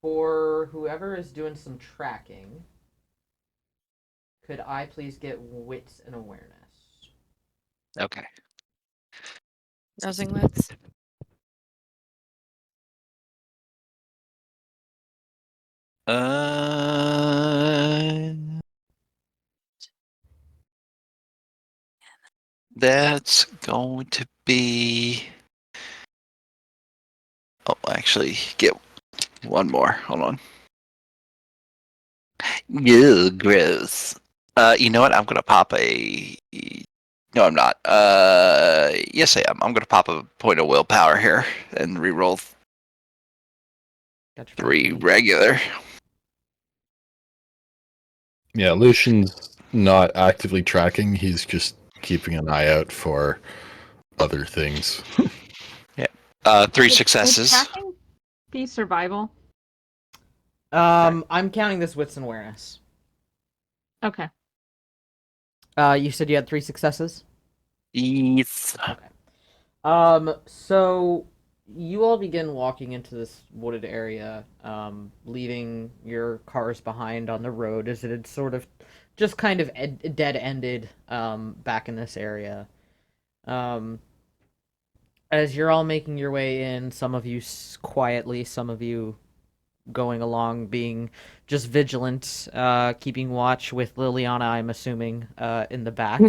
For whoever is doing some tracking, could I please get wits and awareness? Okay. Rousing wits. That's going to be. Oh, actually, get one more. Hold on. Ew, gross. You know what? I'm gonna pop a. No, I'm not. Yes, I am. I'm gonna pop a point of willpower here and reroll Gotcha. 3 regular. Yeah, Lucian's not actively tracking. He's just keeping an eye out for other things. 3 successes. Would tracking be survival? I'm counting this wits and awareness. Okay. You said you had 3 successes? Yes. So you all begin walking into this wooded area, leaving your cars behind on the road as it had sort of just kind of dead-ended back in this area. As you're all making your way in, some of you quietly, some of you going along, being just vigilant, keeping watch with Liliana, I'm assuming, in the back.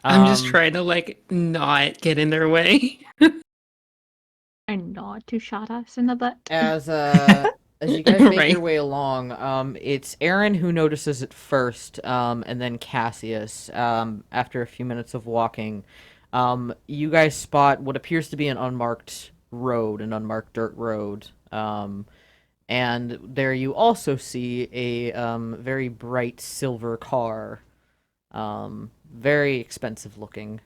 I'm just trying to not get in their way. And not to shot us in the butt. As you guys make Right. your way along, it's Aaron who notices it first, and then Cassius. After a few minutes of walking, you guys spot what appears to be an unmarked road, an unmarked dirt road. And there you also see a very bright silver car, very expensive looking.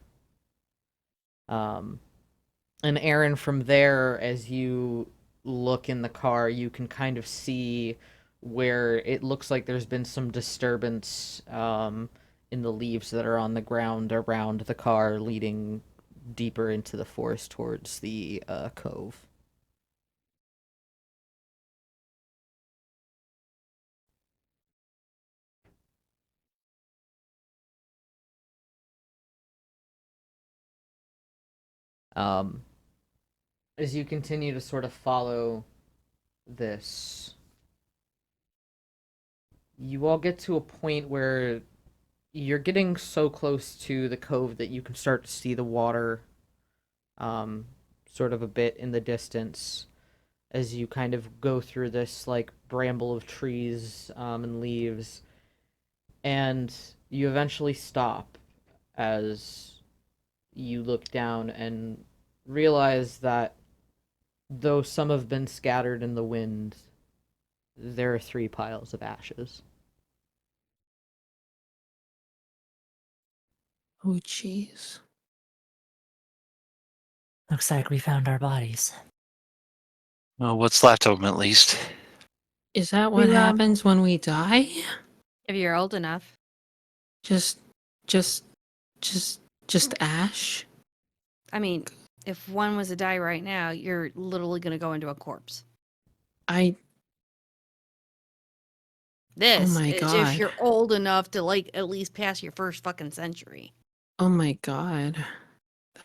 And Aaron, from there, as you look in the car, you can kind of see where it looks like there's been some disturbance in the leaves that are on the ground around the car, leading deeper into the forest towards the cove. Um, as you continue to sort of follow this, you all get to a point where you're getting so close to the cove that you can start to see the water sort of a bit in the distance as you kind of go through this like bramble of trees and leaves, and you eventually stop as you look down and realize that though some have been scattered in the wind, there are 3 piles of ashes. Oh, jeez. Looks like we found our bodies. Well, what's left of them at least? Is that what We, happens when we die? If you're old enough. Just ash? I mean, if one was to die right now, you're literally going to go into a corpse. This my is if God. you're old enough to, like, at least pass your first fucking century. Oh my God. Well,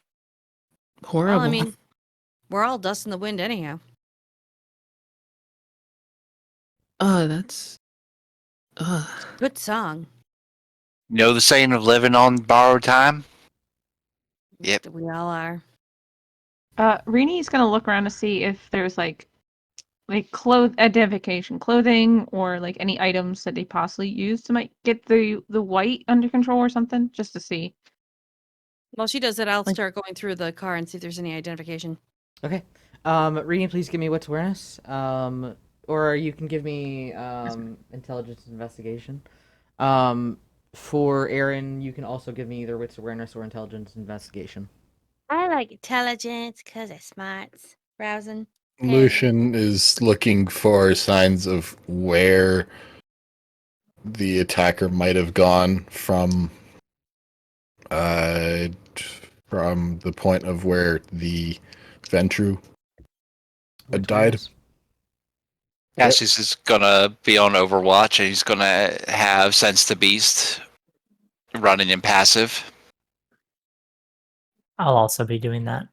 Horrible. I mean, we're all dust in the wind anyhow. Oh, that's. Ugh. Good song. You know the saying of living on borrowed time? Yep. We all are. Rini's gonna look around to see if there's like identification, clothing, or like any items that they possibly used to might get the white under control or something, just to see. While she does that, I'll Like- start going through the car and see if there's any identification. Okay. Reading, please give me what's awareness. Or you can give me intelligence investigation. For Aaron, you can also give me either wits awareness or intelligence investigation. I like intelligence because it's smart. Browsing. Lucian is looking for signs of where the attacker might have gone from the point of where the Ventru Wits died. awareness. Cassius is gonna be on Overwatch, and he's gonna have Sense the Beast running in passive. I'll also be doing that.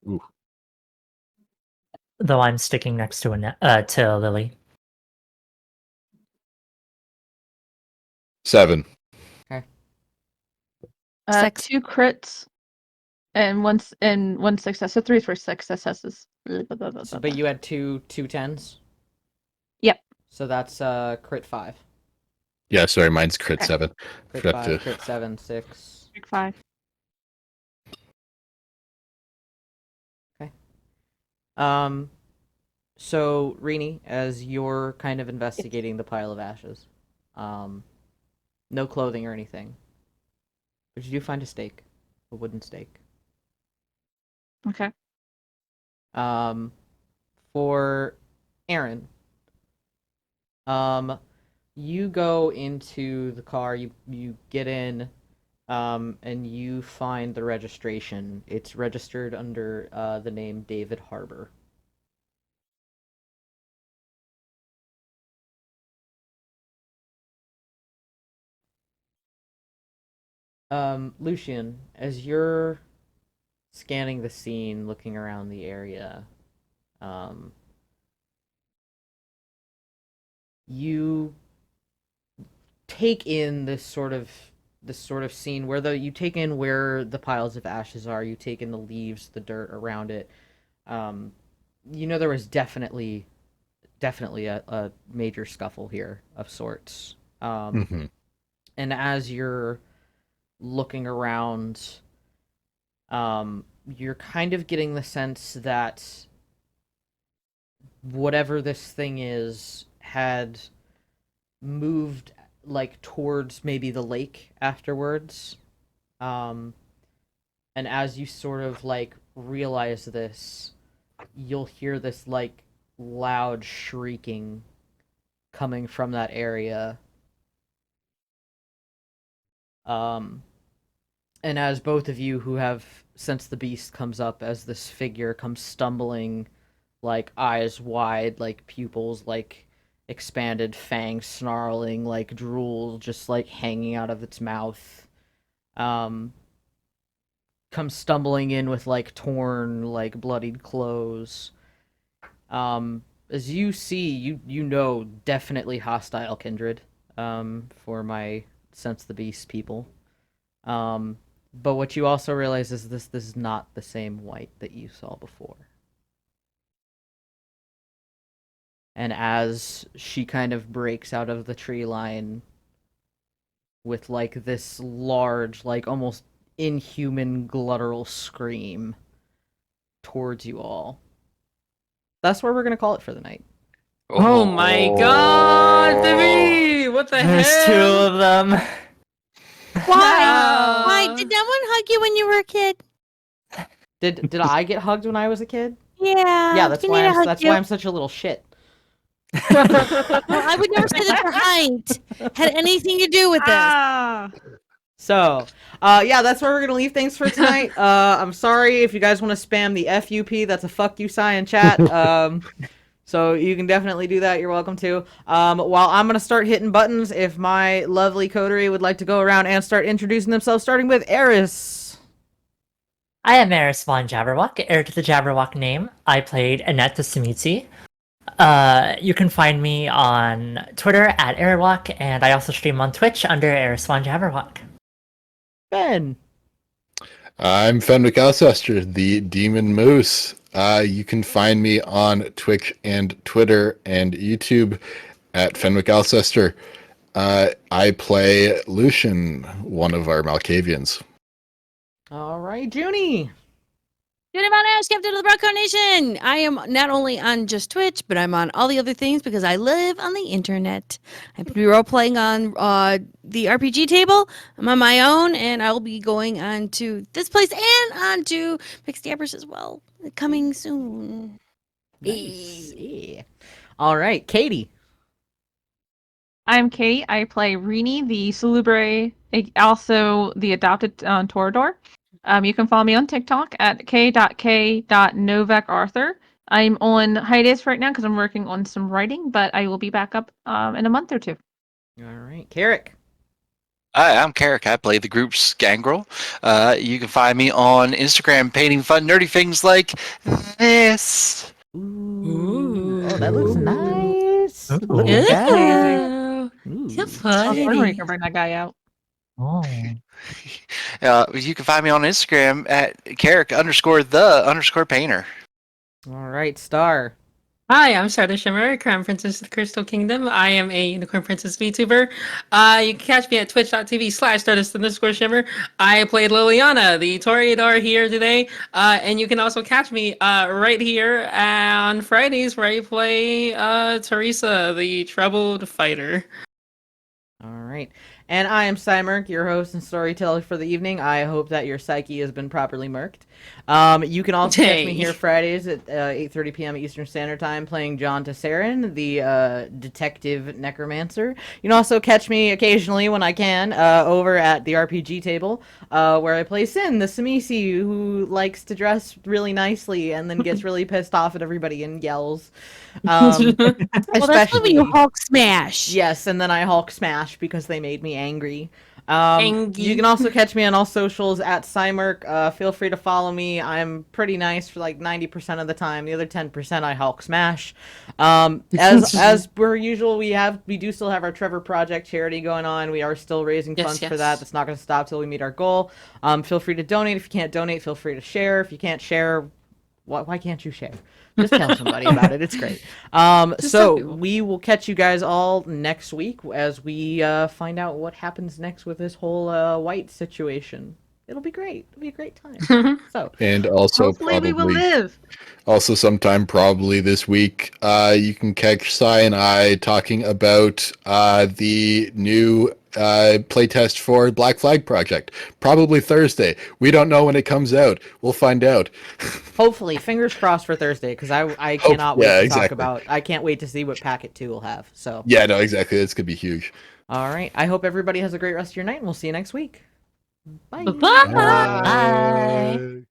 Ooh. Though I'm sticking next to to Lily. 7. Six. 2 crits and one success. So 3 for successes. So, but you had two 10s? Yep. So that's crit 5. Yeah, sorry, mine's crit Okay. 7. Crit Forgot 5, to- crit 7, 6. 5. So Rini, as you're kind of investigating the pile of ashes, no clothing or anything, but you do find a stake, a wooden stake. Okay. For Aaron, you go into the car, you get in, and you find the registration. It's registered under the name David Harbor. Lucian, as you're scanning the scene, looking around the area, you take in this sort of scene where you take in where the piles of ashes are, you take in the leaves, the dirt around it. You know there was definitely a major scuffle here of sorts. Mhm. And as you're looking around, you're kind of getting the sense that whatever this thing is had moved like towards maybe the lake afterwards. And as you sort of like realize this, you'll hear this like loud shrieking coming from that area. And as both of you who have sensed the beast comes up, as this figure comes stumbling, like eyes wide, like pupils like expanded, fangs snarling, like drool just like hanging out of its mouth, comes stumbling in with like torn, like bloodied clothes. As you see, you know definitely hostile kindred, for my sense the beast people. But what you also realize is this is not the same white that you saw before. And as she kind of breaks out of the tree line with like this large, like almost inhuman gluttural scream towards you all, that's where we're gonna call it for the night. Oh my god, baby! What the There's hell? two of them. Why? Why did no one hug you when you were a kid? Did I get hugged when I was a kid? Yeah. Yeah, that's we why need to hug that's you. why I'm such a little shit. Well, I would never say that your height had anything to do with this. So, yeah, that's where we're gonna leave things for tonight. I'm sorry if you guys want to spam the FUP. That's a fuck you sign in chat. So you can definitely do that. You're welcome to. While I'm gonna start hitting buttons, if my lovely coterie would like to go around and start introducing themselves, starting with Eris. I am Eris Von Jabberwock, heir to the Jabberwock name. I played Annette the Sumitsi. You can find me on Twitter at Airwalk, and I also stream on Twitch under Eris Von Jabberwock. Ben. I'm Fenwick Alcester, the Demon Moose. You can find me on Twitch and Twitter and YouTube at Fenwick Alcester. I play Lucian, one of our Malkavians. All right, Junie. Junie Von Esch, Captain of the Brown Nation. I am not only on just Twitch, but I'm on all the other things because I live on the internet. I'm role playing on the RPG table. I'm on my own, and I'll be going on to this place and on to Mixed Yappers as well. Coming soon. Nice. Yeah. All right, Katie. I'm Katie. I play Rini, the Salubre, also the adopted Torador. You can follow me on TikTok at k.k.novacarthur. I'm on hiatus right now because I'm working on some writing, but I will be back up in a month or two. All right, Kerrick. Hi, I'm Kerrick. I play the group's Gangrel. You can find me on Instagram painting fun, nerdy things like this. Ooh. Oh, that looks nice. Ooh. Look at that. Ooh. Ooh. So Oh, funny. we can bring that guy out. Oh. You can find me on Instagram at Kerrick_the_painter. All right, Star. Hi, I'm Sarah Shimmer, Crown Princess of the Crystal Kingdom. I am a Unicorn Princess VTuber. You can catch me at twitch.tv/Stardust_Shimmer. I played Liliana, the Toreador here today. And you can also catch me right here on Fridays where I play Teresa, the Troubled Fighter. All right. And I am Psymerc, your host and storyteller for the evening. I hope that your psyche has been properly murked. You can also catch me here Fridays at 8:30 p.m. Eastern Standard Time playing John Tesserin, the detective necromancer. You can also catch me occasionally when I can over at the RPG table where I play Sin, the Samisi, who likes to dress really nicely and then gets really pissed off at everybody and yells. Well, that's when you Hulk smash. Yes, and then I Hulk smash because they made me angry. Angry. You can also catch me on all socials at Psymerc. Feel free to follow me. I'm pretty nice for like 90% of the time. The other 10% I Hulk smash. As per usual, we do still have our Trevor Project charity going on. We are still raising funds for that. That's not going to stop till we meet our goal. Feel free to donate. If you can't donate, feel free to share. If you can't share, Why can't you share? Just tell somebody about it. It's great. Just So tell people. we will catch you guys all next week as we find out what happens next with this whole white situation. It'll be great. It'll be a great time. So And also Hopefully we will live. Also, sometime probably this week, you can catch Sai and I talking about the new playtest for Black Flag Project. Probably Thursday. We don't know when it comes out. We'll find out. hopefully, fingers crossed for Thursday, because I cannot wait yeah, to talk exactly. about. I can't wait to see what Packet 2 will have. So Yeah, no, exactly. That's gonna be huge. all right. I hope everybody has a great rest of your night, and we'll see you next week. Bye. Bye-bye. Bye.